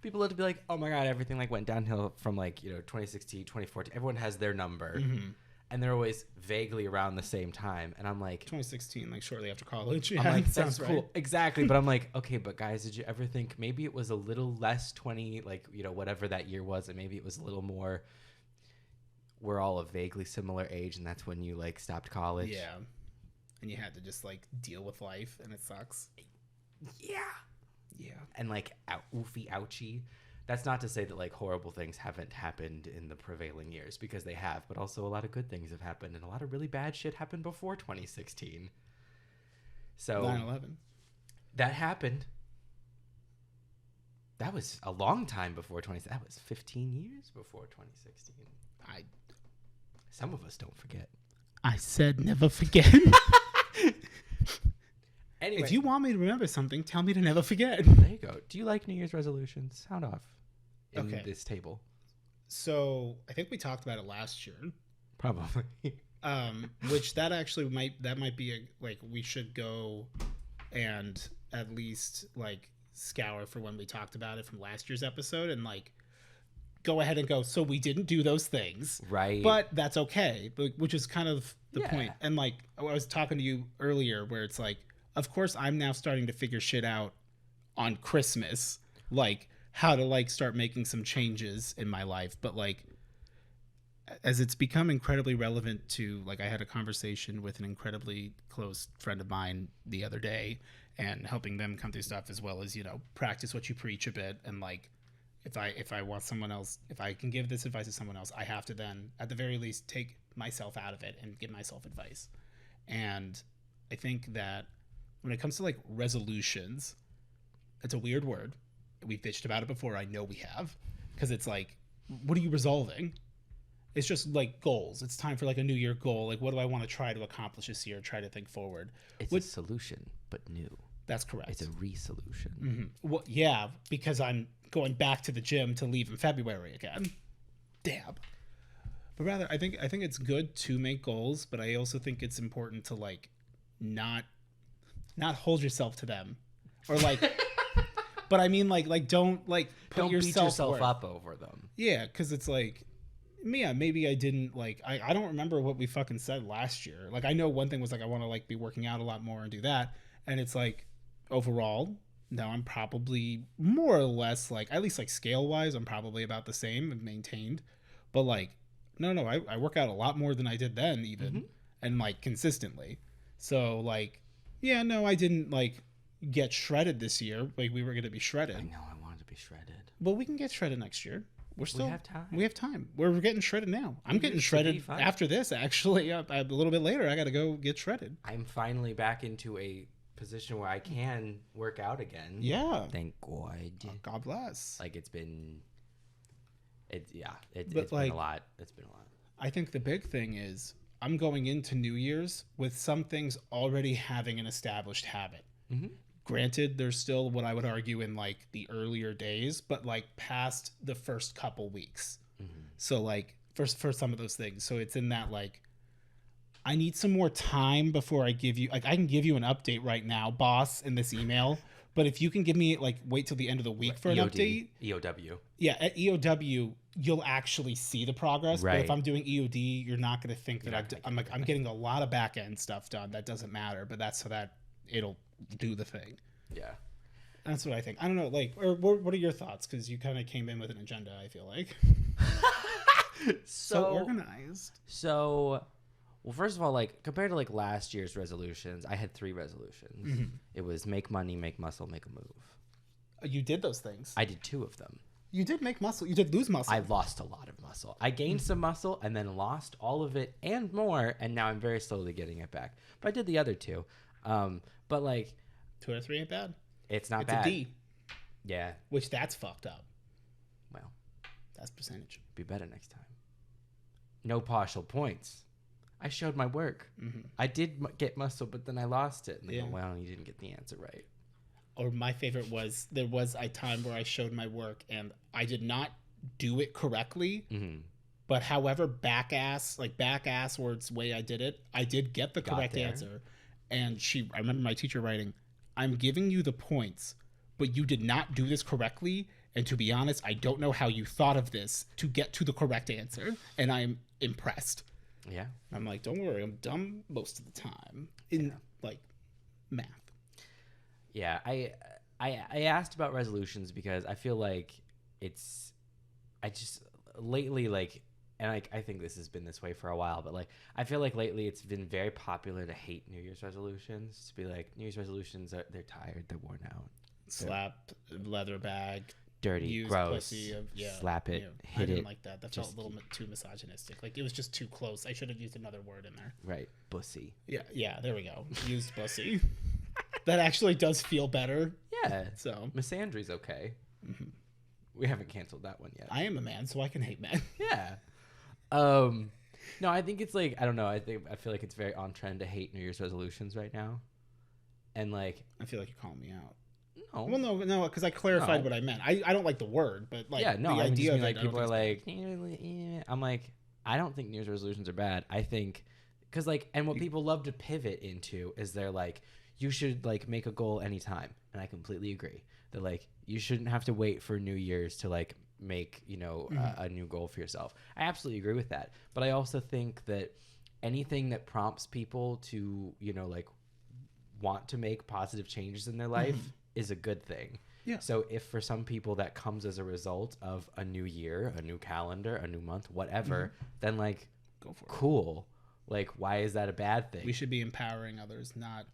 S2: People love to be like, oh my God, everything like went downhill from like, 2016, 2014. Everyone has their number. Mm-hmm. And they're always vaguely around the same time. And I'm like...
S1: 2016, like shortly after college. Yeah,
S2: I'm like, that's
S1: cool.
S2: Right. Exactly. But I'm like, okay, but guys, did you ever think maybe it was a little less 20, like, whatever that year was, and maybe it was a little more... We're all a vaguely similar age, and that's when you, like, stopped college.
S1: Yeah. And you had to just, like, deal with life, and it sucks.
S2: Yeah.
S1: Yeah.
S2: And, like, oofy ouchie. That's not to say that, like, horrible things haven't happened in the prevailing years, because they have, but also a lot of good things have happened, and a lot of really bad shit happened before 2016. So
S1: 9/11.
S2: That happened. That was a long time before 2016. That was 15 years before 2016. Some of us don't forget.
S1: I said never forget. Anyway, if you want me to remember something, tell me to never forget.
S2: There you go. Do you like New Year's resolutions? Sound off in this table.
S1: So I think we talked about it last year.
S2: Probably.
S1: Which that actually might be we should go and at least like scour for when we talked about it from last year's episode and like go ahead and go, so we didn't do those things.
S2: Right.
S1: But that's okay, which is kind of the point. And like I was talking to you earlier where it's like, of course, I'm now starting to figure shit out on Christmas, like how to like start making some changes in my life. But like, as it's become incredibly relevant to, like, I had a conversation with an incredibly close friend of mine the other day and helping them come through stuff as well as, practice what you preach a bit. And like, if I want someone else, if I can give this advice to someone else, I have to then at the very least take myself out of it and give myself advice. And I think that when it comes to like resolutions, it's a weird word. We've bitched about it before. I know we have, because it's like, what are you resolving? It's just like goals. It's time for like a new year goal. Like, what do I want to try to accomplish this year? Try to think forward.
S2: It's a solution, but new.
S1: That's correct.
S2: It's a resolution.
S1: Mm-hmm. Well, yeah, because I'm going back to the gym to leave in February again. Damn. But rather, I think it's good to make goals, but I also think it's important to like not hold yourself to them, or like. But I mean, like don't like
S2: Don't beat yourself up over them.
S1: Yeah, because it's like, yeah, maybe I didn't like. I don't remember what we fucking said last year. Like I know one thing was like I want to like be working out a lot more and do that, and it's like overall now I'm probably more or less like at least like scale wise I'm probably about the same and maintained, but like no I work out a lot more than I did then even, and like consistently. So like yeah, no, I didn't like get shredded this year. Like we were going to be shredded.
S2: I know, I wanted to be shredded.
S1: But we can get shredded next year. We have time. We have time. We're getting shredded now. I'm getting shredded after this, actually. A little bit later, I got to go get shredded.
S2: I'm finally back into a position where I can work out again.
S1: Yeah.
S2: Thank God.
S1: Oh, God bless.
S2: Like it's been a lot. It's been a lot.
S1: I think the big thing is I'm going into New Year's with some things already having an established habit. Mm-hmm. Granted, there's still what I would argue in like the earlier days, but like past the first couple weeks. Mm-hmm. So like for some of those things. So it's in that like, I need some more time before I give you, like I can give you an update right now, boss, in this email. But if you can give me like, wait till the end of the week for an update.
S2: EOW.
S1: Yeah, at EOW, you'll actually see the progress.
S2: Right.
S1: But if I'm doing EOD, you're not going to think that I'm getting a lot of back end stuff done. That doesn't matter, but that's so that it'll do the thing.
S2: Yeah,
S1: that's what I think. I don't know, like, or what are your thoughts? Because you kind of came in with an agenda, I feel like. so organized.
S2: So, well, first of all, like compared to like last year's resolutions, I had 3 resolutions. Mm-hmm. It was make money, make muscle, make a move.
S1: You did those things.
S2: I did 2 of them.
S1: You did make muscle. You did lose muscle.
S2: I lost a lot of muscle. I gained some muscle and then lost all of it and more, and now I'm very slowly getting it back. But I did the other 2. But like
S1: 2 out of 3 ain't bad.
S2: It's not
S1: it's
S2: bad.
S1: It's a D.
S2: Yeah.
S1: Which that's fucked up.
S2: Well,
S1: that's percentage.
S2: Be better next time. No partial points. I showed my work. Mm-hmm. I did get muscle, but then I lost it. And they go, well, you didn't get the answer right.
S1: Or my favorite was there was a time where I showed my work and I did not do it correctly. Mm-hmm. But however back-ass words way I did it, I did get the correct answer. And I remember my teacher writing, I'm giving you the points, but you did not do this correctly. And to be honest, I don't know how you thought of this to get to the correct answer. And I'm impressed.
S2: Yeah.
S1: I'm like, don't worry, I'm dumb most of the time in like math.
S2: Yeah, I asked about resolutions because I feel like lately, like, and I think this has been this way for a while, but like I feel like lately it's been very popular to hate New Year's resolutions. To be like, New Year's resolutions they're tired, they're worn out.
S1: Slap leather bag,
S2: dirty, gross.
S1: Pussy
S2: slap it, hit it.
S1: I didn't like that. That felt a little too misogynistic. Like it was just too close. I should have used another word in there.
S2: Right, bussy.
S1: Yeah. There we go. Used bussy. That actually does feel better.
S2: Yeah.
S1: So
S2: misandry's okay. Mm-hmm. We haven't canceled that one yet.
S1: I am a man, so I can hate men.
S2: Yeah. No, I think it's like, I don't know. I feel like it's very on trend to hate New Year's resolutions right now. And like,
S1: I feel like you're calling me out.
S2: No.
S1: Well, no, because I clarified what I meant. I don't like the word, but like the idea of
S2: like people are like, I'm like, I don't think New Year's resolutions are bad. I think, because like, and what people love to pivot into is they're like, you should like make a goal anytime, and I completely agree that like you shouldn't have to wait for New Year's to like make a new goal for yourself. I absolutely agree with that, but I also think that anything that prompts people to like want to make positive changes in their life is a good thing.
S1: Yeah.
S2: So if for some people that comes as a result of a new year, a new calendar, a new month, whatever, then like
S1: go for it.
S2: Cool. Like why is that a bad thing?
S1: We should be empowering others, not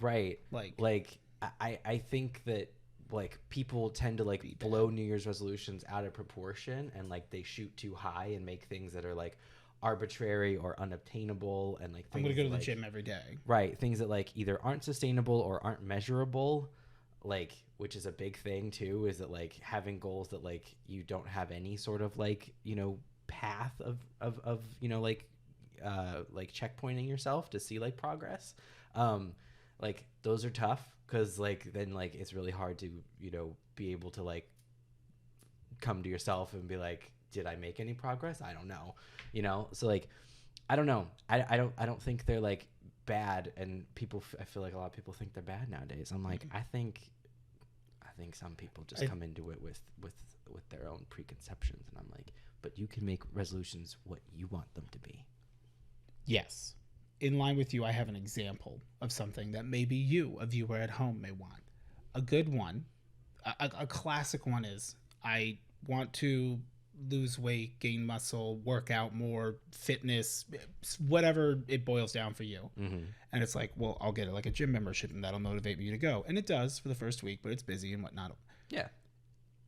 S2: right. Like I think that like people tend to like blow New Year's resolutions out of proportion and like they shoot too high and make things that are like arbitrary or unobtainable and like
S1: I'm gonna go to the gym every day.
S2: Right. Things that like either aren't sustainable or aren't measurable, like, which is a big thing too, is that like having goals that like you don't have any sort of like, path of like checkpointing yourself to see like progress. Like those are tough because like then like it's really hard to be able to like come to yourself and be like did I make any progress? I don't know. You know, so like, I don't know. I don't think they're like bad, and people. I feel like a lot of people think they're bad nowadays. I'm like, I think some people just come into it with their own preconceptions, and I'm like, but you can make resolutions what you want them to be.
S1: Yes. In line with you, I have an example of something that maybe you, a viewer at home, may want. A good one, a classic one is, I want to lose weight, gain muscle, work out more, fitness, whatever it boils down for you.
S2: Mm-hmm.
S1: And it's like, well, I'll get it like a gym membership and that'll motivate me to go. And it does for the first week, but it's busy and whatnot.
S2: Yeah.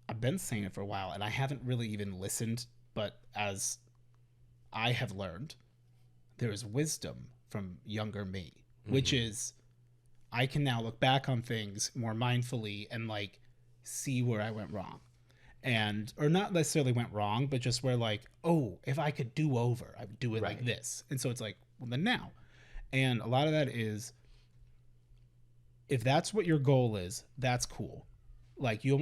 S1: I've been saying it for a while and I haven't really even listened, but as I have learned, there is wisdom from younger me, which is I can now look back on things more mindfully and like see where I went wrong. And, or not necessarily went wrong, but just where like, oh, if I could do over, I would do it like this. And so it's like, well, then now. And a lot of that is, if that's what your goal is, that's cool. Like you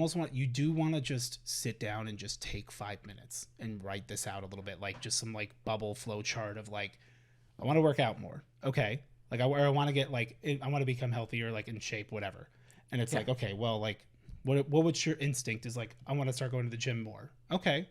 S1: do want to just sit down and just take 5 minutes and write this out a little bit, like just some like bubble flow chart of like, I want to work out more. Okay. Like I want to get like, I want to become healthier, like in shape, whatever. And it's like, okay, well, like, what would your instinct is like, I want to start going to the gym more. Okay.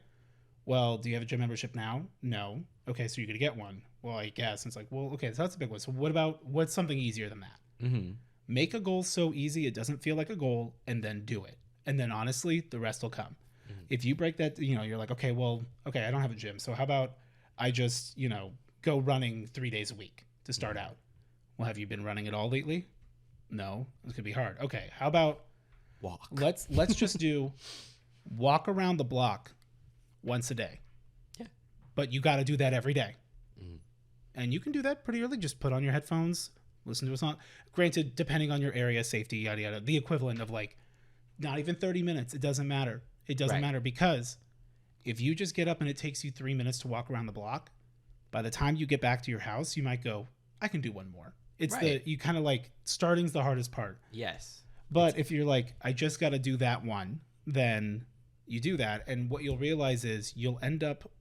S1: Well, do you have a gym membership now? No. Okay. So you're going to get one. Well, I guess. And it's like, well, okay. So that's a big one. So what's something easier than that?
S2: Mm-hmm.
S1: Make a goal so easy it doesn't feel like a goal, and then do it. And then honestly, the rest will come. Mm-hmm. If you break that, you're like, okay, well, okay, I don't have a gym. So how about I just, go running 3 days a week to start out? Well, have you been running at all lately? No. It could be hard. Okay. How about
S2: walk?
S1: Let's just do walk around the block once a day.
S2: Yeah.
S1: But you got to do that every day. Mm-hmm. And you can do that pretty early. Just put on your headphones, listen to a song. Granted, depending on your area, safety, yada, yada, the equivalent of like not even 30 minutes. It doesn't matter. It doesn't matter, because if you just get up and it takes you 3 minutes to walk around the block, by the time you get back to your house, you might go, I can do one more. It's you kind of like, starting's the hardest part.
S2: Yes.
S1: But if you're like, I just got to do that one, then you do that. And what you'll realize is you'll end up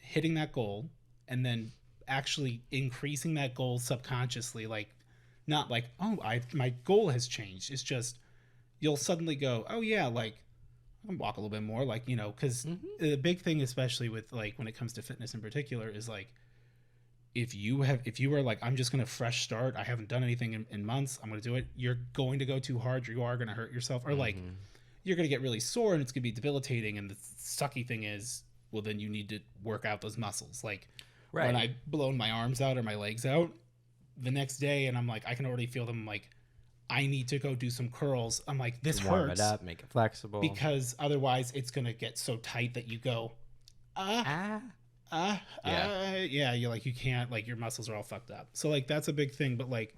S1: hitting that goal and then actually increasing that goal subconsciously. Like, not like, oh, my goal has changed. It's just, you'll suddenly go, oh yeah, like I can walk a little bit more, like, because the big thing, especially with like, when it comes to fitness in particular, is like, if you are like, I'm just going to fresh start, I haven't done anything in months, I'm going to do it, you're going to go too hard, you are going to hurt yourself, or like you're going to get really sore and it's going to be debilitating. And the sucky thing is, well, then you need to work out those muscles. Like when I blown my arms out or my legs out the next day, and I'm like, I can already feel them, like, I need to go do some curls. I'm like, this hurts.
S2: Warm it up, make it flexible.
S1: Because otherwise it's going to get so tight that you go, yeah, you're like, you can't, like, your muscles are all fucked up. So like, that's a big thing. But like,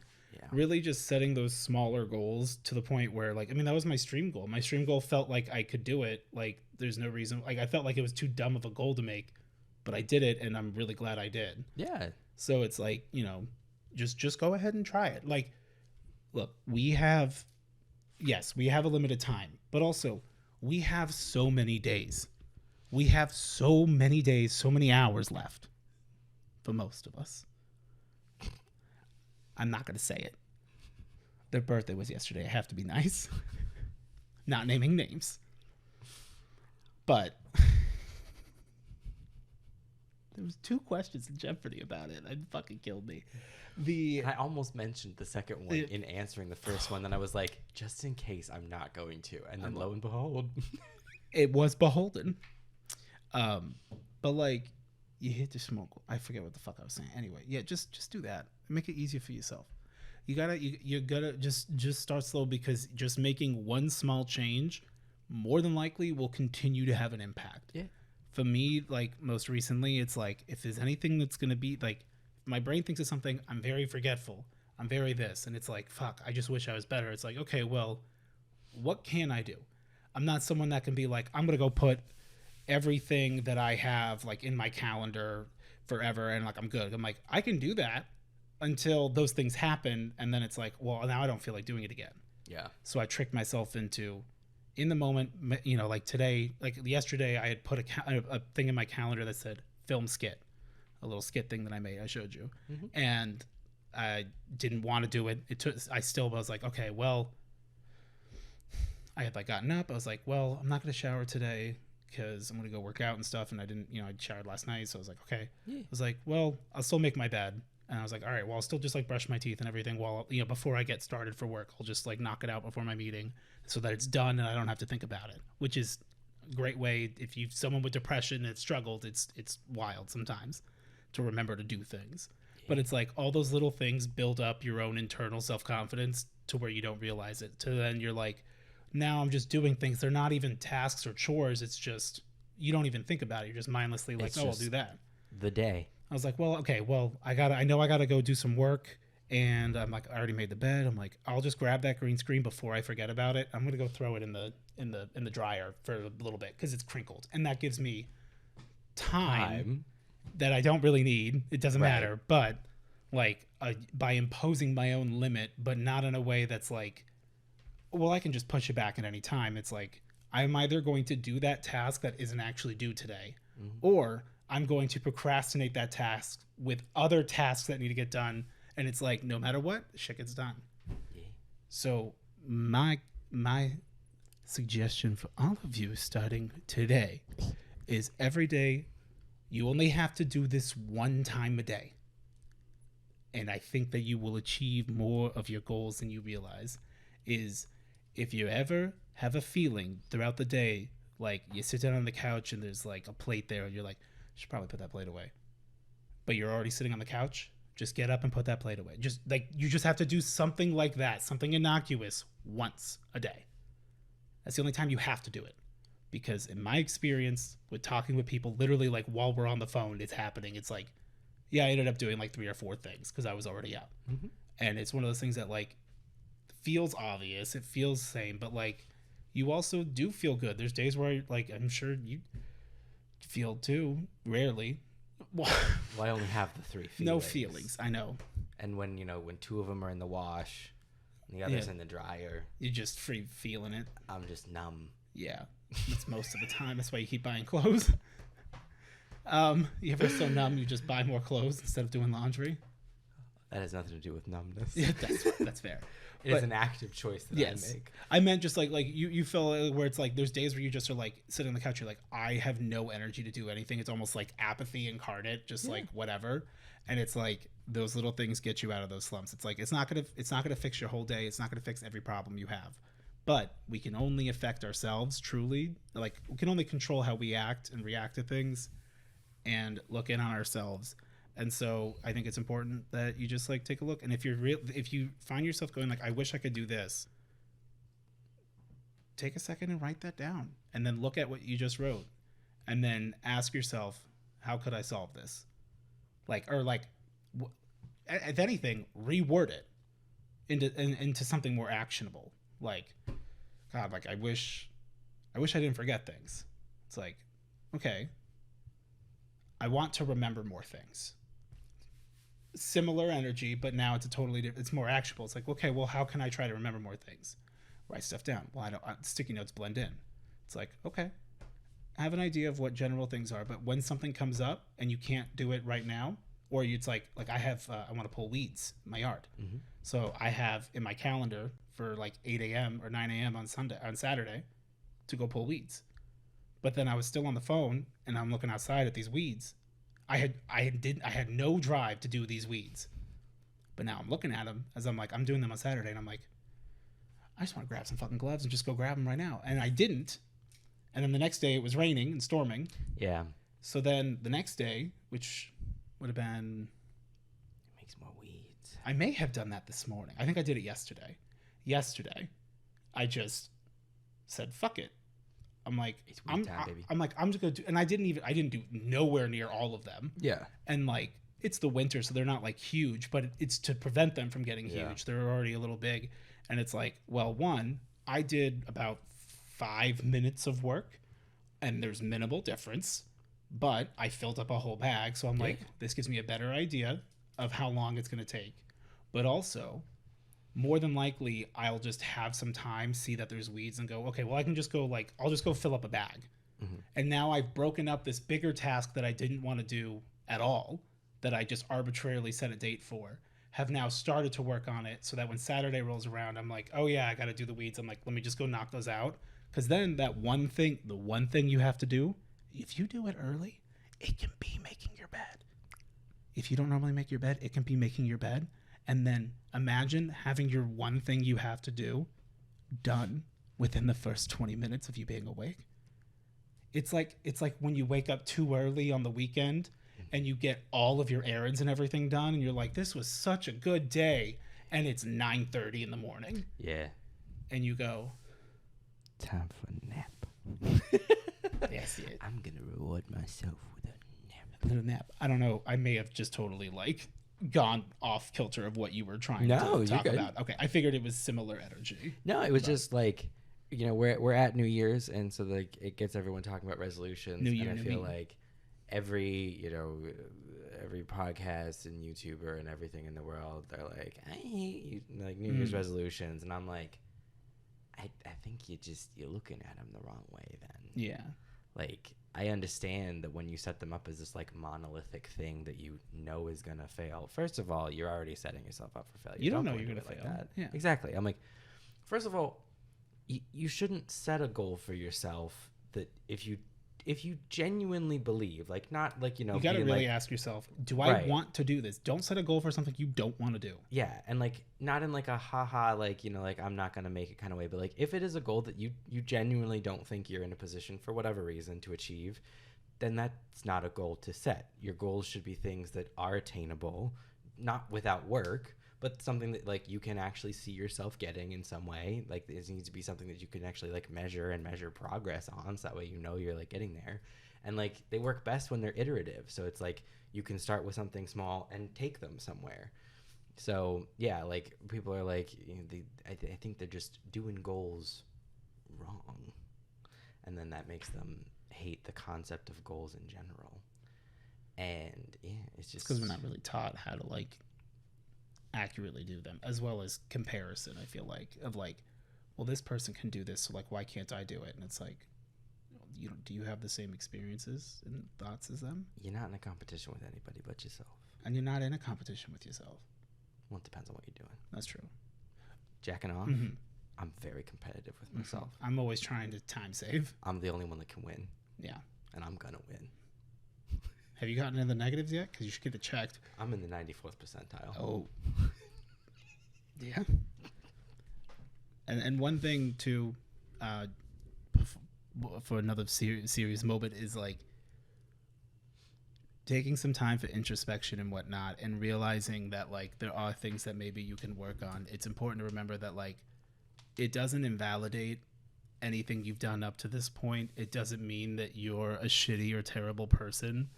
S1: really just setting those smaller goals to the point where, like, I mean, that was my stream goal. My stream goal felt like I could do it. Like, there's no reason, like, I felt like it was too dumb of a goal to make, but I did it, and I'm really glad I did.
S2: Yeah.
S1: So it's like, just go ahead and try it. Like, look, we have a limited time, but also we have so many days. We have so many days, so many hours left for most of us. I'm not going to say it. Their birthday was yesterday. I have to be nice. Not naming names. But there was 2 questions in Jeopardy about it. It fucking killed me.
S2: I almost mentioned the second one in answering the first one. Then I was like, just in case I'm not going to. And then lo and behold.
S1: It was beholden. But like, you hit the smoke. I forget what the fuck I was saying. Anyway, yeah, just do that. Make it easier for yourself. You gotta just start slow, because just making one small change more than likely will continue to have an impact.
S2: Yeah.
S1: For me, like, most recently, it's like, if there's anything that's gonna be like, my brain thinks of something, I'm very forgetful, I'm very this, and it's like, fuck, I just wish I was better. It's like, okay, well, what can I do? I'm not someone that can be like, I'm gonna go put everything that I have, like, in my calendar forever, and like, I'm good. I'm like, I can do that until those things happen, and then it's like, well, now I don't feel like doing it again.
S2: Yeah.
S1: So I tricked myself into, in the moment, you know, like today, like yesterday, I had put a thing in my calendar that said film skit, a little skit thing that I made. I showed you, and I didn't want to do it. I was like, okay, well, I had like gotten up. I was like, well, I'm not going to shower today because I'm going to go work out and stuff. And I didn't, you know, I showered last night. So I was like, okay. I was like, well, I'll still make my bed. And I was like, all right, well, I'll still just like brush my teeth and everything while, you know, before I get started for work. I'll just like knock it out before my meeting so that it's done and I don't have to think about it, which is a great way. If you someone with depression that struggled, it's wild sometimes to remember to do things. But it's like all those little things build up your own internal self-confidence to where you don't realize it. To then you're like, now I'm just doing things. They're not even tasks or chores. It's just, you don't even think about it. You're just mindlessly like, oh, I'll do that.
S2: The day.
S1: I was like, well, okay, well, I know I gotta go do some work, and I'm like, I already made the bed. I'm like, I'll just grab that green screen before I forget about it. I'm gonna go throw it in the dryer for a little bit because it's crinkled, and that gives me time that I don't really need. It doesn't matter, but like by imposing my own limit, but not in a way that's like, well, I can just push it back at any time. It's like I'm either going to do that task that isn't actually due today, or I'm going to procrastinate that task with other tasks that need to get done. And it's like, no matter what, shit gets done. Yeah. So my suggestion for all of you starting today is every day you only have to do this one time a day. And I think that you will achieve more of your goals than you realize. Is if you ever have a feeling throughout the day, like you sit down on the couch and there's like a plate there and you're like, should probably put that plate away, but you're already sitting on the couch, just get up and put that plate away. Just like, you just have to do something like that, something innocuous once a day. That's the only time you have to do it, because in my experience with talking with people, literally like while we're on the phone, it's happening. It's like, yeah, I ended up doing like 3 or 4 things because I was already out. And it's one of those things that like feels obvious, it feels the same, but like you also do feel good. There's days where like, I'm sure you feel too, rarely.
S2: Well, I only have the 3 feelings.
S1: No feelings, I know.
S2: And when, you know, when 2 of them are in the wash and the other's in the dryer,
S1: you're just free feeling it.
S2: I'm just numb.
S1: Yeah, that's most of the time. That's why you keep buying clothes. You ever so numb you just buy more clothes instead of doing laundry?
S2: That has nothing to do with numbness.
S1: Yeah, that's fair.
S2: It is an active choice that I make.
S1: I meant just like you feel where it's like there's days where you just are like sitting on the couch, you're like, I have no energy to do anything. It's almost like apathy incarnate, just like whatever. And it's like those little things get you out of those slumps. It's like it's not gonna fix your whole day. It's not gonna fix every problem you have. But we can only affect ourselves truly. Like we can only control how we act and react to things and look in on ourselves. And so I think it's important that you just like take a look. And if you find yourself going like, I wish I could do this, take a second and write that down, and then look at what you just wrote, and then ask yourself, how could I solve this? If anything, reword it into something more actionable. Like, God, like I wish I didn't forget things. It's like, okay, I want to remember more things. Similar energy, but now it's a totally different, it's more actionable. It's like, okay, well, how can I try to remember more things? Write stuff down. Well, sticky notes blend in. It's like, okay, I have an idea of what general things are, but when something comes up and you can't do it right now, or it's like I have, I want to pull weeds in my yard. So I have in my calendar for like 8 a.m. or 9 a.m. on Saturday to go pull weeds. But then I was still on the phone and I'm looking outside at these weeds. I had no drive to do these weeds, but now I'm looking at them as I'm like, I'm doing them on Saturday, and I'm like, I just want to grab some fucking gloves and just go grab them right now. And I didn't. And then the next day it was raining and storming. Yeah. So then the next day, which would have been,
S2: it makes more weeds.
S1: I may have done that this morning. I think I did it yesterday. I just said, fuck it. I'm like, I'm just gonna do, and I didn't do nowhere near all of them.
S2: Yeah.
S1: And like, it's the winter, so they're not like huge, but it's to prevent them from getting huge. They're already a little big. And it's like, well, one, I did about 5 minutes of work and there's minimal difference, but I filled up a whole bag. So I'm like, this gives me a better idea of how long it's going to take. But also, more than likely I'll just have some time, see that there's weeds, and go, okay, well, I can just go, like, I'll just go fill up a bag. And now I've broken up this bigger task that I didn't want to do at all, that I just arbitrarily set a date for, have now started to work on it, so that when Saturday rolls around, I'm like, oh yeah, I got to do the weeds. I'm like, let me just go knock those out. Because then the one thing you have to do, if you do it early, it can be making your bed. If you don't normally make your bed, it can be making your bed. And then imagine having your one thing you have to do done within the first 20 minutes of you being awake. It's like when you wake up too early on the weekend and you get all of your errands and everything done, and you're like, this was such a good day, and it's 9:30 in the morning.
S2: Yeah.
S1: And you go,
S2: time for a nap.
S1: that's it.
S2: I'm gonna reward myself with
S1: A little nap. I don't know. I may have just totally like gone off kilter of what you were trying to talk about. Okay, I figured it was similar energy.
S2: No, it was just like, you know, we're at New Year's, and so like it gets everyone talking about resolutions.
S1: New Year,
S2: and I
S1: new
S2: feel
S1: me.
S2: like every podcast and YouTuber and everything in the world, they're like, I hate like New Year's resolutions, and I'm like, I think you're looking at them the wrong way then.
S1: Yeah.
S2: Like, I understand that when you set them up as this like monolithic thing that you know is gonna fail. First of all, you're already setting yourself up for failure.
S1: You don't know
S2: go
S1: you're
S2: into
S1: gonna
S2: it
S1: fail.
S2: like that.
S1: Yeah.
S2: Exactly. I'm like, first of all, you shouldn't set a goal for yourself that if you genuinely believe, like, not like, you know,
S1: you got to really
S2: like,
S1: ask yourself, do I want to do this? Don't set a goal for something you don't want to do.
S2: Yeah, and like not in like a haha, like, you know, like I'm not gonna make it kind of way, but like if it is a goal that you genuinely don't think you're in a position for whatever reason to achieve, then that's not a goal to set. Your goals should be things that are attainable, not without work, but something that like you can actually see yourself getting in some way. Like it needs to be something that you can actually like measure progress on, so that way you know you're like getting there. And like they work best when they're iterative, so it's like you can start with something small and take them somewhere. So yeah, like people are like, you know, I think they're just doing goals wrong, and then that makes them hate the concept of goals in general. And yeah, it's just
S1: because we're not really taught how to like accurately do them, as well as comparison. I feel like of like, well, this person can do this, so like why can't I do it? And it's like, do you have the same experiences and thoughts as them?
S2: You're not in a competition with anybody but yourself,
S1: and you're not in a competition with yourself.
S2: Well, it depends on what you're doing.
S1: That's true.
S2: Jacking off, I'm very competitive with myself.
S1: I'm always trying to time save.
S2: I'm the only one that can win.
S1: Yeah,
S2: and I'm gonna win.
S1: Have you gotten into the negatives yet? Because you should get it checked.
S2: I'm in the 94th percentile.
S1: Oh. Yeah. And one thing too, for another serious moment, is like taking some time for introspection and whatnot, and realizing that like there are things that maybe you can work on. It's important to remember that like it doesn't invalidate anything you've done up to this point. It doesn't mean that you're a shitty or terrible person.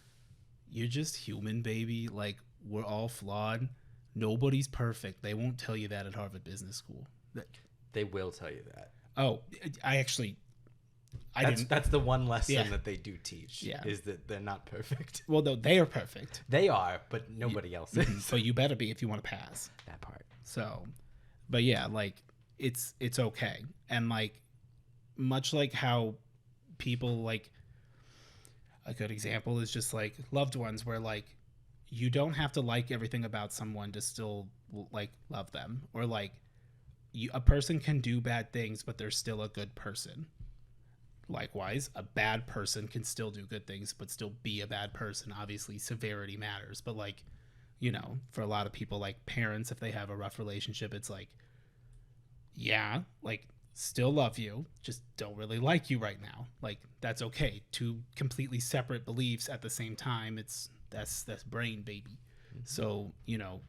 S1: You're just human, baby. Like, we're all flawed. Nobody's perfect. They won't tell you that at Harvard Business School.
S2: They will tell you that.
S1: Oh,
S2: That's the one lesson that they do teach.
S1: Yeah.
S2: Is that they're not perfect.
S1: Well, no, they are perfect.
S2: They are, but nobody else is.
S1: But you better be if you want to pass.
S2: That part.
S1: So, but yeah, like it's okay. And like, much like how people like, a good example is just like loved ones, where like you don't have to like everything about someone to still like love them, or like a person can do bad things but they're still a good person. Likewise, a bad person can still do good things but still be a bad person. Obviously severity matters, but like, you know, for a lot of people, like parents, if they have a rough relationship, it's like, yeah, like still love you, just don't really like you right now. Like, that's okay. Two completely separate beliefs at the same time. That's brain, baby. So, you know,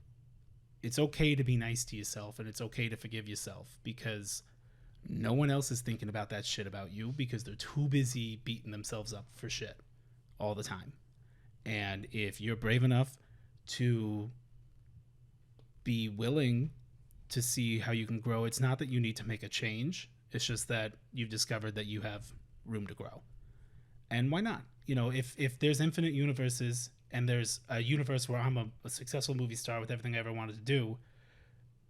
S1: it's okay to be nice to yourself, and it's okay to forgive yourself, because no one else is thinking about that shit about you, because they're too busy beating themselves up for shit all the time. And if you're brave enough to be willing to see how you can grow, it's not that you need to make a change. It's just that you've discovered that you have room to grow. And why not? You know, if there's infinite universes, and there's a universe where I'm a successful movie star with everything I ever wanted to do,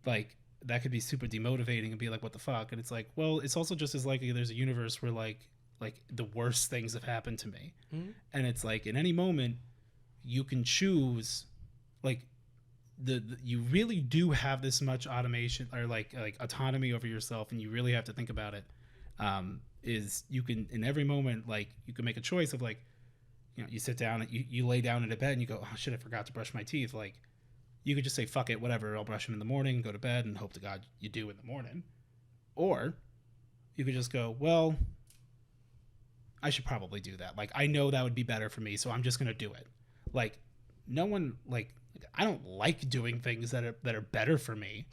S1: like, that could be super demotivating and be like, what the fuck? And it's like, well, it's also just as likely there's a universe where like the worst things have happened to me. And it's like in any moment you can choose, like you really do have this much automation or like autonomy over yourself, and you really have to think about it. Is you can in every moment, like you can make a choice of like, you know, you sit down, you lay down in a bed and you go, oh shit, I forgot to brush my teeth. Like you could just say, fuck it, whatever, I'll brush them in the morning, go to bed, and hope to God you do in the morning. Or you could just go, well, I should probably do that. Like, I know that would be better for me, so I'm just going to do it. Like, no one, like, I don't like doing things that are better for me.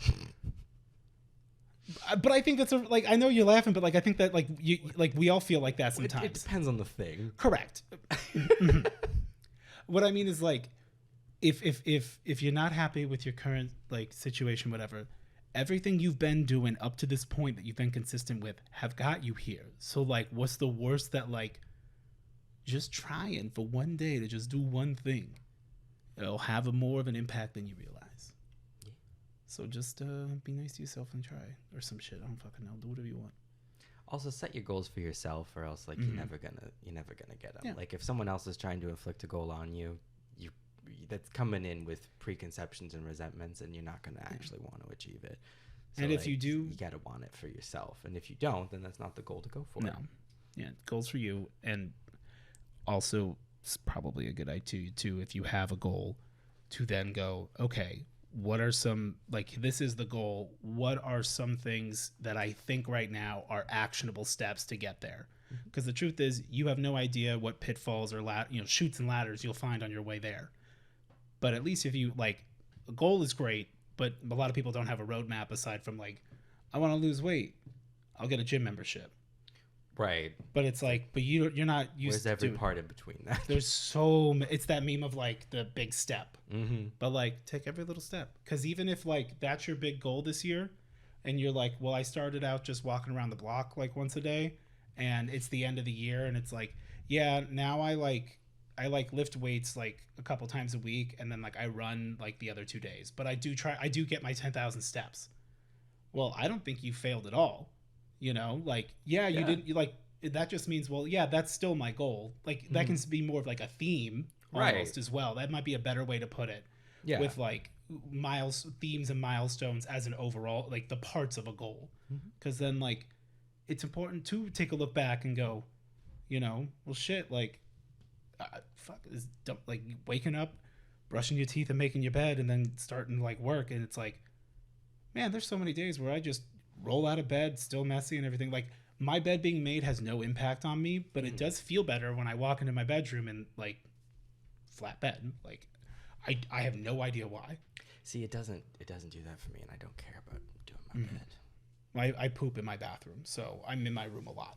S1: But I think that's like, I know you're laughing, but like, I think that like we all feel like that sometimes.
S2: It depends on the thing.
S1: Correct. What I mean is like, if you're not happy with your current like situation, whatever, everything you've been doing up to this point that you've been consistent with have got you here. So like, what's the worst that like just trying for one day to just do one thing, it'll have more of an impact than you realize. Yeah. So just be nice to yourself and try, or some shit. I don't fucking know. Do whatever you want.
S2: Also, set your goals for yourself, or else like you're never gonna get them.
S1: Yeah.
S2: Like if someone else is trying to inflict a goal on you, that's coming in with preconceptions and resentments, and you're not gonna actually want to achieve it. So
S1: and if
S2: like,
S1: you do,
S2: you gotta want it for yourself. And if you don't, then that's not the goal to go for.
S1: No. Yeah, goals for you, and also it's probably a good idea too, if you have a goal, to then go, okay, what are some, like, this is the goal, what are some things that I think right now are actionable steps to get there? Because the truth is, you have no idea what pitfalls or chutes and ladders you'll find on your way there. But at least if you, like, a goal is great, but a lot of people don't have a roadmap aside from like, I want to lose weight, I'll get a gym membership.
S2: Right.
S1: But it's like, but you're not used
S2: to. Where's every part in between that?
S1: There's it's that meme of like the big step. But like, take every little step. Because even if like that's your big goal this year, and you're like, well, I started out just walking around the block like once a day, and it's the end of the year, and it's like, yeah, now I lift weights like a couple times a week, and then like I run like the other 2 days. But I do get my 10,000 steps. Well, I don't think you failed at all. You know, like, yeah, you didn't, you like, that just means, well, yeah, that's still my goal. Like, that can be more of like a theme almost as well. That might be a better way to put it. Yeah. With like themes and milestones as an overall, like the parts of a goal. Because then like, it's important to take a look back and go, you know, well, shit, like, like waking up, brushing your teeth and making your bed, and then starting like work. And it's like, man, there's so many days where I just roll out of bed, still messy and everything. Like, my bed being made has no impact on me, but it does feel better when I walk into my bedroom and like flat bed. Like, I have no idea why.
S2: See, it doesn't do that for me, and I don't care about doing my bed.
S1: I poop in my bathroom, so I'm in my room a lot.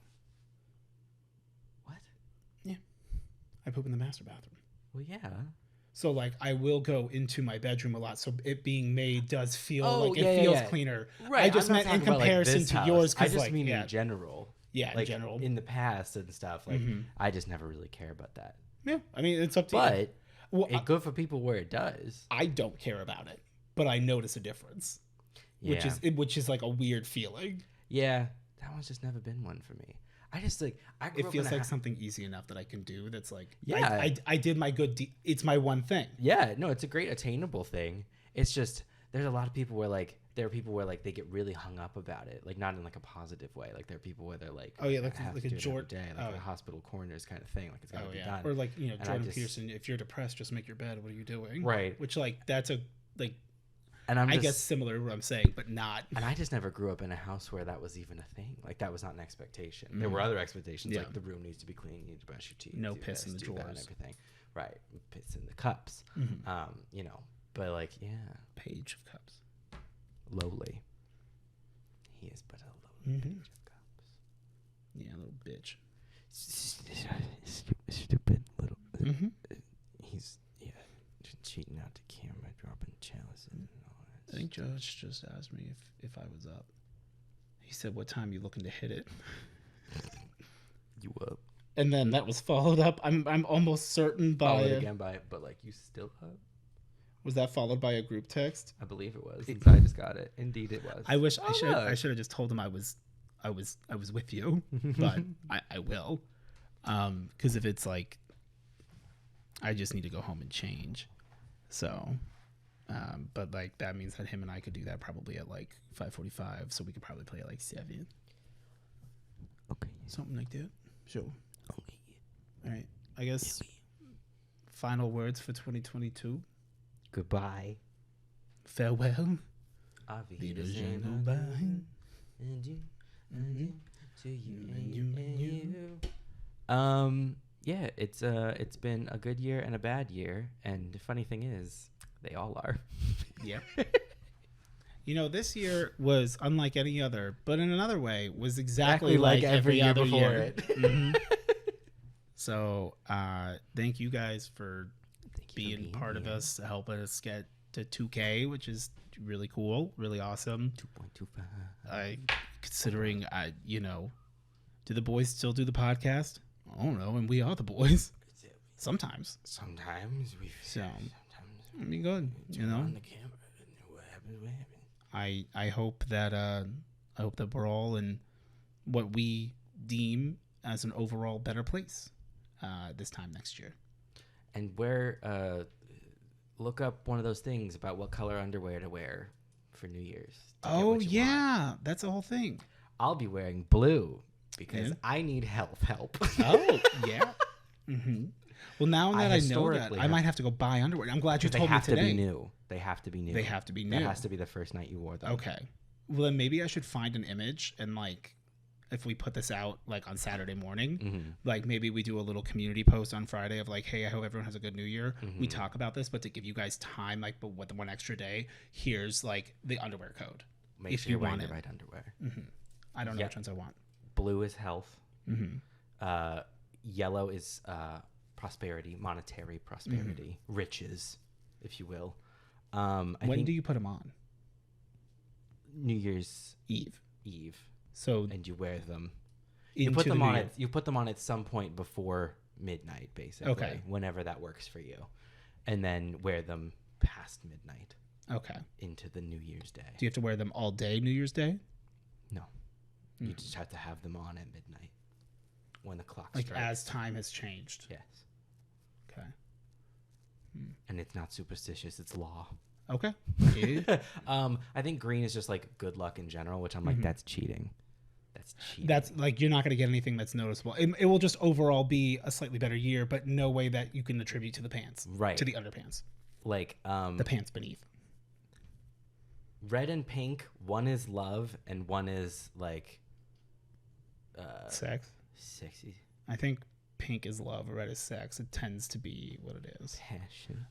S2: What?
S1: Yeah, I poop in the master bathroom.
S2: Well, yeah.
S1: So like, I will go into my bedroom a lot. So it being made does feel it feels cleaner.
S2: Right.
S1: I just meant in comparison
S2: like
S1: to yours.
S2: I just
S1: like,
S2: mean in general.
S1: Yeah,
S2: like,
S1: in general.
S2: In the past and stuff. Like, I just never really care about that.
S1: Yeah, I mean, it's up to you.
S2: But it's good for people where it does.
S1: I don't care about it, but I notice a difference. Yeah. Which is like a weird feeling.
S2: Yeah, that one's just never been one for me. I just like,
S1: it feels like something easy enough that I can do. That's like, yeah, I did my good. It's my one thing.
S2: Yeah, no, it's a great attainable thing. It's just, there's a lot of people where like, there are people where like they get really hung up about it, like not in like a positive way. Like there are people where they're like,
S1: oh yeah, like a Jordan
S2: day, like a hospital coroners kind of thing. Like it's gotta be done.
S1: Or like, you know, Jordan Peterson, if you're depressed, just make your bed. What are you doing?
S2: Right.
S1: Which like, that's a like.
S2: And
S1: I guess similar to what I'm saying, but not.
S2: And I just never grew up in a house where that was even a thing. Like that was not an expectation. There were other expectations, like the room needs to be clean, you need to brush your teeth,
S1: no piss in the drawers,
S2: and everything. Right, piss in the cups. You know, but like, yeah,
S1: page of cups.
S2: Lowly. He is but a lowly page of cups.
S1: Yeah, little bitch.
S2: Stupid little. He's cheating out the camera, dropping chalices and all that.
S1: I think Josh just asked me if I was up. He said, "What time you looking to hit it?"
S2: You up?
S1: And then that was followed up. I'm almost certain by
S2: again by, but like, you still up?
S1: Was that followed by a group text?
S2: I believe it was. I just got it. Indeed, it was.
S1: I wish I should have just told him I was with you, but I will. Because if it's like, I just need to go home and change. So, but like that means that him and I could do that probably at like 5:45. So we could probably play at like 7.
S2: Okay.
S1: Something like that. Sure. Okay. All right. I guess final words for 2022.
S2: Goodbye.
S1: Farewell.
S2: Auf
S1: Wiedersehen.
S2: Wiedersehen.
S1: Goodbye.
S2: Adieu. Adieu to you and
S1: You and
S2: you. Yeah, it's been a good year and a bad year, and the funny thing is, they all are.
S1: Yeah. You know, this year was unlike any other, but in another way was exactly like every
S2: year
S1: other
S2: before
S1: year.
S2: it.
S1: Mhm. So, thank you guys for being part of us, helping us get to 2K, which is really cool, really awesome.
S2: 2.25.
S1: Considering, you know, do the boys still do the podcast? I don't know, and we are the boys. Sometimes.
S2: Sometimes we.
S1: So, I mean, good. You know.
S2: On the camera. What happens? What happens?
S1: I hope that we're all in what we deem as an overall better place this time next year.
S2: And look up one of those things about what color underwear to wear for New Year's.
S1: Oh yeah, that's the whole thing.
S2: I'll be wearing blue because
S1: Yeah.
S2: I need help.
S1: Oh yeah. Mm-hmm. Well, now that I know that,
S2: historically
S1: I might have to go buy underwear. I'm glad you
S2: They
S1: told me
S2: have to
S1: today.
S2: be new. They have to be new.
S1: They have to be
S2: That
S1: new.
S2: has to be the first night you wore them.
S1: Okay. Well, then maybe I should find an image and like, if we put this out like on Saturday morning, like maybe we do a little community post on Friday of like, hey, I hope everyone has a good New Year. We talk about this, but to give you guys time, like, but with the one extra day, here's like the underwear code.
S2: Make
S1: if
S2: sure
S1: you
S2: you're wearing
S1: want
S2: the
S1: it.
S2: right underwear.
S1: I don't know
S2: Yep.
S1: which ones I want.
S2: Blue is health.
S1: Mm-hmm.
S2: Yellow is prosperity, monetary prosperity, riches, if you will. I
S1: When
S2: think
S1: do you put them on?
S2: New Year's
S1: Eve. So
S2: and you wear them.
S1: into
S2: You put them
S1: the
S2: on
S1: New
S2: it. You put them on at some point before midnight, basically.
S1: Okay.
S2: Whenever that works for you, and then wear them past midnight
S1: Year. Okay.
S2: into the New Year's Day.
S1: Do you have to wear them all day New Year's Day?
S2: No, you just have to have them on at midnight when the clock
S1: Like
S2: strikes.
S1: as time has changed.
S2: Yes,
S1: Okay.
S2: and it's not superstitious; it's law.
S1: Okay. Yeah.
S2: I think green is just like good luck in general, which I'm like, that's cheating. That's cheating.
S1: That's like you're not going to get anything that's noticeable. It will just overall be a slightly better year, but no way that you can attribute to the pants,
S2: Right.
S1: To the underpants,
S2: like
S1: the pants beneath.
S2: red and pink. One is love, and one is like
S1: Sex.
S2: sexy
S1: I think pink is love, red is sex. It tends to be what it is.
S2: passion.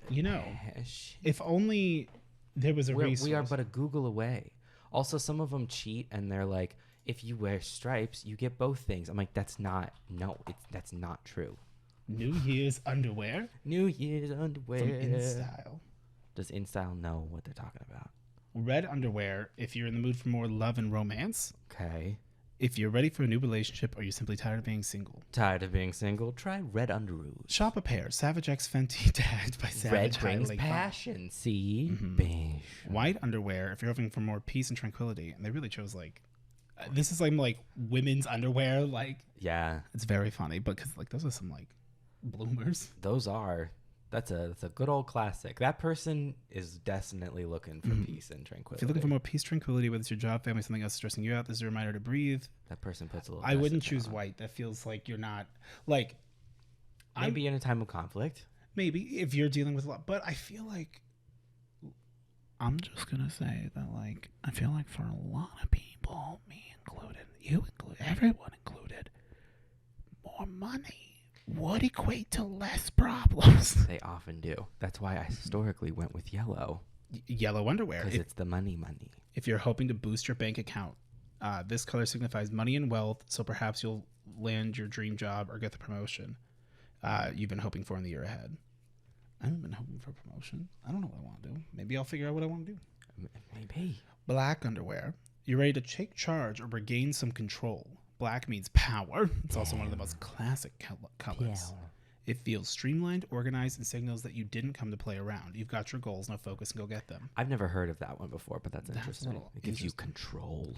S1: You know,
S2: Passion.
S1: if only there was a resource.
S2: We are but a Google away. Also, some of them cheat, and they're like, if you wear stripes, you get both things. I'm like, that's not true.
S1: New Year's underwear
S2: New Year's underwear.
S1: from InStyle.
S2: Does InStyle know what they're talking about?
S1: Red underwear if you're in the mood for more love and romance.
S2: Okay.
S1: If you're ready for a new relationship or you're simply tired of being single.
S2: Tired of being single? Try red underoos.
S1: Shop a pair. Savage X Fenty tagged by Savage.
S2: Red brings
S1: highlighting
S2: passion. See?
S1: font. White underwear if you're hoping for more peace and tranquility. And they really chose like, this is like women's underwear. Like,
S2: Yeah.
S1: it's very funny, but because like those are some like bloomers.
S2: Those are. That's a good old classic. That person is definitely looking for peace and tranquility.
S1: If you're looking for more peace, tranquility, whether it's your job, family, something else stressing you out, this is a reminder to breathe.
S2: That person puts a little.
S1: I wouldn't
S2: message
S1: choose
S2: on.
S1: white. That feels like you're not like.
S2: Maybe in a time of conflict.
S1: Maybe if you're dealing with a lot, but I feel like I'm just gonna say that like I feel like for a lot of people, me included, you included, everyone included, more money would equate to less problems.
S2: They often do. That's why I historically went with yellow.
S1: Yellow underwear.
S2: Because it's the money.
S1: If you're hoping to boost your bank account, this color signifies money and wealth, so perhaps you'll land your dream job or get the promotion you've been hoping for in the year ahead. I haven't been hoping for a promotion. I don't know what I want to do. Maybe I'll figure out what I want to do.
S2: Maybe.
S1: Black underwear. You're ready to take charge or regain some control. Black means power. It's also one of the most classic colors. It feels streamlined, organized, and signals that you didn't come to play around. You've got your goals, now focus and go get them.
S2: I've never heard of that one before, but that's
S1: That's a
S2: interesting.
S1: little
S2: It gives you control.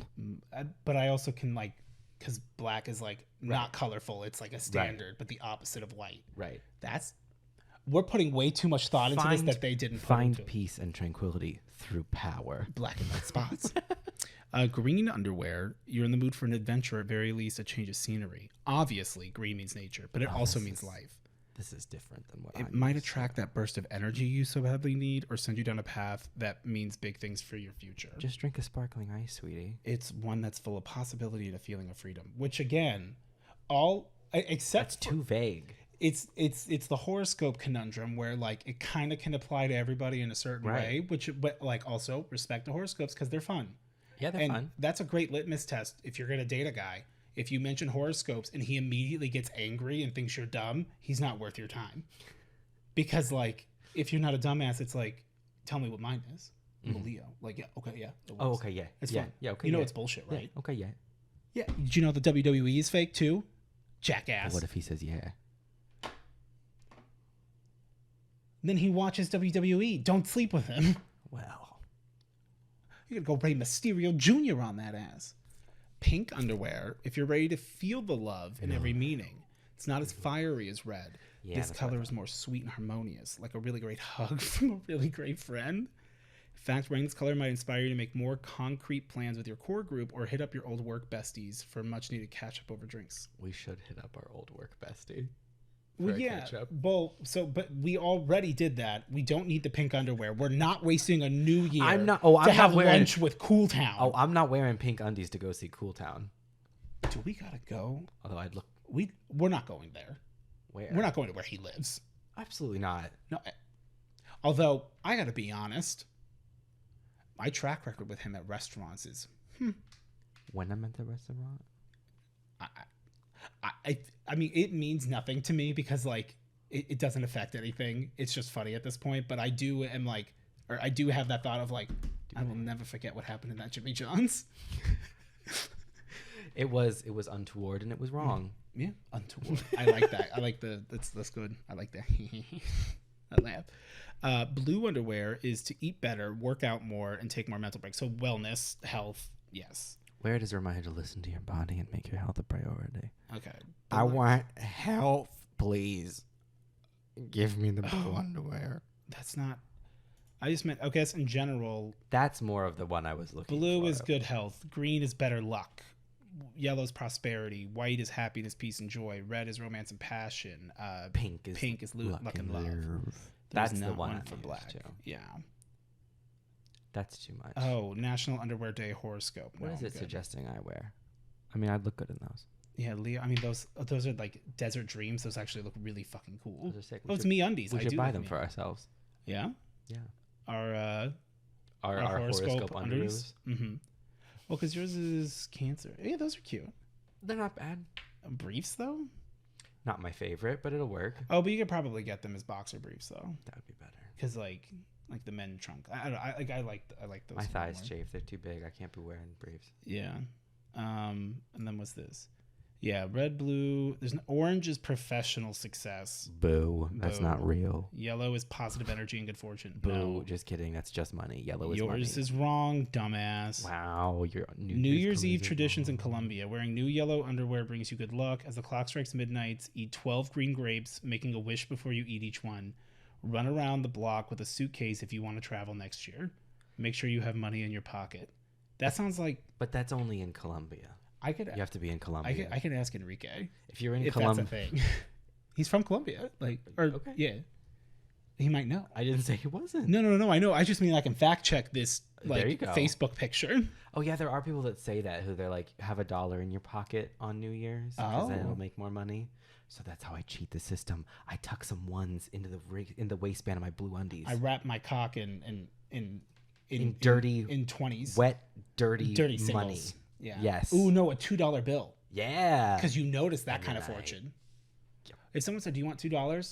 S1: But I also can like, because black is like not colorful. It's like a standard, but the opposite of white.
S2: Right.
S1: We're putting way too much thought into this that they didn't put into
S2: Find peace and tranquility through power.
S1: black and white spots. Green underwear. You're in the mood for an adventure, at very least a change of scenery. Obviously, green means nature, but it also means life.
S2: This is different than what
S1: It might attract that burst of energy you so badly need, or send you down a path that means big things for your future.
S2: Just drink a sparkling ice, sweetie.
S1: It's one that's full of possibility and a feeling of freedom, which again, except
S2: That's too vague.
S1: it's the horoscope conundrum where like it kind of can apply to everybody in a certain way, but like also respect the horoscopes because they're fun.
S2: Yeah, they're fun.
S1: That's a great litmus test if you're gonna date a guy. If you mention horoscopes and he immediately gets angry and thinks you're dumb, he's not worth your time. Because like if you're not a dumbass, it's like, tell me what mine is. Well, Leo. Like, yeah, okay, yeah.
S2: Oh, okay, yeah.
S1: It's
S2: yeah,
S1: fun.
S2: yeah, okay.
S1: You know
S2: yeah.
S1: it's bullshit, right?
S2: Yeah, okay, yeah.
S1: Yeah. Did you know the WWE is fake too? Jackass.
S2: But what if he says yeah?
S1: Then he watches WWE. Don't sleep with him.
S2: Well,
S1: You're going to go Rey Mysterio Jr. on that ass. Pink underwear, if you're ready to feel the love in every meaning. It's not as fiery as red.
S2: Yeah,
S1: this
S2: that's
S1: color is more sweet and harmonious, like a really great hug from a really great friend. In fact, wearing this color might inspire you to make more concrete plans with your core group or hit up your old work besties for much needed catch up over drinks.
S2: we should hit up our old work bestie.
S1: Well,
S2: for a
S1: yeah,
S2: catch-up.
S1: but we already did that. We don't need the pink underwear. We're not wasting a new year
S2: I'm not
S1: to have
S2: wearing
S1: lunch with Cool Town.
S2: Oh, I'm not wearing pink undies to go see Cool Town.
S1: Do we gotta go?
S2: Although I'd look
S1: We're not going there.
S2: where?
S1: We're not going to where he lives.
S2: Absolutely not.
S1: No. Although I gotta be honest, my track record with him at restaurants is
S2: When I'm at the restaurant?
S1: I mean, it means nothing to me because like it doesn't affect anything. It's just funny at this point. But I do have that thought of like, I will never forget what happened in that Jimmy John's.
S2: It was untoward and it was wrong.
S1: Yeah, untoward. I like that. I like that's good. I like that. That laugh. Blue underwear is to eat better, work out more, and take more mental breaks. So wellness, health, yes.
S2: Where does it remind you to listen to your body and make your health a priority?
S1: Okay.
S2: I want health, please. Give me the blue underwear.
S1: That's not. I just meant. I guess in general,
S2: That's more of the one I was looking for.
S1: blue is good health. Green is better luck. Yellow is prosperity. White is happiness, peace, and joy. Red is romance and passion.
S2: Pink is
S1: luck and love.
S2: That's
S1: There's
S2: the
S1: not
S2: one
S1: for
S2: I
S1: black.
S2: used to.
S1: Yeah.
S2: That's too much.
S1: Oh, National Underwear Day horoscope.
S2: What
S1: No,
S2: is
S1: I'm
S2: it
S1: good.
S2: suggesting I wear? I mean, I'd look good in those.
S1: Yeah, Leo. I mean, those are like desert dreams. Those actually look really fucking cool.
S2: Those are sick.
S1: Oh, it's me undies.
S2: We
S1: I
S2: should
S1: do
S2: buy
S1: like
S2: them
S1: Me-
S2: for ourselves.
S1: Yeah.
S2: Yeah.
S1: Our
S2: horoscope underoos.
S1: Mm-hmm. Well, because yours is Cancer. Yeah, those are cute.
S2: They're not bad.
S1: Briefs though.
S2: Not my favorite, but it'll work.
S1: Oh, but you could probably get them as boxer briefs though.
S2: That would be better.
S1: Because like the men trunk. I don't know. I like those.
S2: My thighs
S1: more.
S2: chafe. They're too big. I can't be wearing briefs.
S1: Yeah. And then what's this? Yeah, red, blue. There's an orange is professional success.
S2: Boo. That's
S1: Boo.
S2: not real.
S1: Yellow is positive energy and good fortune.
S2: Boo.
S1: No.
S2: Just kidding. That's just money. Yellow is
S1: Yours
S2: money.
S1: is wrong, dumbass.
S2: Wow. Your
S1: New Year's Eve traditions in Colombia. Wearing new yellow underwear brings you good luck. As the clock strikes midnight, eat 12 green grapes, making a wish before you eat each one. Run around the block with a suitcase if you want to travel next year. Make sure you have money in your pocket. That sounds like...
S2: But that's only in Colombia. You have to be in Colombia.
S1: I can ask Enrique.
S2: If you're in
S1: if
S2: Colombia...
S1: that's a thing. He's from Colombia. Okay. Yeah. He might know.
S2: I didn't say he wasn't.
S1: No. I know. I just mean I can fact check this
S2: There you go.
S1: Facebook picture.
S2: Oh, yeah. There are people that say that who they're like, have $1 in your pocket on New Year's because then it'll make more money. So that's how I cheat the system. I tuck some ones into the waistband of my blue undies.
S1: I wrap my cock in
S2: dirty,
S1: in 20s.
S2: Wet, dirty
S1: singles.
S2: money.
S1: Yeah.
S2: Yes.
S1: Ooh, no, a $2 bill.
S2: Yeah.
S1: Because you notice that kind of fortune. If someone said, do you want $2?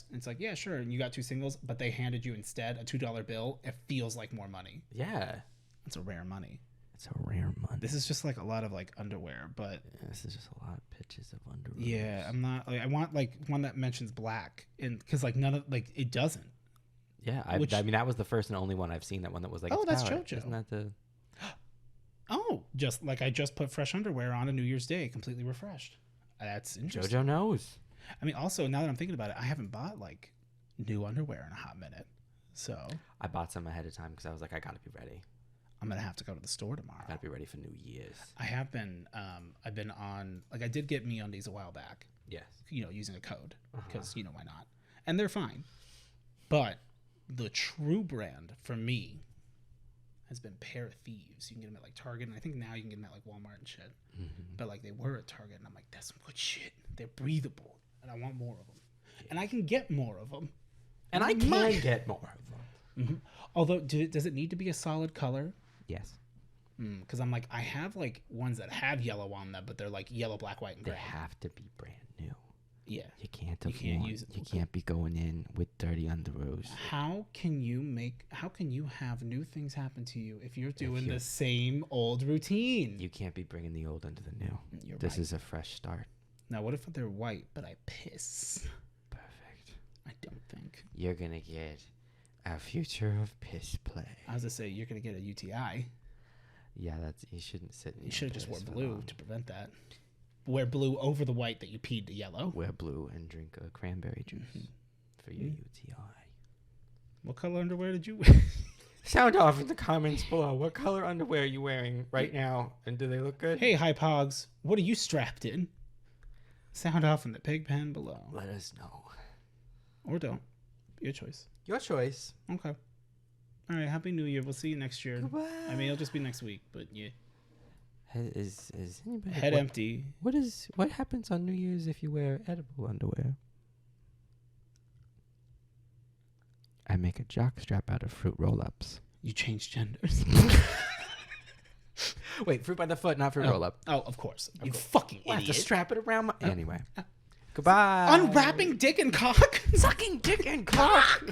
S1: And it's like, yeah, sure. And you got 2 singles, but they handed you instead a $2 bill. It feels like more money.
S2: Yeah.
S1: That's a rare money.
S2: It's a rare month.
S1: This is just like a lot of like underwear, but
S2: Yeah, this is just a lot of pictures of underwear.
S1: yeah, I'm not like I want like one that mentions black, and because like none of like it doesn't.
S2: Yeah, I mean that was the first and only one I've seen. That one that was like,
S1: Oh,
S2: it's
S1: that's
S2: powered.
S1: JoJo.
S2: Isn't that the?
S1: Oh, just like I just put fresh underwear on a New Year's Day, completely refreshed. That's interesting.
S2: JoJo knows.
S1: I mean, also now that I'm thinking about it, I haven't bought like new underwear in a hot minute, so
S2: I bought some ahead of time because I was like, I gotta be ready.
S1: I'm gonna have to go to the store tomorrow.
S2: I gotta be ready for New Year's.
S1: I have been. I've been on like I did get MeUndies a while back.
S2: Yes.
S1: You know, using a code because you know why not, and they're fine. But the true brand for me has been Pair of Thieves. You can get them at like Target, and I think now you can get them at like Walmart and shit. But like they were at Target, and I'm like, that's some good shit. They're breathable, and I want more of them, and I can get more of them,
S2: And I can get more of them.
S1: Although, does it need to be a solid color?
S2: Yes.
S1: Because I'm like, I have like ones that have yellow on them, but they're like yellow, black, white, and
S2: They
S1: gray.
S2: have to be brand new.
S1: Yeah.
S2: You can't
S1: use it.
S2: You can't be going in with dirty underoos.
S1: How can you have new things happen to you if you're doing the same old routine?
S2: You can't be bringing the old into the new.
S1: You're
S2: This
S1: right.
S2: is a fresh start.
S1: Now, what if they're white, but I piss?
S2: Perfect.
S1: I don't think.
S2: You're gonna get a future of piss play.
S1: I was gonna say you're gonna get a UTI.
S2: Yeah, you shouldn't sit in
S1: You
S2: your
S1: should have just wore
S2: piss for
S1: blue
S2: long.
S1: to prevent that. Wear blue over the white that you peed to yellow.
S2: Wear blue and drink a cranberry juice for your UTI.
S1: What color underwear did you wear?
S2: Sound off in the comments below. What color underwear are you wearing right now, and do they look good?
S1: Hey, HYP hogs, what are you strapped in? Sound off in the pig pen below.
S2: Let us know.
S1: Or don't. Your choice.
S2: Your choice.
S1: Okay. All right. Happy New Year. We'll see you next year.
S2: Goodbye.
S1: I mean, it'll just be next week, but yeah.
S2: Is anybody
S1: Head empty.
S2: What happens on New Year's if you wear edible underwear? I make a jock strap out of fruit roll-ups.
S1: You change genders.
S2: Wait, fruit by the foot, not fruit roll-up.
S1: Oh, of course. You fucking
S2: I have to
S1: idiot.
S2: strap it around my... Anyway. Goodbye.
S1: Unwrapping dick and cock?
S2: Sucking dick and cock.